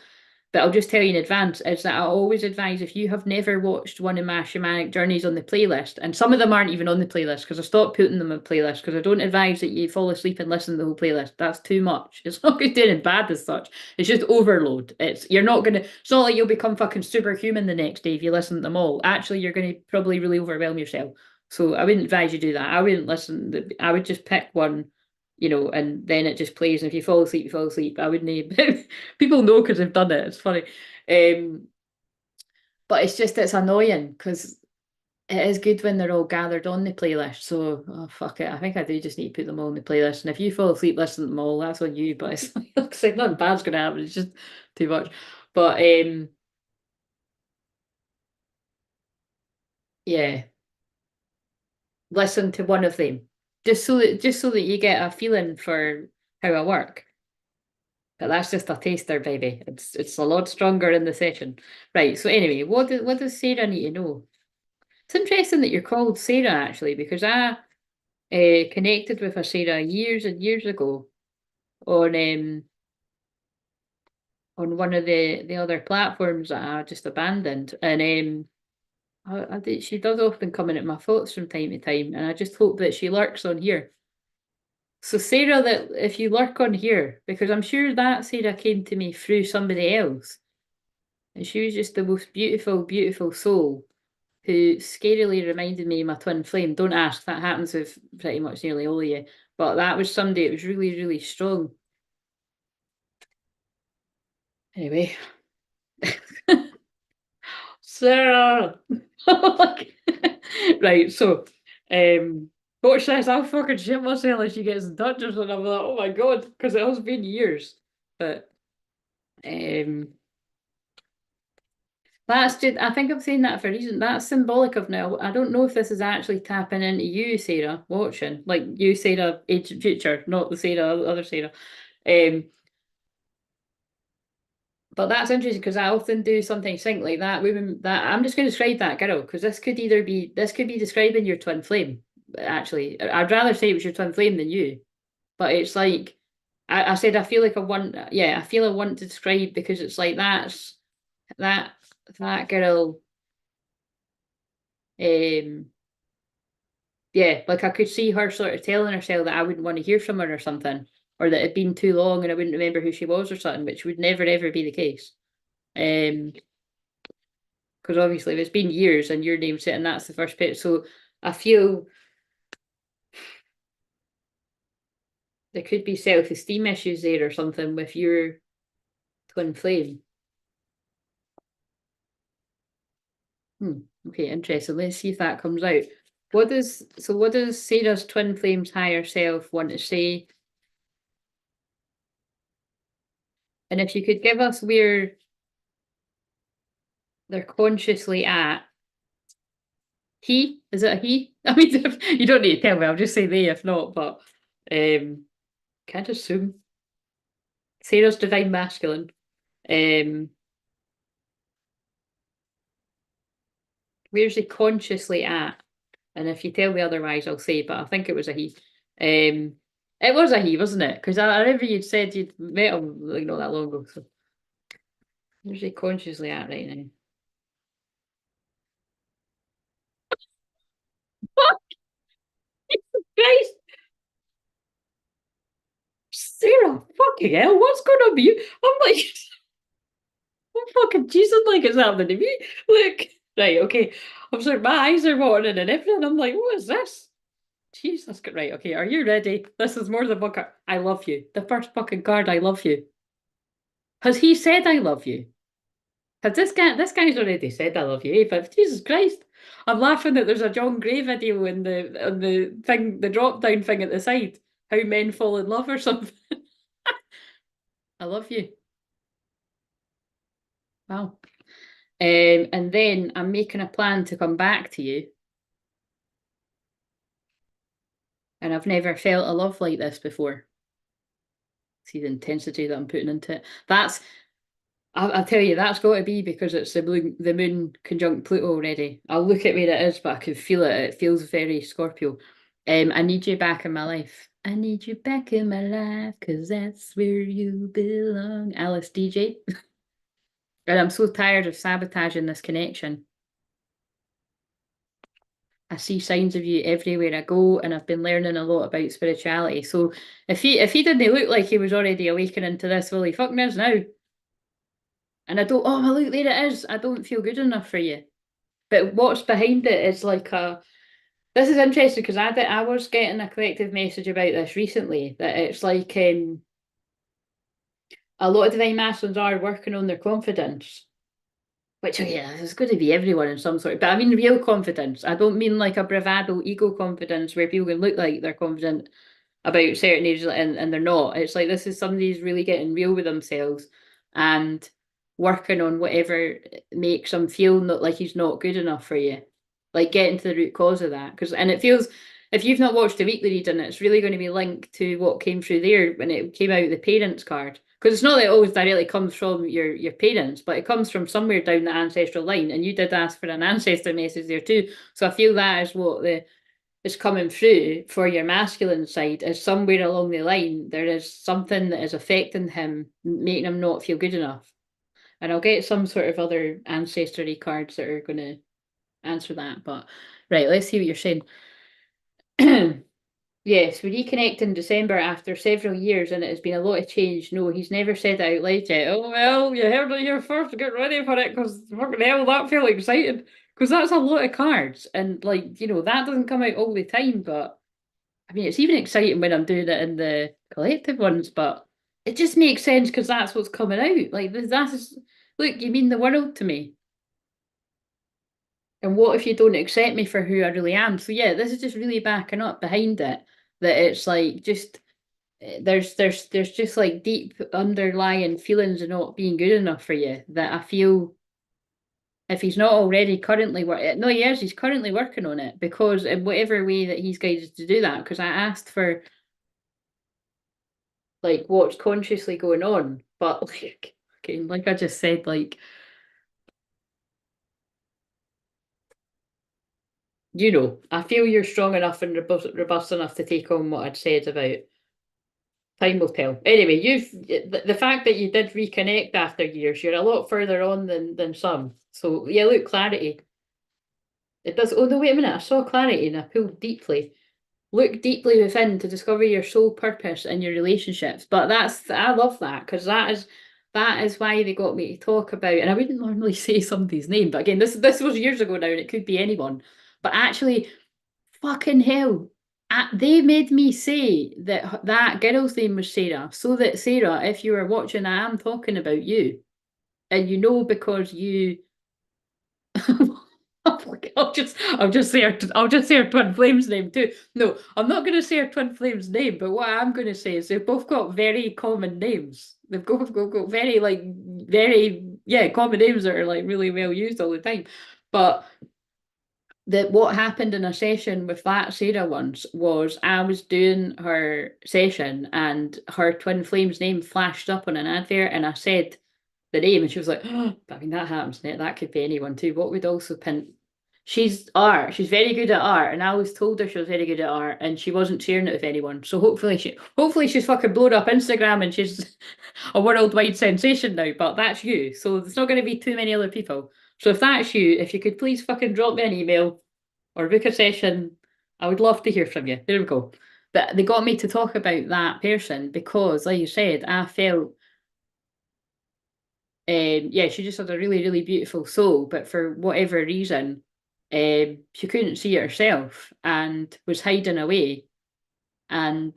But I'll just tell you in advance is that I always advise if you have never watched one of my shamanic journeys on the playlist, and some of them aren't even on the playlist because I stopped putting them on playlist because I don't advise that you fall asleep and listen to the whole playlist. That's too much. It's not good doing bad as such. It's just overload. It's not like you'll become fucking superhuman the next day if you listen to them all. Actually, you're gonna probably really overwhelm yourself. So I wouldn't advise you do that. I wouldn't listen. I would just pick one, and then it just plays. And if you fall asleep, you fall asleep. I wouldn't. People know because they've done it. It's funny. But it's annoying because it is good when they're all gathered on the playlist. So fuck it. I think I do just need to put them all on the playlist. And if you fall asleep listening to them all, that's on you. But it's like nothing bad's gonna happen. It's just too much. But yeah, listen to one of them. Just so that you get a feeling for how I work. But that's just a taster, baby. It's a lot stronger in the session. Right, so anyway, what does Sarah need to know? It's interesting that you're called Sarah, actually, because I connected with a Sarah years and years ago on on one of the other platforms that I just abandoned. And she does often come in at my thoughts from time to time, and I just hope that she lurks on here. So Sarah, that if you lurk on here, because I'm sure that Sarah came to me through somebody else, and she was just the most beautiful, beautiful soul who scarily reminded me of my twin flame. Don't ask, that happens with pretty much nearly all of you. But that was somebody that was really, really strong. Anyway. Sarah! Right, so watch this, I'll fucking shit myself if she gets in touch or something. I'm like, oh my god, because it has been years. But that's just, I think I'm saying that for a reason. That's symbolic of now. I don't know if this is actually tapping into you, Sarah, watching. Like you, Sarah, ancient future, not the Sarah, other Sarah. But that's interesting because I often do something sync like that. Women that I'm just going to describe that girl because this could be describing your twin flame. Actually, I'd rather say it was your twin flame than you. But it's like I said, I feel like I feel I want to describe because it's like that that girl. Um, yeah, like I could see her sort of telling herself that I wouldn't want to hear from her or something, or that it'd been too long and I wouldn't remember who she was or something, which would never ever be the case. Um, because obviously if it's been years and your name's it and that's the first bit, so I feel there could be self-esteem issues there or something with your twin flame. Okay, interesting. Let's see if that comes out. What does Sarah's twin flame's higher self want to say? And if you could give us where they're consciously at. He? Is it a he? I mean, you don't need to tell me, I'll just say they if not, but can't assume. Sarah's divine masculine. Where's he consciously at? And if you tell me otherwise, I'll say, but I think it was a he. It was a he, wasn't it? Because I remember you'd said you'd met him like not that long ago. So where's he consciously at right now? Fuck Christ! Sarah, fucking hell, what's going on with you? I'm like, I'm fucking Jesus, like it's happening to me. Look, right, okay. I'm sorry, my eyes are watering and everything. I'm like, what is this? Jesus, right, okay, are you ready? This is more than one card. I love you. The first fucking card, I love you. Has he said I love you? Because this guy's already said I love you, eh? But Jesus Christ, I'm laughing that there's a John Gray video in the thing, the drop down thing at the side. How men fall in love or something. I love you. Wow. And then I'm making a plan to come back to you. And I've never felt a love like this before. See the intensity that I'm putting into it. I'll tell you, that's got to be because it's the moon conjunct Pluto already. I'll look at where it is, but I can feel it. It feels very Scorpio. I need you back in my life. I need you back in my life because that's where you belong. Alice DJ. And I'm so tired of sabotaging this connection. I see signs of you everywhere I go, and I've been learning a lot about spirituality. So if he didn't look like he was already awakening to this, well, he fucking is now. And I don't, oh, well, look, there it is. I don't feel good enough for you. But what's behind it is like this is interesting because I was getting a collective message about this recently, that it's like a lot of divine masculines are working on their confidence. Which, yeah, it's going to be everyone in some sort. But I mean real confidence. I don't mean like a bravado ego confidence where people can look like they're confident about certain areas and they're not. It's like this is somebody who's really getting real with themselves and working on whatever makes them feel not like he's not good enough for you. Like getting to the root cause of that. And it feels, if you've not watched the weekly reading, it's really going to be linked to what came through there when it came out the parents card. Because it's not that it always directly comes from your parents, but it comes from somewhere down the ancestral line. And you did ask for an ancestor message there too. So I feel that is what is coming through for your masculine side, is somewhere along the line there is something that is affecting him, making him not feel good enough. And I'll get some sort of other ancestry cards that are going to answer that. But right, let's see what you're saying. Yes, we reconnect in December after several years and it has been a lot of change. No, he's never said it out loud yet. Oh, well, you heard it here first. Get ready for it because fucking hell, that felt exciting. Because that's a lot of cards. And, like, you know, that doesn't come out all the time. But, I mean, it's even exciting when I'm doing it in the collective ones. But it just makes sense because that's what's coming out. Like, that's, look, you mean the world to me. And what if you don't accept me for who I really am? So yeah, this is just really backing up behind it, that it's like just there's just like deep underlying feelings of not being good enough for you that I feel if he's not already currently working, no, he is, he's currently working on it because in whatever way that he's guided to do that, because I asked for like what's consciously going on, but like, okay, like I just said, like, you know, I feel you're strong enough and robust enough to take on what I'd said about time will tell. Anyway, the fact that you did reconnect after years, you're a lot further on than some. So yeah, look, clarity. It does. Oh no, wait a minute. I saw clarity and I pulled deeply. Look deeply within to discover your sole purpose in your relationships. But I love that because that is why they got me to talk about. And I wouldn't normally say somebody's name, but again, this was years ago now, and it could be anyone. But actually, fucking hell. They made me say that girl's name was Sarah, so that Sarah, if you were watching, I am talking about you, and you know because you. I'll just say her twin flame's name too. No, I'm not going to say her twin flame's name, but what I'm going to say is they've both got very common names. They've got very common names that are like really well used all the time, but that what happened in a session with that Sarah once was I was doing her session and her twin flame's name flashed up on an advert and I said the name and she was like, oh, I mean that happens, that could be anyone too. What would also pin she's art, she's very good at art, and I always told her she was very good at art and she wasn't sharing it with anyone. So hopefully she's fucking blown up Instagram and she's a worldwide sensation now, but that's you. So there's not going to be too many other people. So if that's you, if you could please fucking drop me an email or book a session, I would love to hear from you. There we go. But they got me to talk about that person because, like you said, I felt, yeah, she just had a really, really beautiful soul, but for whatever reason, she couldn't see it herself and was hiding away. And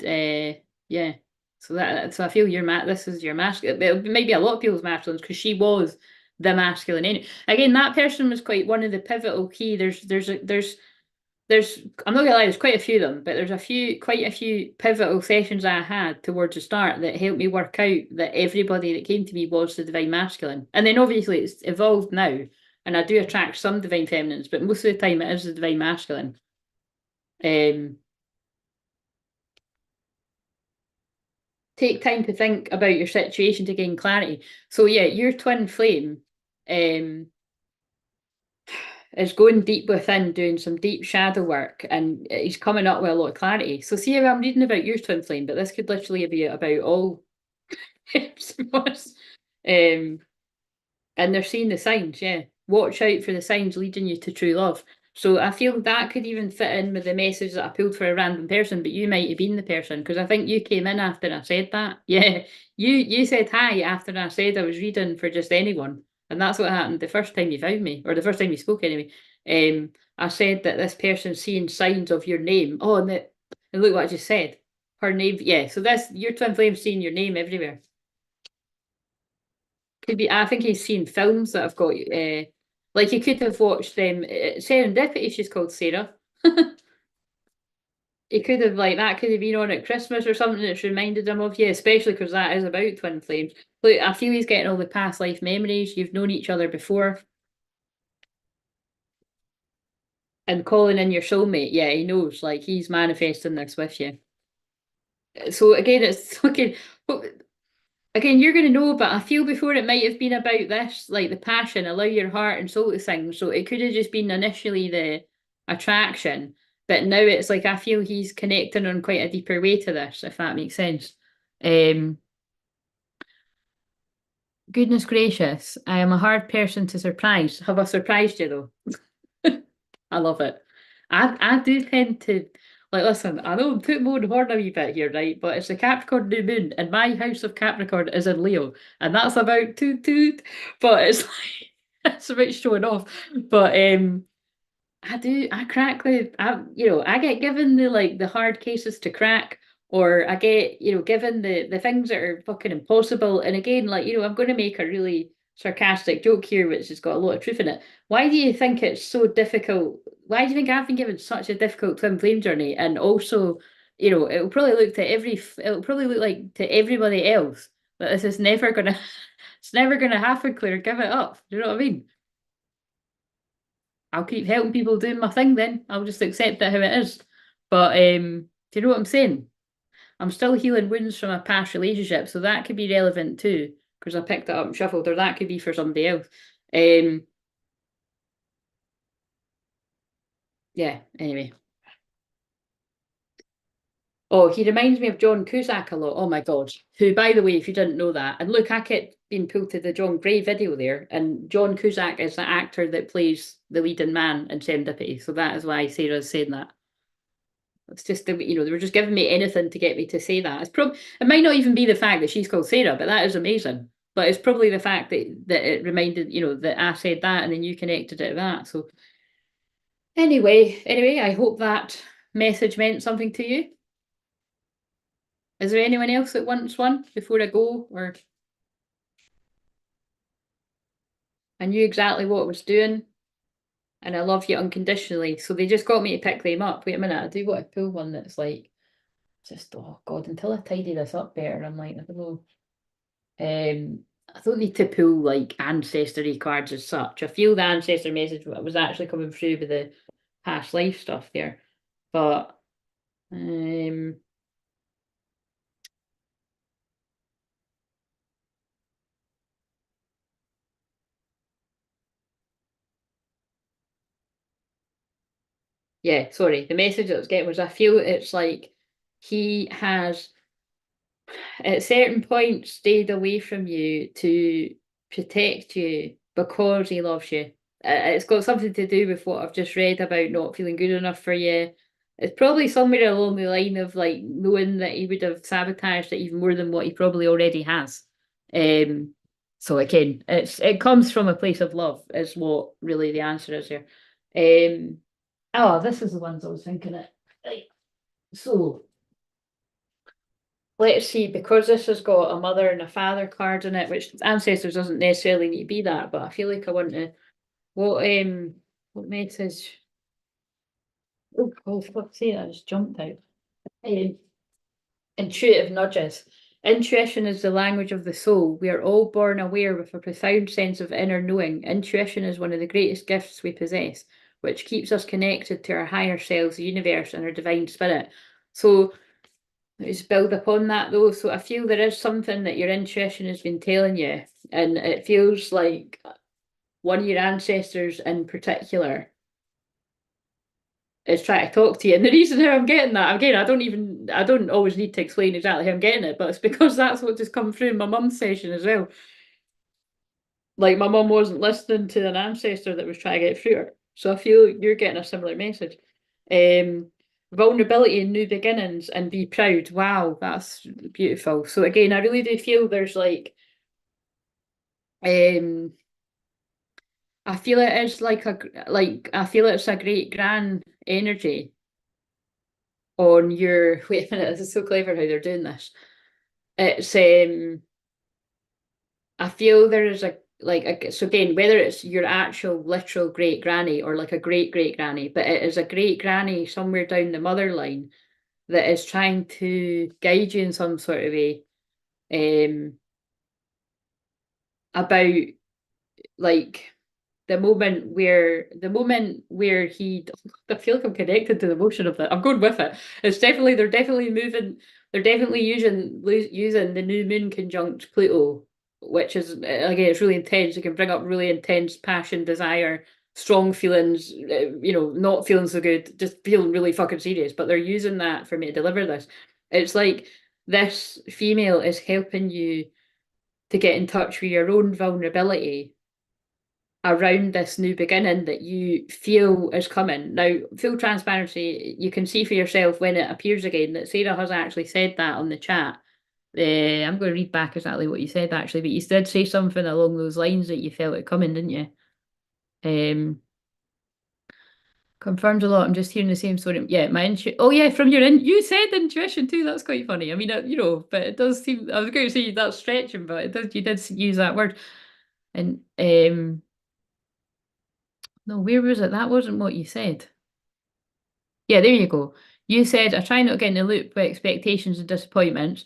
yeah, so I feel this is your masculine. Maybe a lot of people's masculines because she was the masculine energy. Again, that person was quite one of the pivotal key. I'm not gonna lie, there's quite a few of them, but there's quite a few pivotal sessions I had towards the start that helped me work out that everybody that came to me was the divine masculine. And then obviously it's evolved now, and I do attract some divine feminines, but most of the time it is the divine masculine. Take time to think about your situation to gain clarity. So yeah, your twin flame is going deep within, doing some deep shadow work, and he's coming up with a lot of clarity. So see how I'm reading about your twin flame, but this could literally be about all and they're seeing the signs, yeah. Watch out for the signs leading you to true love. So I feel that could even fit in with the message that I pulled for a random person, but you might have been the person, because I think you came in after I said that. Yeah, you said hi after I said I was reading for just anyone. And that's what happened the first time you found me, or the first time you spoke anyway. I said that this person's seeing signs of your name. Oh, and look what I just said. Her name, yeah. So your twin flame's seeing your name everywhere. Could be. I think he's seen films that have got like you could have watched them. Serendipity. She's called Sarah. He could have that could have been on at Christmas or something that's reminded him of you, especially because that is about twin flames. Look, I feel he's getting all the past life memories. You've known each other before. And calling in your soulmate, yeah, he knows. Like he's manifesting this with you. So again, it's looking. Again, you're going to know, but I feel before it might have been about this, like the passion, allow your heart and soul to sing. So it could have just been initially the attraction, but now it's like I feel he's connecting on quite a deeper way to this, if that makes sense. Goodness gracious, I am a hard person to surprise. Have I surprised you though? I love it. I do tend to listen, I know I'm putting more on the horn a wee bit here, right? But it's the Capricorn new moon, and my house of Capricorn is in Leo, and that's about toot toot. But it's it's about showing off. But I crack I get given the hard cases to crack, or I get, given the things that are fucking impossible. And again, I'm going to make a really sarcastic joke here, which has got a lot of truth in it. Why do you think it's so difficult? Why do you think I've been given such a difficult twin flame journey? And also, it'll probably look like to everybody else that this is never gonna, it's never gonna happen, Claire. Give it up. Do you know what I mean? I'll keep helping people doing my thing then. I'll just accept it how it is. But do you know what I'm saying? I'm still healing wounds from a past relationship, so that could be relevant too, because I picked it up and shuffled, or that could be for somebody else. Yeah, anyway. Oh, he reminds me of John Cusack a lot. Oh my God. Who, by the way, if you didn't know that, and look, I kept being pulled to the John Gray video there, and John Cusack is the actor that plays the leading man in Serendipity. So that is why Sarah's saying that. It's just they were just giving me anything to get me to say that. It might not even be the fact that she's called Sarah, but that is amazing. But it's probably the fact that it reminded, that I said that and then you connected it to that. So anyway, I hope that message meant something to you. Is there anyone else that wants one before I go? Or I knew exactly what I was doing, and I love you unconditionally. So they just got me to pick them up. Wait a minute, I do want to pull one that's just, oh God, until I tidy this up better, I'm like, I don't know. I don't need to pull ancestry cards as such. I feel the ancestor message was actually coming through with the past life stuff there. But yeah, sorry. The message that I was getting was I feel it's like he has at certain points stayed away from you to protect you because he loves you. It's got something to do with what I've just read about not feeling good enough for you. It's probably somewhere along the line of knowing that he would have sabotaged it even more than what he probably already has. So again, it comes from a place of love, is what really the answer is here. Oh, this is the ones I was thinking of. Right. So let's see, because this has got a mother and a father card in it, which ancestors doesn't necessarily need to be that, but I feel like I want to. What message? Oh, fuck's sake, that just jumped out. Intuitive nudges. Intuition is the language of the soul. We are all born aware with a profound sense of inner knowing. Intuition is one of the greatest gifts we possess, which keeps us connected to our higher selves, the universe, and our divine spirit. So let's build upon that though. So I feel there is something that your intuition has been telling you, and it feels like one of your ancestors in particular is trying to talk to you. And the reason how I'm getting that, again, I don't always need to explain exactly how I'm getting it, but it's because that's what just come through in my mum's session as well. Like my mum wasn't listening to an ancestor that was trying to get through her. So I feel you're getting a similar message. Vulnerability and new beginnings and be proud. Wow, that's beautiful. So again, I really do feel there's um I feel it is I feel it's a great grand energy on your wait a minute, this is so clever how they're doing this. It's I feel there is so again, whether it's your actual literal great granny or like a great great granny, but it is a great granny somewhere down the mother line that is trying to guide you in some sort of way about like the moment where he I feel like I'm connected to the motion of it. I'm going with it. It's definitely they're definitely moving. They're definitely using the new moon conjunct Pluto, which is again it's really intense. It can bring up really intense passion, desire, strong feelings. Not feeling so good, just feeling really fucking serious. But they're using that for me to deliver this. It's like this female is helping you to get in touch with your own vulnerability around this new beginning that you feel is coming. Now, full transparency, you can see for yourself when it appears again that Sarah has actually said that on the chat. I'm going to read back exactly what you said actually, but you did say something along those lines that you felt it coming, didn't you? Confirmed a lot. I'm just hearing the same story. Yeah, my intuition. Oh yeah, from your you said intuition too. That's quite funny. I mean, but it does seem. I was going to say that's stretching, but it does. You did use that word, and no, where was it? That wasn't what you said. Yeah, there you go. You said I try not to get in the loop with expectations and disappointments,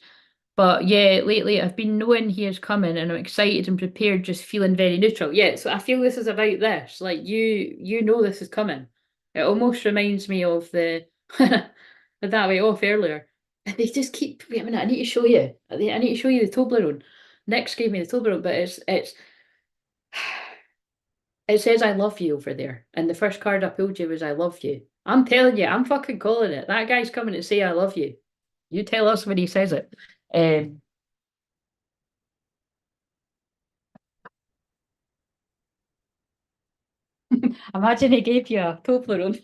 but yeah, lately I've been knowing he is coming and I'm excited and prepared, just feeling very neutral. Yeah, so I feel this is about this. Like you know this is coming. It almost reminds me of the that way off earlier. And they just keep wait a minute, I need to show you. I need to show you the Toblerone. Nick's gave me the Toblerone, but it's it says I love you over there. And the first card I pulled you was I love you. I'm telling you, I'm fucking calling it. That guy's coming to say I love you. You tell us when he says it. Um, imagine he gave you a Toblerone.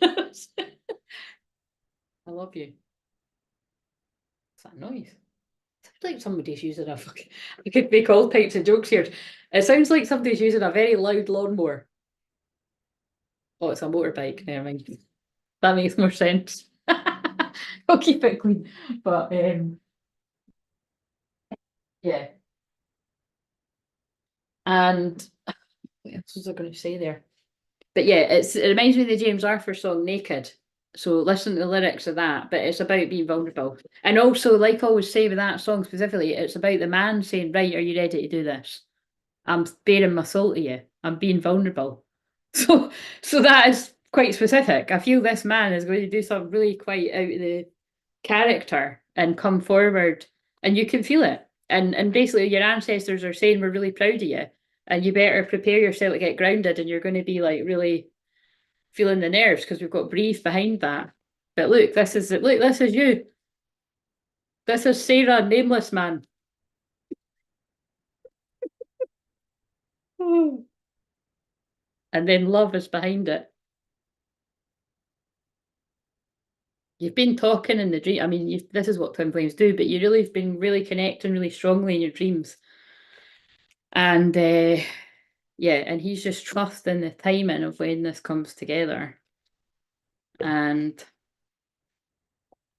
I love you. What's that noise? Sounds like somebody's using a fucking. We could make all types of jokes here. It sounds like somebody's using a very loud lawnmower. Oh, it's a motorbike. Never mind. That makes more sense. I'll keep it clean. But yeah. And what else was I going to say there? But yeah, it reminds me of the James Arthur song Naked. So listen to the lyrics of that, but it's about being vulnerable. And also, like I always say with that song specifically, it's about the man saying, right, are you ready to do this? I'm bearing my soul to you. I'm being vulnerable. So so that is quite specific. I feel this man is going to do something really quite out of the character and come forward and you can feel it. And basically your ancestors are saying we're really proud of you and you better prepare yourself to get grounded and you're going to be like really feeling the nerves because we've got brief behind that. But this is you. This is Sarah, nameless man. And then love is behind it. You've been talking in the dream. I mean, this is what twin flames do, but you really have been really connecting really strongly in your dreams. And yeah, and he's just trusting the timing of when this comes together. And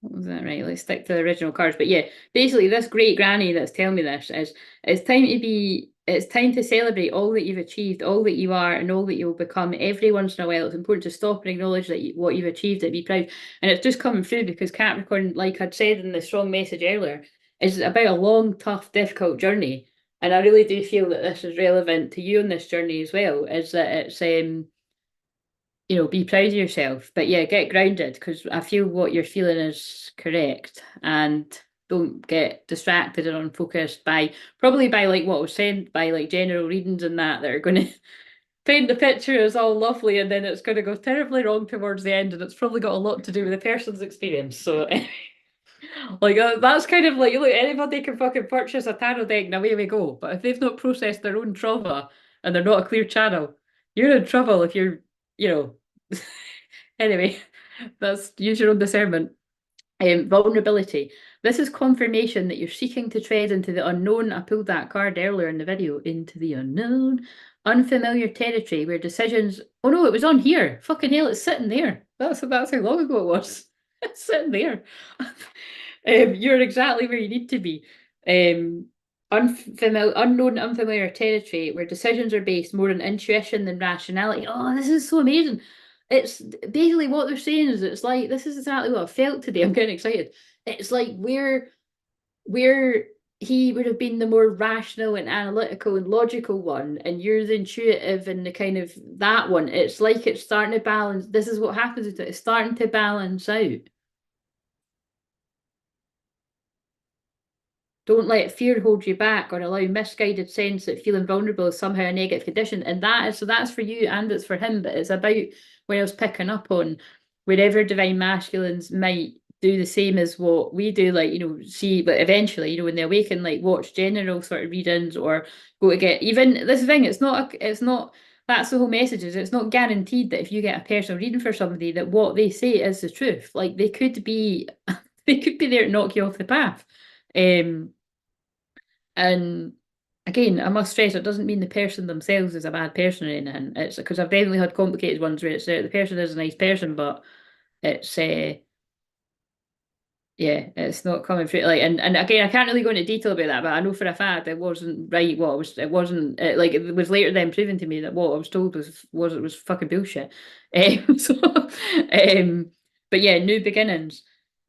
What was that? Right, let's stick to the original cards. But yeah, basically this great granny that's telling me this is it's time to celebrate all that you've achieved, all that you are, and all that you'll become every once in a while. It's important to stop and acknowledge that what you've achieved and be proud. And it's just coming through because Capricorn, like I'd said in the strong message earlier, is about a long, tough, difficult journey. And I really do feel that this is relevant to you on this journey as well, is that it's be proud of yourself. But yeah, get grounded because I feel what you're feeling is correct. And don't get distracted and unfocused by like what was said by like general readings and that are going to paint the picture as all lovely and then it's going to go terribly wrong towards the end and it's probably got a lot to do with the person's experience. So like that's kind of like, look, anybody can fucking purchase a tarot deck and away we go. But if they've not processed their own trauma and they're not a clear channel, you're in trouble if you're, you know. Anyway, that's use your own discernment. Vulnerability. This is confirmation that you're seeking to tread into the unknown. I pulled that card earlier in the video. Into the unknown. Unfamiliar territory where decisions. Oh no, it was on here. Fucking hell, it's sitting there. That's how long ago it was. It's sitting there. You're exactly where you need to be. Unknown, unfamiliar territory where decisions are based more on intuition than rationality. Oh, this is so amazing. It's basically what they're saying is it's like this is exactly what I felt today. I'm getting excited. It's like where he would have been the more rational and analytical and logical one, and you're the intuitive and the kind of that one. It's like it's starting to balance. This is what happens with it. It's starting to balance out. Don't let fear hold you back or allow misguided sense that feeling vulnerable is somehow a negative condition. And that's for you and it's for him, but it's about what I was picking up on wherever divine masculines might do the same as what we do, like, see, but eventually, when they awaken, like watch general sort of readings or go to get even this thing, it's not that's the whole message is it's not guaranteed that if you get a personal reading for somebody that what they say is the truth. Like they could be they could be there to knock you off the path. And again, I must stress it doesn't mean the person themselves is a bad person or anything. It's because I've definitely had complicated ones where it's the person is a nice person, but it's yeah, it's not coming through. Like, and again, I can't really go into detail about that, but I know for a fact it wasn't right. What it was, it wasn't like it was later then proven to me that what I was told was fucking bullshit. So, but yeah, new beginnings.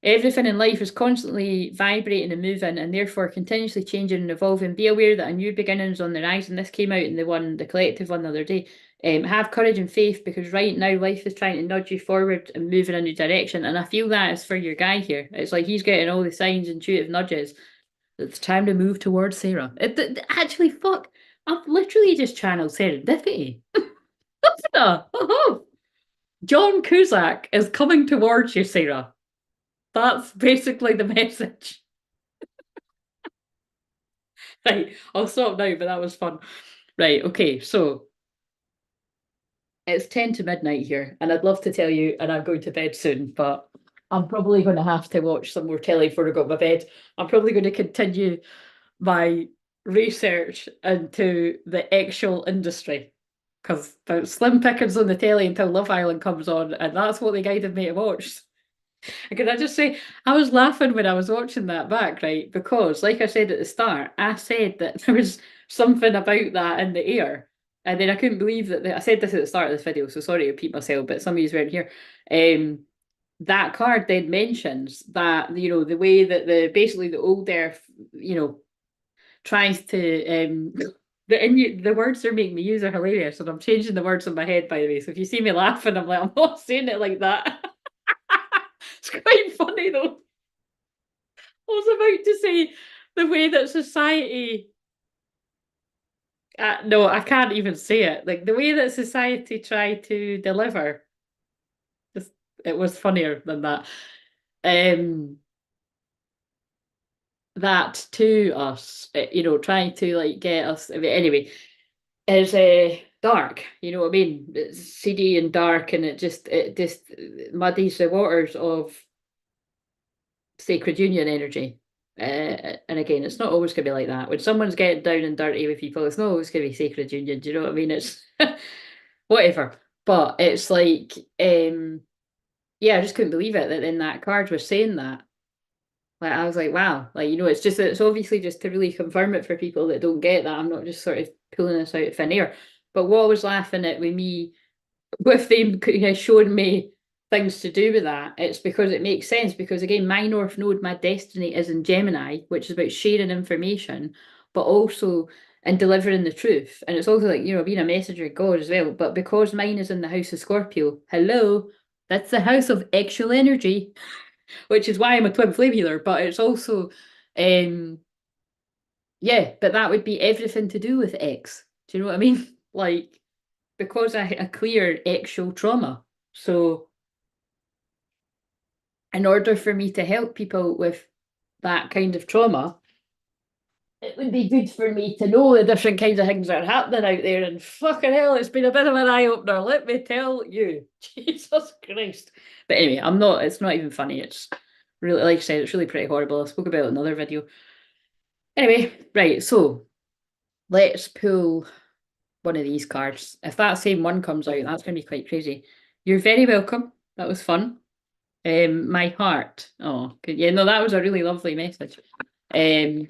Everything in life is constantly vibrating and moving, and therefore continuously changing and evolving. Be aware that a new beginning's on the rise, and this came out in the collective one the other day. Have courage and faith because right now life is trying to nudge you forward and move in a new direction. And I feel that is for your guy here. It's like he's getting all the signs, intuitive nudges. It's time to move towards Sarah. Actually, fuck, I've literally just channeled serendipity. Oh, John Cusack is coming towards you, Sarah. That's basically the message. Right, I'll stop now, but that was fun. Right, okay, so it's 10 to midnight here, and I'd love to tell you, and I'm going to bed soon, but I'm probably going to have to watch some more telly before I go to my bed. I'm probably going to continue my research into the actual industry because there's slim pickings on the telly until Love Island comes on, and that's what they guided me to watch. And can I just say, I was laughing when I was watching that back, right? Because, like I said at the start, I said that there was something about that in the air. And then I couldn't believe that I said this at the start of this video, so sorry to repeat myself, but some of you weren't here. That card then mentions that, the way that basically the old earth, tries to the words they're making me use are hilarious, and I'm changing the words in my head, by the way. So if you see me laughing, I'm like, I'm not saying it like that. It's quite funny though. I was about to say the way that society. No, I can't even say it. Like the way that society tried to deliver, just it was funnier than that. That to us, trying to like get us. I mean, anyway, is dark. You know what I mean? It's seedy and dark, and it just muddies the waters of sacred union energy. And again, it's not always going to be like that. When someone's getting down and dirty with people, it's not always going to be sacred union. Do you know what I mean? It's whatever. But it's like yeah, I just couldn't believe it that then that card was saying that. Like I was like, wow, like it's just it's obviously just to really confirm it for people that don't get that. I'm not just sort of pulling this out of thin air. But what I was laughing at with me with them showing me things to do with that, it's because it makes sense. Because again, my North Node, my destiny is in Gemini, which is about sharing information, but also in delivering the truth. And it's also like, being a messenger of God as well. But because mine is in the house of Scorpio, hello, that's the house of actual energy, which is why I'm a twin flame healer. But it's also, yeah, but that would be everything to do with X. Do you know what I mean? Like, because I clear actual trauma. So, in order for me to help people with that kind of trauma, it would be good for me to know the different kinds of things that are happening out there. And fucking hell, it's been a bit of an eye opener, let me tell you. Jesus Christ. But anyway, it's not even funny. It's really, like I said, it's really pretty horrible. I spoke about it in another video. Anyway, right, so let's pull one of these cards. If that same one comes out, that's going to be quite crazy. You're very welcome. That was fun. My heart. Oh, good. Yeah, no, that was a really lovely message. And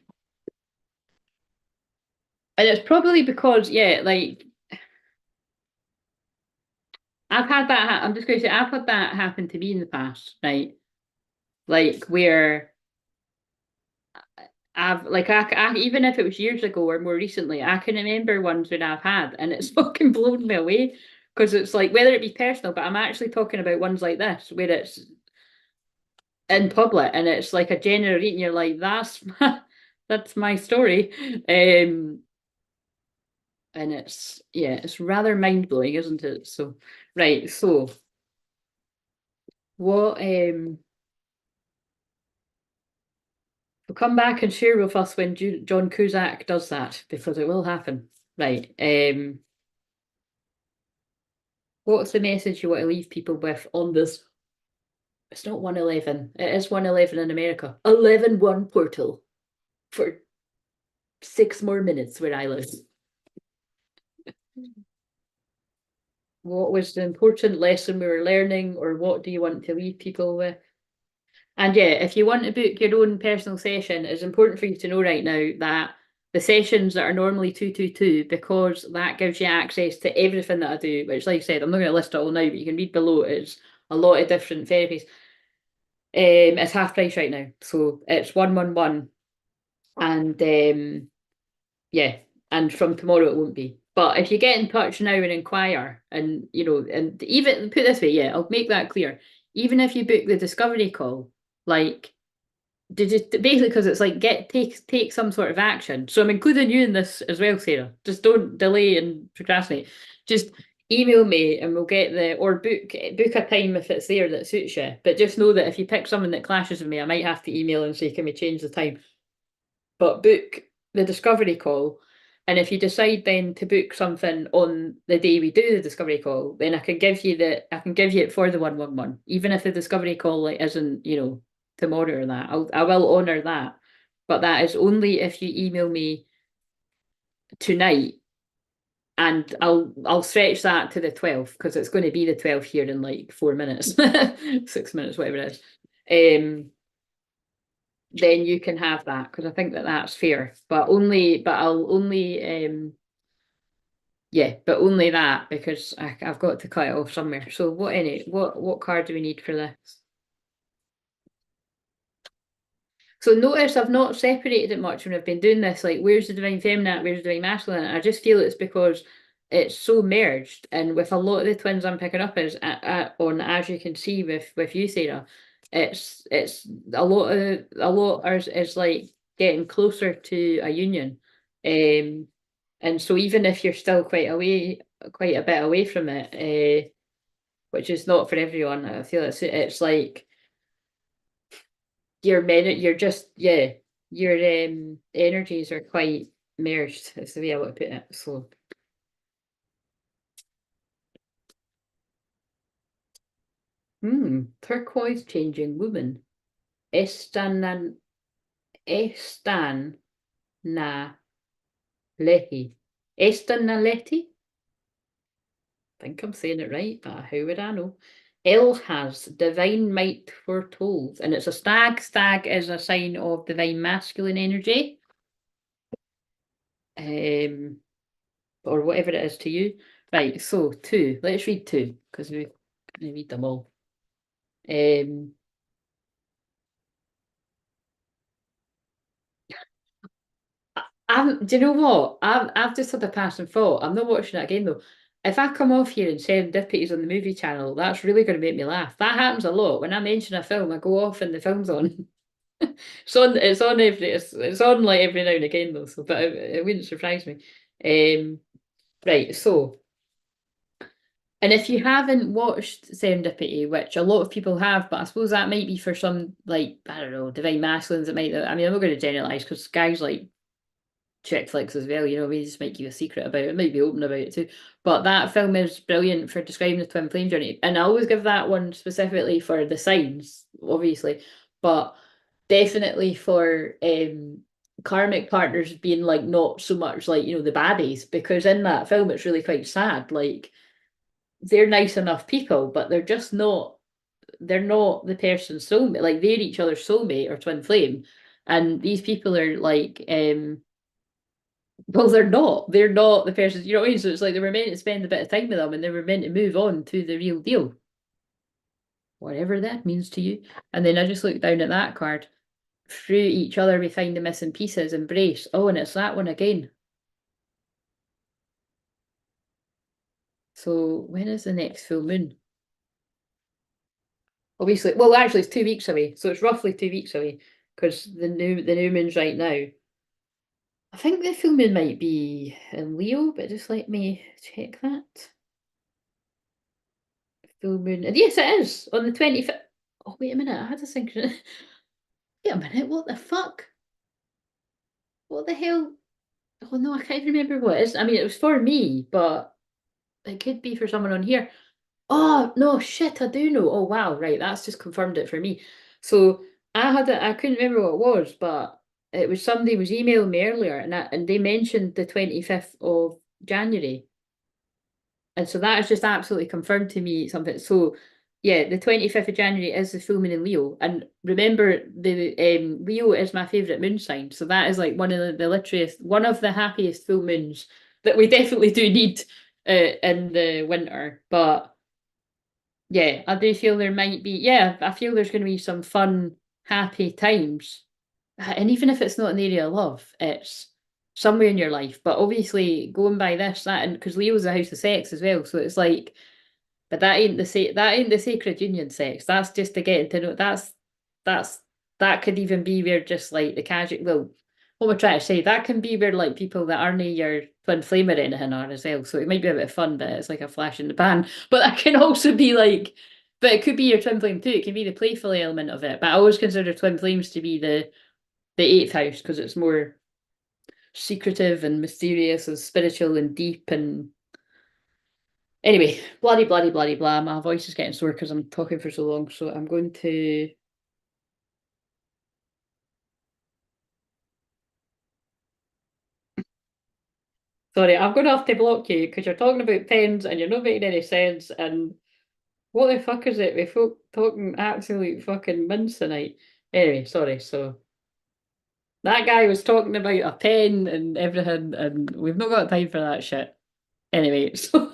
it's probably because, yeah, like I've had that. I'm just going to say I've had that happen to me in the past, right? Like where even if it was years ago or more recently, I can remember ones that I've had, and it's fucking blown me away because it's like whether it be personal, but I'm actually talking about ones like this where it's in public and it's like a general reading. You're like, that's my story, and it's rather mind blowing, isn't it? So right, so what we'll come back and share with us when John Cusack does that because it will happen. Right. What's the message you want to leave people with on this? It's not 111. It is 111 in America. 11-1 portal for 6 more minutes where I live. What was the important lesson we were learning, or what do you want to leave people with? And yeah, if you want to book your own personal session, it's important for you to know right now that the sessions that are normally 222, because that gives you access to everything that I do, which, like I said, I'm not going to list it all now, but you can read below. It's a lot of different therapies. It's half price right now, so it's 111, and yeah, and from tomorrow it won't be. But if you get in touch now and inquire, and and even put it this way, yeah, I'll make that clear. Even if you book the discovery call, like just basically because it's like take some sort of action. So I'm including you in this as well, Sarah. Just don't delay and procrastinate. Just email me and we'll get or book a time if it's there that suits you. But just know that if you pick someone that clashes with me, I might have to email and say, can we change the time? But book the discovery call. And if you decide then to book something on the day we do the discovery call, then I can give you it for the 111, even if the discovery call isn't, tomorrow or that. I will honor that. But that is only if you email me tonight, and I'll stretch that to the 12th because it's going to be the 12th here in like 4 minutes, 6 minutes, whatever it is. Then you can have that because I think that's fair. But I'll only yeah, but only that because I've got to cut it off somewhere. So what card do we need for this? So notice I've not separated it much when I've been doing this. Like, where's the divine feminine? Where's the divine masculine? I just feel it's because it's so merged, and with a lot of the twins I'm picking up is on, as you can see with you, Sarah, it's a lot is like getting closer to a union, and so even if you're still quite a bit away from it, which is not for everyone, I feel it's like you're just, yeah, your energies are quite merged, is the way I want to put it. So turquoise changing woman. Estan Estan na Lehi. Estan na Leti? I think I'm saying it right, but how would I know? L has divine might foretold, and it's a stag. Stag is a sign of divine masculine energy. Or whatever it is to you. Right, so 2. Let's read 2, because we're going to read them all. Do you know what? I've just had a passing thought. I'm not watching it again though. If I come off here and Serendipity's on the movie channel, that's really going to make me laugh. That happens a lot. When I mention a film, I go off and the film's on. It's on like every now and again though, so but it wouldn't surprise me. Right, so and if you haven't watched Serendipity, which a lot of people have, but I suppose that might be for some like I don't know, divine masculines. It might. I mean, I'm not going to generalize because guys like chick flicks as well. You know, we just might keep a secret about it. Might be open about it too. But that film is brilliant for describing the twin flame journey, and I always give that one specifically for the signs, obviously, but definitely for karmic partners being like not so much like the baddies, because in that film it's really quite sad. Like they're nice enough people, but they're just not. They're not the person's soulmate. Like they're each other's soulmate or twin flame, and these people are like well, they're not. They're not the person. You know what I mean? So it's like they were meant to spend a bit of time with them, and they were meant to move on to the real deal, whatever that means to you. And then I just looked down at that card. Through each other, we find the missing pieces. Embrace. Oh, and it's that one again. So when is the next full moon? Obviously, well, actually, it's 2 weeks away. So it's roughly 2 weeks away because the new moon's right now. I think the full moon might be in Leo, but just let me check that. Full moon. Yes, it is on the 25th. Oh, wait a minute. I had to think. Wait a minute. What the fuck? What the hell? Oh, no, I can't remember what it is. I mean, it was for me, but it could be for someone on here. Oh, no, shit, I do know. Oh, wow. Right. That's just confirmed it for me. So I couldn't remember what it was, but it was somebody was emailing me earlier and they mentioned the 25th of January. And so that has just absolutely confirmed to me something. So yeah, the 25th of January is the full moon in Leo. And remember the Leo is my favourite moon sign. So that is like one of one of the happiest full moons that we definitely do need in the winter. But yeah, I do feel there might be, yeah, I feel there's going to be some fun, happy times. And even if it's not an area of love, it's somewhere in your life. But obviously, going by this, that, and because Leo's a house of sex as well, so it's like, but that ain't the sacred union sex. That's just to get to know. That's that could even be where just like the casual. Well, what we're trying to say, that can be where like people that aren't your twin flame or anything are as well. So it might be a bit of fun, but it's like a flash in the pan. But that can also be like, but it could be your twin flame too. It can be the playful element of it. But I always consider twin flames to be the eighth house because it's more secretive and mysterious and spiritual and deep and anyway, bloody bloody bloody blah. My voice is getting sore because I'm talking for so long, so I'm going to. Sorry, I'm going to have to block you because you're talking about pens and you're not making any sense. And what the fuck is it? We folk talking absolute fucking mince tonight. Anyway, sorry. So that guy was talking about a pen and everything, and we've not got time for that shit. Anyway, so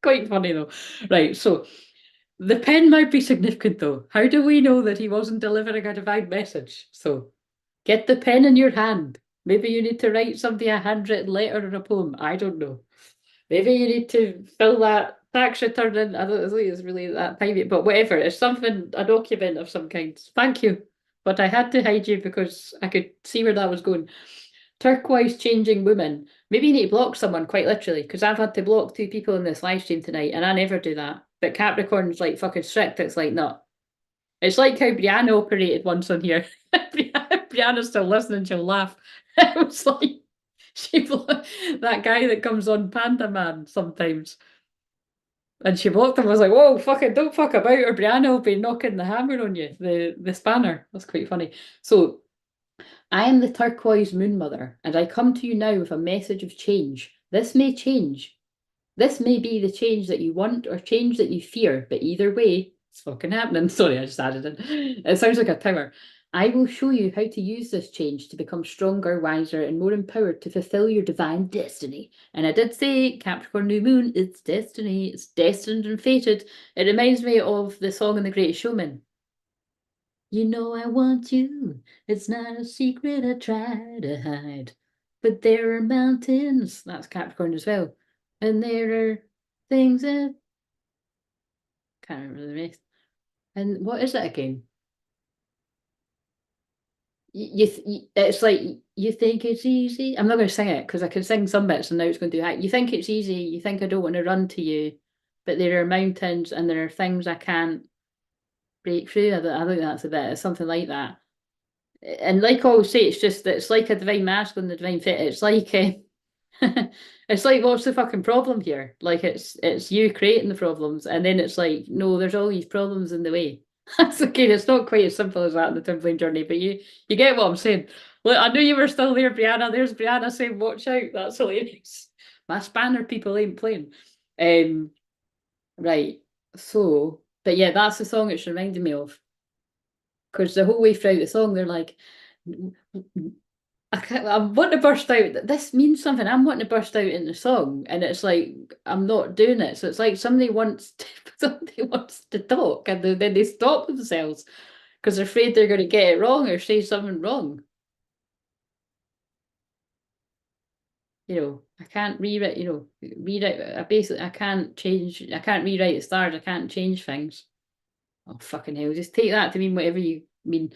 quite funny though. Right, so the pen might be significant though. How do we know that he wasn't delivering a divine message? So get the pen in your hand. Maybe you need to write somebody a handwritten letter or a poem. I don't know. Maybe you need to fill that tax return in. I don't think it's really that time yet, but whatever. It's something, a document of some kind. Thank you. But I had to hide you because I could see where that was going. Turquoise changing woman. Maybe you need to block someone quite literally, because I've had to block 2 people in this live stream tonight, and I never do that. But Capricorn's like fucking strict. It's like, no. It's like how Brianna operated once on here. Brianna's still listening, she'll laugh. It was like that guy that comes on Panda Man sometimes. And she blocked him. I was like, whoa, fuck it, don't fuck about, or Brianna will be knocking the hammer on you, the spanner. That's quite funny. So I am the turquoise moon mother, and I come to you now with a message of change. This may change. This may be the change that you want or change that you fear, but either way, it's fucking happening. Sorry, I just added it. It sounds like a timer. I will show you how to use this change to become stronger, wiser, and more empowered to fulfill your divine destiny. And I did say, Capricorn New Moon, it's destiny. It's destined and fated. It reminds me of the song in The Greatest Showman. You know I want you. It's not a secret I try to hide. But there are mountains. That's Capricorn as well. And there are things that can't remember the rest. And what is it again? It's like you think it's easy. I'm not going to sing it because I can sing some bits and now it's going to do that. You think it's easy. You think I don't want to run to you, but there are mountains and there are things I can't break through. I think that's a bit. It's something like that. And like I always say, it's just that it's like a divine masculine, the divine fit. It's like it's like what's the fucking problem here? Like it's you creating the problems, and then it's like no, there's all these problems in the way. That's okay. It's not quite as simple as that in the twin flame journey, but you get what I'm saying. Look, I knew you were still there, Brianna. There's Brianna saying, "Watch out!" That's hilarious. My spanner people ain't playing. Right. So, but yeah, that's the song it's reminding me of because the whole way throughout the song, they're like, I want to burst out. This means something. I'm wanting to burst out in the song, and it's like I'm not doing it. So it's like somebody wants to talk, and then they stop themselves because they're afraid they're going to get it wrong or say something wrong. I can't rewrite. Rewrite. I can't change. I can't rewrite the stars. I can't change things. Oh fucking hell! Just take that to mean whatever you mean.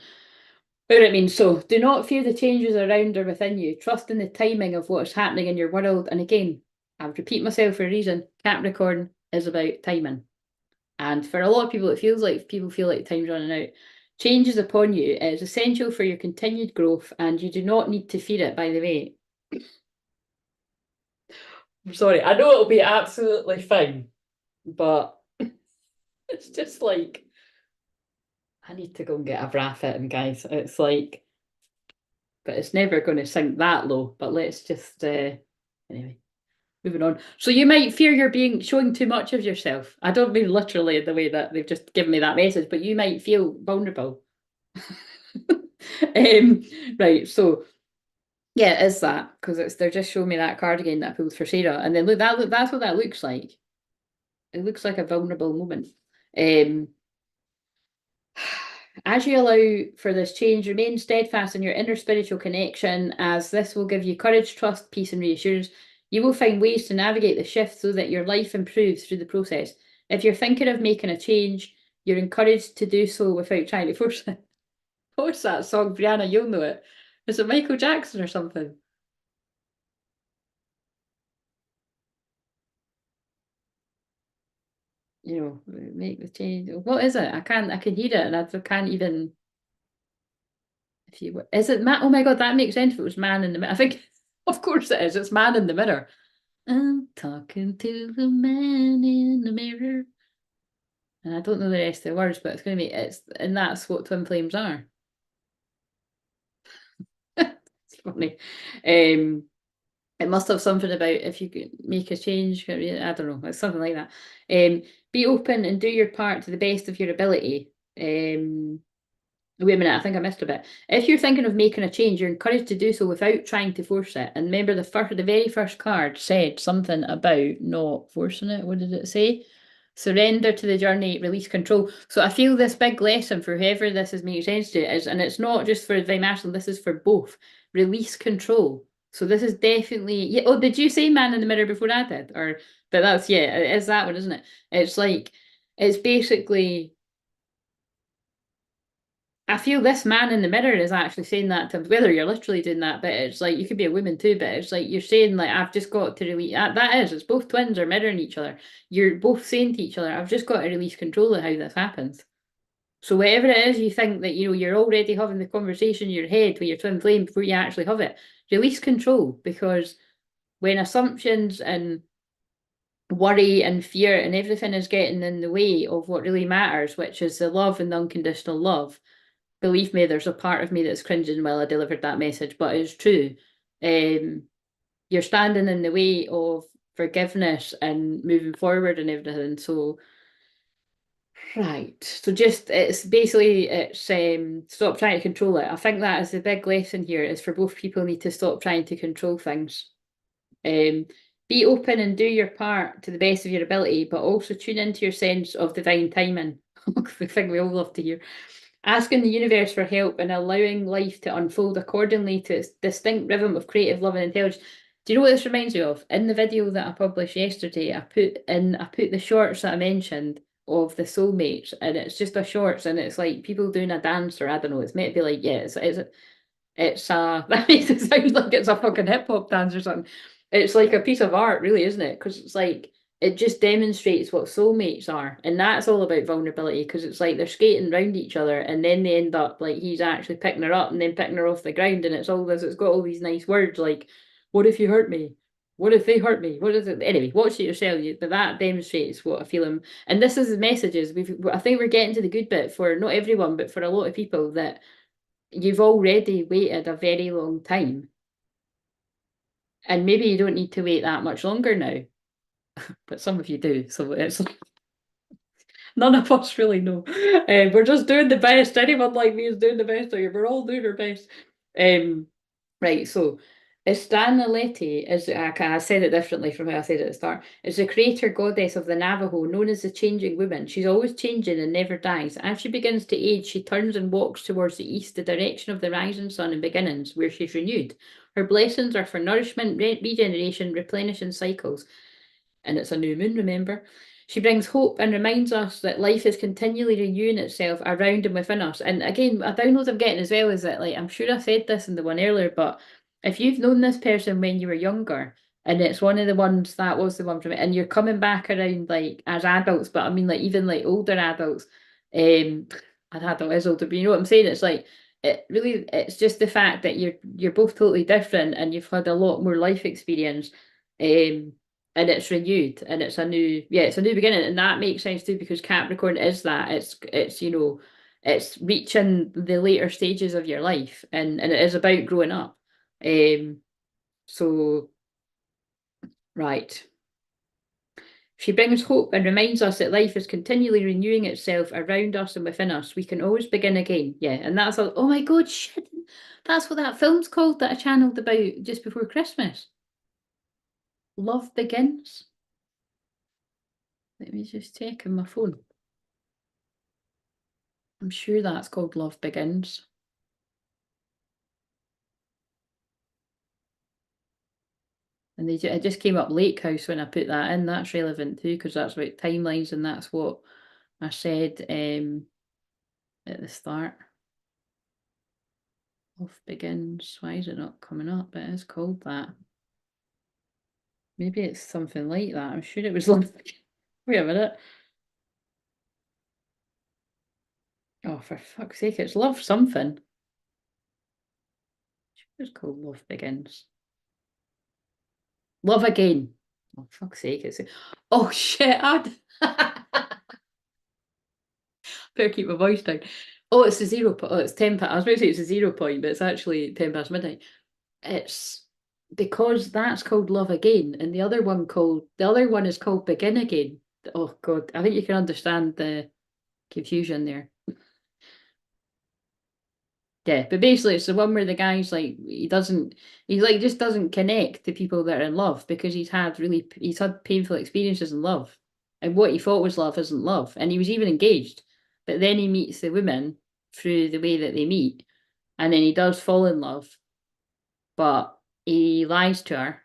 Whatever it means. So, do not fear the changes around or within you. Trust in the timing of what's happening in your world. And again, I would repeat myself for a reason. Capricorn is about timing. And for a lot of people, it feels like people feel like time's running out. Change is upon you. It is essential for your continued growth, and you do not need to fear it, by the way. I'm sorry, I know it'll be absolutely fine, but it's just like I need to go and get a breath in, guys. It's like, but it's never going to sink that low. But let's just anyway, moving on. So you might fear you're being showing too much of yourself. I don't mean literally in the way that they've just given me that message, but you might feel vulnerable. Right. So yeah, it is that because they're just showing me that card again that I pulled for Sarah, and then look that's what that looks like. It looks like a vulnerable moment. As you allow for this change, remain steadfast in your inner spiritual connection, as this will give you courage, trust, peace, and reassurance. You will find ways to navigate the shift so that your life improves through the process. If you're thinking of making a change, you're encouraged to do so without trying to force it. What's that song, Brianna? You'll know it. Is it Michael Jackson or something? Make the change. What is it? I can hear it and I can't even. If you is it man? Oh my god, that makes sense. If it was man in the mirror, I think. Of course it is. It's man in the mirror. I'm talking to the man in the mirror, and I don't know the rest of the words, but it's going to be and that's what twin flames are. It's funny. It must have something about if you could make a change. I don't know. It's something like that. Be open and do your part to the best of your ability. Wait a minute, I think I missed a bit. If you're thinking of making a change, you're encouraged to do so without trying to force it. And remember, the very first card said something about not forcing it. What did it say? Surrender to the journey, release control. So I feel this big lesson for whoever this is making sense to is, and it's not just for the masculine, this is for both. Release control. So this is definitely yeah. Oh, did you say man in the mirror before I did? But that's yeah, it is that one, isn't it? It's like it's basically I feel this man in the mirror is actually saying that to whether you're literally doing that, but it's like you could be a woman too, but it's like you're saying like I've just got to release it's both twins are mirroring each other. You're both saying to each other, I've just got to release control of how this happens. So whatever it is you think that you're already having the conversation in your head with your twin flame before you actually have it, release control because when assumptions and worry and fear and everything is getting in the way of what really matters, which is the love and the unconditional love. Believe me, there's a part of me that's cringing while I delivered that message, but it's true. You're standing in the way of forgiveness and moving forward and everything. So right. So just it's basically it's stop trying to control it. I think that is the big lesson here is for both people need to stop trying to control things. Be open and do your part to the best of your ability, but also tune into your sense of divine timing. The thing we all love to hear. Asking the universe for help and allowing life to unfold accordingly to its distinct rhythm of creative love and intelligence. Do you know what this reminds me of? In the video that I published yesterday, I put the shorts that I mentioned of the soulmates, and it's just a shorts, and it's like people doing a dance, or I don't know, it's meant to be like, yeah, it's that makes it sound like it's a fucking hip hop dance or something. It's like a piece of art, really, isn't it? Because it's like it just demonstrates what soulmates are, and that's all about vulnerability. Because it's like they're skating around each other, and then they end up like he's actually picking her up and then picking her off the ground, and it's all this. It's got all these nice words like, "What if you hurt me? What if they hurt me? What is it?" Anyway, watch it yourself. But that demonstrates what I feel. And this is the messages I think we're getting to the good bit for not everyone, but for a lot of people that you've already waited a very long time. And maybe you don't need to wait that much longer now, but some of you do. So it's none of us really know. We're just doing the best. Anyone like me is doing the best. We're all doing our best. Right, so Istanaleti is, I said it differently from how I said it at the start, is the creator goddess of the Navajo, known as the changing woman. She's always changing and never dies. As she begins to age, she turns and walks towards the east, the direction of the rising sun and beginnings, where she's renewed. Her blessings are for nourishment, regeneration, replenishing cycles. And it's a new moon, remember? She brings hope and reminds us that life is continually renewing itself around and within us. And again, a download I'm getting as well is that, like, I'm sure I said this in the one earlier, but if you've known this person when you were younger, and it's one of the ones that was the one from it, and you're coming back around like as adults, but I mean like even like older adults, an adult is older, but you know what I'm saying? It's like it's just the fact that you're both totally different and you've had a lot more life experience. And it's renewed and it's a new it's a new beginning, and that makes sense too because Capricorn is that it's it's reaching the later stages of your life, and it is about growing up. So right, she brings hope and reminds us that life is continually renewing itself around us and within us. We can always begin again. Yeah, and that's all. Oh my god, shit, that's what that film's called that I channeled about just before Christmas. Love Begins. Let me just check on my phone. I'm sure that's called Love Begins. And it just came up Lake House when I put that in. That's relevant too, because that's about timelines, and that's what I said at the start. Love Begins. Why is it not coming up? It is called that. Maybe it's something like that. I'm sure it was Love Begins. Wait a minute. Oh, for fuck's sake, it's Love something. It's called Love Begins. Love Again. Oh, fuck's sake, it's... Oh, shit, better keep my voice down. Oh, it's it's 10 past. I was about to say it's a 0 point, but it's actually 10 past midnight. It's because that's called Love Again, and the other one is called Begin Again. Oh God, I think you can understand the confusion there. Yeah, but basically it's the one where the guy's like just doesn't connect to people that are in love because he's had painful experiences in love. And what he thought was love isn't love. And he was even engaged. But then he meets the woman through the way that they meet. And then he does fall in love, but he lies to her.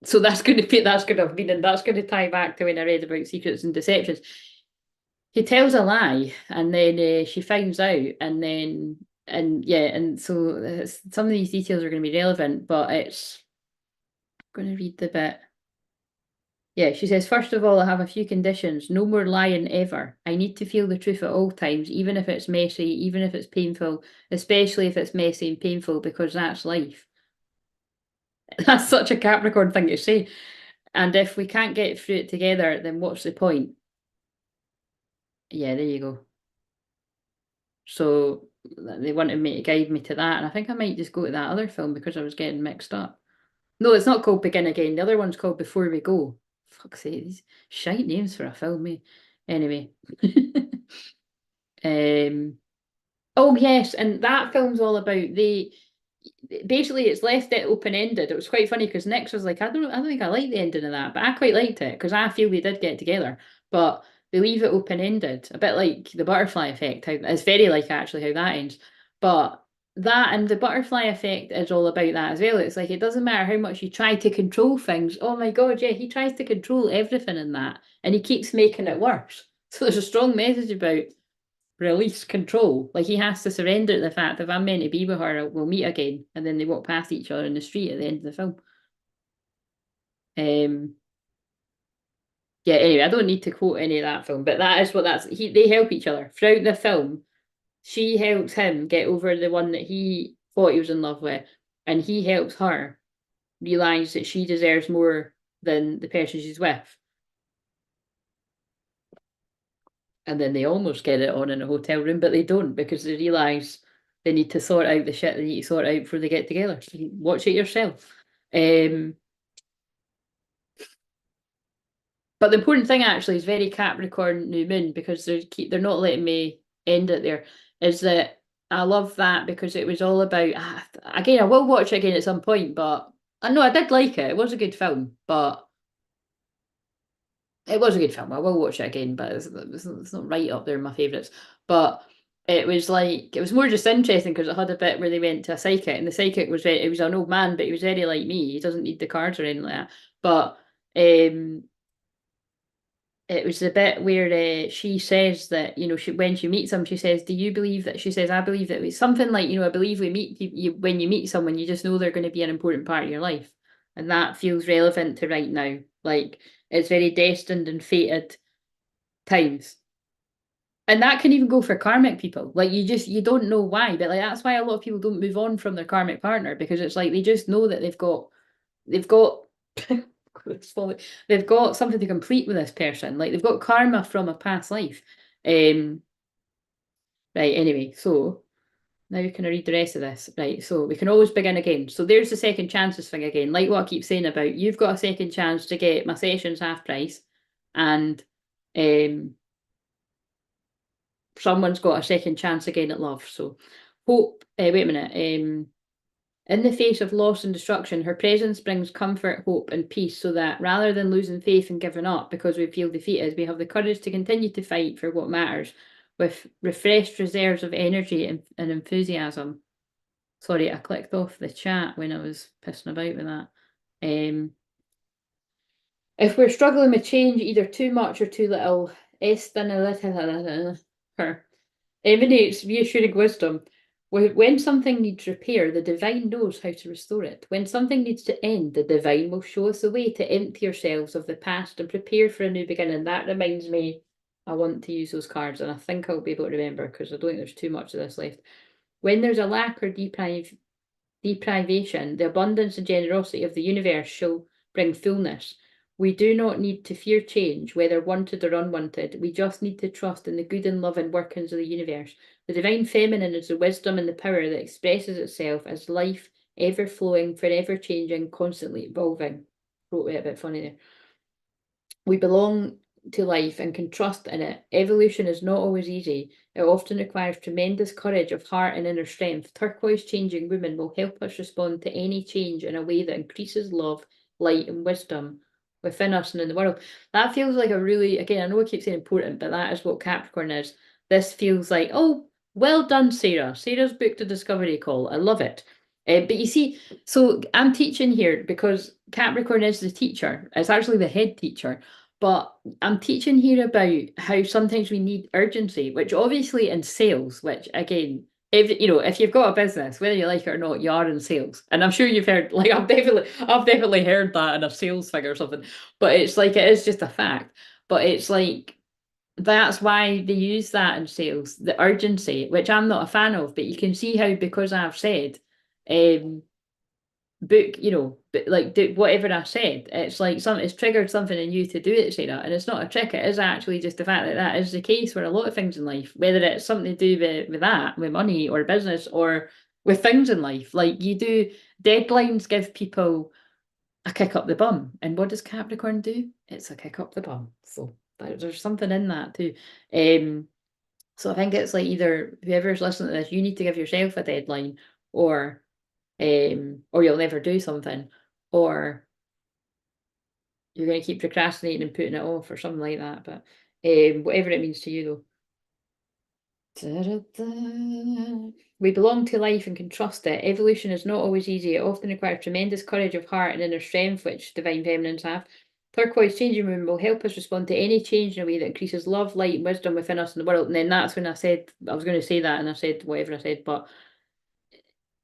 So that's going to have meaning. That's going to tie back to when I read about secrets and deceptions. He tells a lie, and then she finds out, and then and so some of these details are going to be relevant, but I'm going to read the bit. Yeah, she says, first of all, I have a few conditions. No more lying ever. I need to feel the truth at all times, even if it's messy, even if it's painful, especially if it's messy and painful, because that's life. That's such a Capricorn thing to say. And if we can't get through it together, then what's the point? Yeah, there you go. So they wanted me to guide me to that. And I think I might just go to that other film because I was getting mixed up. No, it's not called Begin Again. The other one's called Before We Go. Fuck's sake, these shite names for a film, eh? Anyway. Oh yes, and that film's all about basically it's left it open-ended. It was quite funny because Nix was like, I don't think I like the ending of that, but I quite liked it because I feel they did get together. But they leave it open-ended, a bit like the butterfly effect. How it's very like actually how that ends. But that and the butterfly effect is all about that as well. It's like it doesn't matter how much you try to control things. Oh my God, yeah, he tries to control everything in that, and he keeps making it worse. So there's a strong message about release control. Like he has to surrender to the fact if I'm meant to be with her, we'll meet again. And then they walk past each other in the street at the end of the film. Yeah, anyway, I don't need to quote any of that film, but that is what they help each other. Throughout the film, she helps him get over the one that he thought he was in love with, and he helps her realise that she deserves more than the person she's with. And then they almost get it on in a hotel room, but they don't because they realise they need to sort out the shit they need to sort out before they get together. So you watch it yourself. But the important thing actually is very Capricorn new moon because they're not letting me end it there. Is that I love that because it was all about again. I will watch it again at some point, but I know I did like it. It was a good film, but it was a good film. I will watch it again, but it's not right up there in my favourites. But it was more just interesting because it had a bit where they went to a psychic, and the psychic was it was an old man, but he was very like me. He doesn't need the cards or anything like that. But it was the bit where she says that when she meets him, she says, "Do you believe that?" She says, "I believe that." It's something like I believe we meet you when you meet someone, you just know they're going to be an important part of your life, and that feels relevant to right now. Like it's very destined and fated times. And that can even go for karmic people. Like you don't know why, but like that's why a lot of people don't move on from their karmic partner because it's like they just know that they've got they've got something to complete with this person. Like they've got karma from a past life. Right, anyway, so now we can read the rest of this. Right, so we can always begin again. So there's the second chances thing again. Like what I keep saying about you've got a second chance to get my sessions half price and someone's got a second chance again at love. So hope, wait a minute. In the face of loss and destruction, her presence brings comfort, hope, and peace so that rather than losing faith and giving up because we feel defeated, we have the courage to continue to fight for what matters with refreshed reserves of energy and enthusiasm. Sorry, I clicked off the chat when I was pissing about with that. If we're struggling with change, either too much or too little, her emanates reassuring wisdom. When something needs repair, the divine knows how to restore it. When something needs to end, the divine will show us the way to empty ourselves of the past and prepare for a new beginning. That reminds me, I want to use those cards, and I think I'll be able to remember because I don't think there's too much of this left. When there's a lack or deprivation, the abundance and generosity of the universe shall bring fullness. We do not need to fear change, whether wanted or unwanted. We just need to trust in the good and loving workings of the universe. The divine feminine is the wisdom and the power that expresses itself as life, ever flowing, forever changing, constantly evolving. Wrote it a bit funny there. We belong to life and can trust in it. Evolution is not always easy. It often requires tremendous courage of heart and inner strength. Turquoise changing women will help us respond to any change in a way that increases love, light, and wisdom within us and in the world. That feels like a really, again, I know I keep saying important, but that is what Capricorn is. This feels like, oh, well done, Sarah. Sarah's booked a discovery call. I love it. But you see, so I'm teaching here because Capricorn is the teacher. It's actually the head teacher. But I'm teaching here about how sometimes we need urgency, which obviously in sales, which again, if you've got a business, whether you like it or not, you are in sales. And I'm sure you've heard, like I've definitely heard that in a sales figure or something. But it's like it is just a fact. But it's like that's why they use that in sales, the urgency, which I'm not a fan of. But you can see how because I've said, book, like do whatever I said. It's like it's triggered something in you to do it, Sarah. And it's not a trick. It is actually just the fact that that is the case for a lot of things in life, whether it's something to do with that, with money or business or with things in life. Like you do, deadlines give people a kick up the bum. And what does Capricorn do? It's a kick up the bum. So there's something in that too. So I think it's like either whoever's listening to this, you need to give yourself a deadline, or you'll never do something, or you're going to keep procrastinating and putting it off, or something like that. But whatever it means to you, though. Da-da-da. We belong to life and can trust it. Evolution is not always easy. It often requires tremendous courage of heart and inner strength, which divine feminines have. Turquoise changing room will help us respond to any change in a way that increases love, light, and wisdom within us in the world. And then that's when I said I was going to say that, and I said whatever I said. But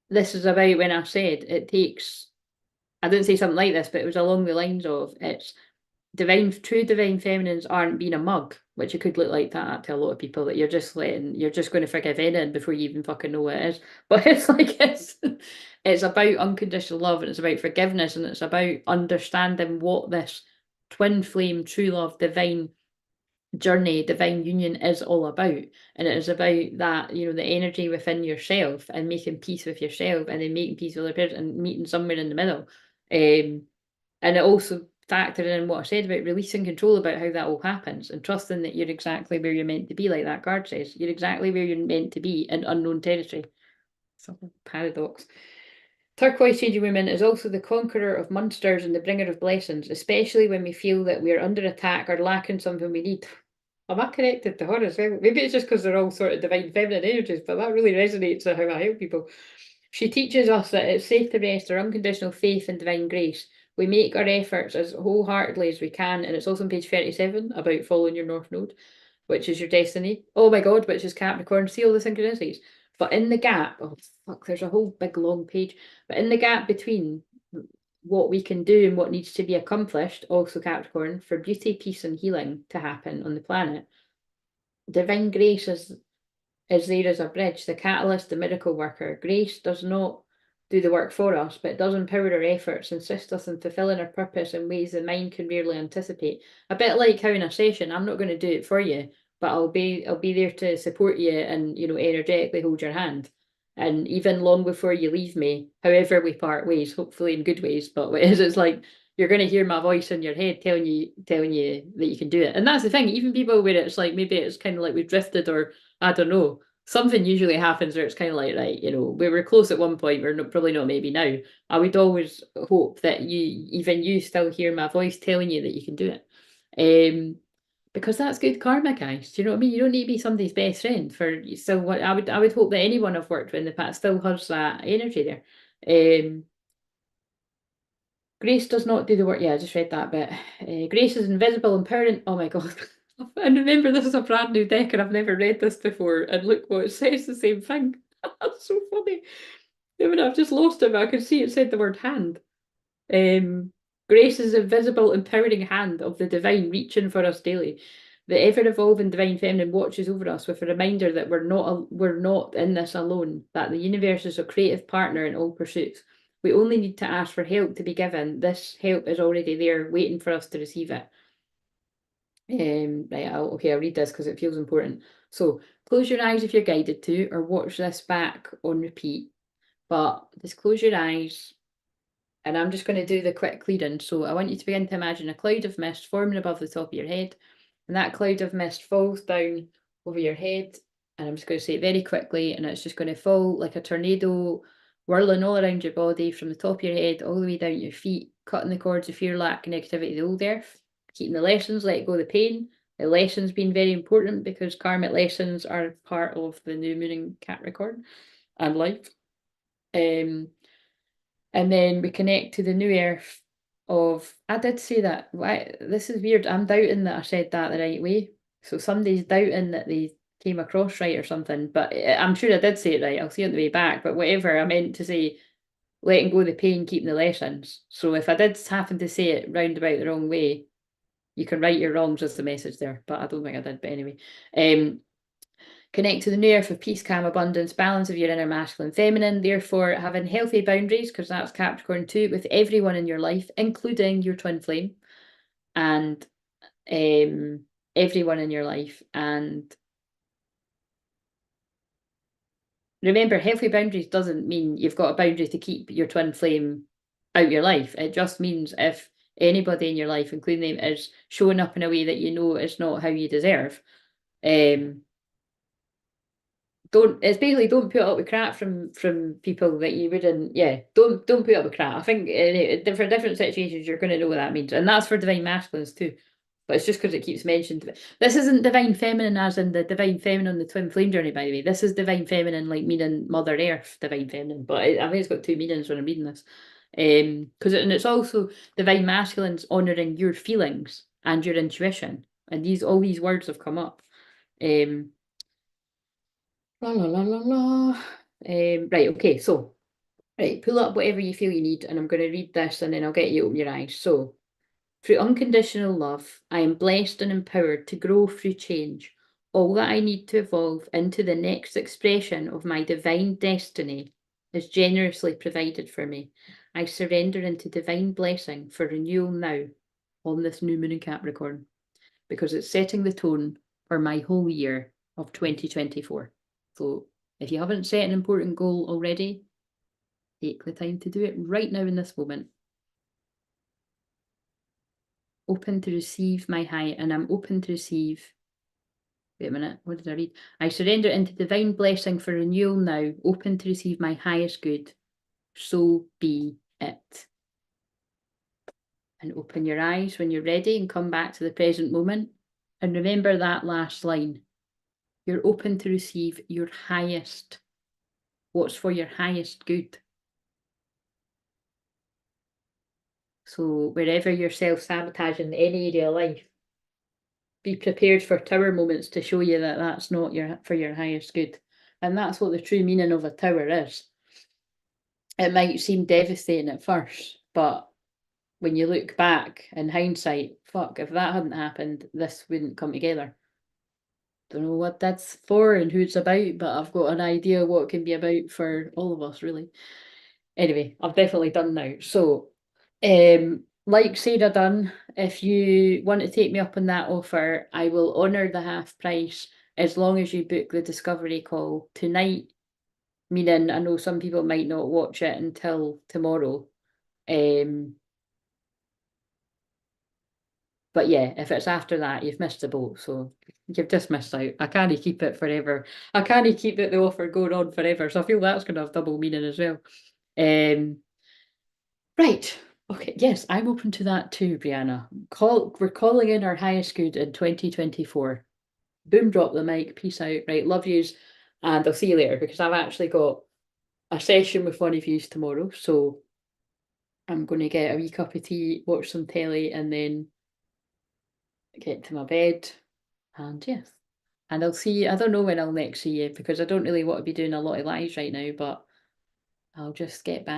this is about when I said it takes. I didn't say something like this, but it was along the lines of it's true divine feminines aren't being a mug, which it could look like that to a lot of people, that you're just going to forgive anything before you even fucking know what it is. But it's like it's about unconditional love, and it's about forgiveness, and it's about understanding what this twin flame, true love, divine journey, divine union is all about. And it is about that, the energy within yourself, and making peace with yourself, and then making peace with other person, and meeting somewhere in the middle. And it also factored in what I said about releasing control about how that all happens, and trusting that you're exactly where you're meant to be, like that card says. You're exactly where you're meant to be in unknown territory. So paradox. Turquoise changing woman is also the conqueror of monsters and the bringer of blessings, especially when we feel that we're under attack or lacking something we need. Am I connected to her as well? Maybe it's just because they're all sort of divine feminine energies, but that really resonates with how I help people. She teaches us that it's safe to rest our unconditional faith in divine grace. We make our efforts as wholeheartedly as we can, and it's also on page 37 about following your North Node, which is your destiny. Oh my God, which is Capricorn. See all the synchronicities. But in the gap, oh fuck, there's a whole big long page. But in the gap between what we can do and what needs to be accomplished, also Capricorn, for beauty, peace, and healing to happen on the planet, divine grace is there as a bridge, the catalyst, the miracle worker. Grace does not do the work for us, but it does empower our efforts, assist us in fulfilling our purpose in ways the mind can rarely anticipate. A bit like how in a session, I'm not going to do it for you, but I'll be there to support you and energetically hold your hand. And even long before you leave me, however we part ways, hopefully in good ways, but what it is, it's like you're going to hear my voice in your head telling you that you can do it. And that's the thing, even people where it's like maybe it's kind of like we've drifted, or I don't know, something usually happens where it's kind of like, right, we were close at one point, we're not, probably not maybe now. I would always hope that you still hear my voice telling you that you can do it. Because that's good karma, guys. Do you know what I mean? You don't need to be somebody's best friend for still what I would hope that anyone I've worked with in the past still has that energy there. Grace does not do the work. Yeah, I just read that bit. Grace is invisible, empowering. Oh my God. And remember, this is a brand new deck and I've never read this before. And look what it says, the same thing. That's so funny. I mean, I've just lost it, but I could see it said the word hand. Grace is the invisible, empowering hand of the divine reaching for us daily. The ever-evolving divine feminine watches over us with a reminder that we're not in this alone, that the universe is a creative partner in all pursuits. We only need to ask for help to be given. This help is already there, waiting for us to receive it. Right, I'll read this because it feels important. So close your eyes if you're guided to, or watch this back on repeat. But just close your eyes, and I'm just going to do the quick clearing. So I want you to begin to imagine a cloud of mist forming above the top of your head, and that cloud of mist falls down over your head. And I'm just going to say it very quickly, and it's just going to fall like a tornado, whirling all around your body from the top of your head all the way down your feet, cutting the cords of fear, lack, connectivity to the old earth, keeping the lessons, let go of the pain. The lessons being very important because karmic lessons are part of the new moon in Capricorn and life. And then we connect to the new earth of, I did say that. Why? This is weird. I'm doubting that I said that the right way. So somebody's doubting that they came across right or something. But I'm sure I did say it right. I'll see it on the way back. But whatever, I meant to say letting go of the pain, keeping the lessons. So if I did happen to say it roundabout the wrong way, you can write your wrongs as the message there. But I don't think I did. But anyway. Connect to the new earth of peace, calm, abundance, balance of your inner masculine, feminine. Therefore, having healthy boundaries, because that's Capricorn too, with everyone in your life, including your twin flame, and everyone in your life. And remember, healthy boundaries doesn't mean you've got a boundary to keep your twin flame out your life. It just means if anybody in your life, including them, is showing up in a way that you know is not how you deserve, it's basically don't put up with crap from people that you wouldn't. Yeah, don't put up with crap. I think for different situations you're going to know what that means, and that's for divine masculines too. But it's just because it keeps mentioned. This isn't divine feminine as in the divine feminine on the twin flame journey, by the way. This is divine feminine, like meaning Mother Earth, divine feminine. But I think it's got two meanings when I'm reading this. And it's also divine masculines honouring your feelings and your intuition. And all these words have come up. La la la la la. Right, okay, so pull up whatever you feel you need, and I'm going to read this and then I'll get you to open your eyes. So, through unconditional love, I am blessed and empowered to grow through change. All that I need to evolve into the next expression of my divine destiny is generously provided for me. I surrender into divine blessing for renewal now on this new moon in Capricorn, because it's setting the tone for my whole year of 2024. So if you haven't set an important goal already, take the time to do it right now in this moment. Open to receive my high, and I'm open to receive. Wait a minute, what did I read? I surrender into divine blessing for renewal now, open to receive my highest good. So be it. And open your eyes when you're ready and come back to the present moment. And remember that last line. You're open to receive your highest. What's for your highest good? So wherever you're self-sabotaging any area of life, be prepared for tower moments to show you that that's not for your highest good. And that's what the true meaning of a tower is. It might seem devastating at first, but when you look back in hindsight, fuck, if that hadn't happened, this wouldn't come together. Don't know what that's for and who it's about, but I've got an idea what it can be about for all of us, really. Anyway, I've definitely done now. So, like Sarah done, if you want to take me up on that offer, I will honour the half price as long as you book the discovery call tonight. Meaning, I know some people might not watch it until tomorrow. But yeah, if it's after that, you've missed the boat. So you've just missed out. I can't keep it forever. I can't keep the offer going on forever. So I feel that's going to have double meaning as well. Right. Okay. Yes, I'm open to that too, Brianna. We're calling in our highest good in 2024. Boom, drop the mic. Peace out. Right. Love yous. And I'll see you later, because I've actually got a session with one of yous tomorrow. So I'm going to get a wee cup of tea, watch some telly, and then get to my bed. And yes. And I'll see you. I don't know when I'll next see you, because I don't really want to be doing a lot of lives right now, but I'll just get back.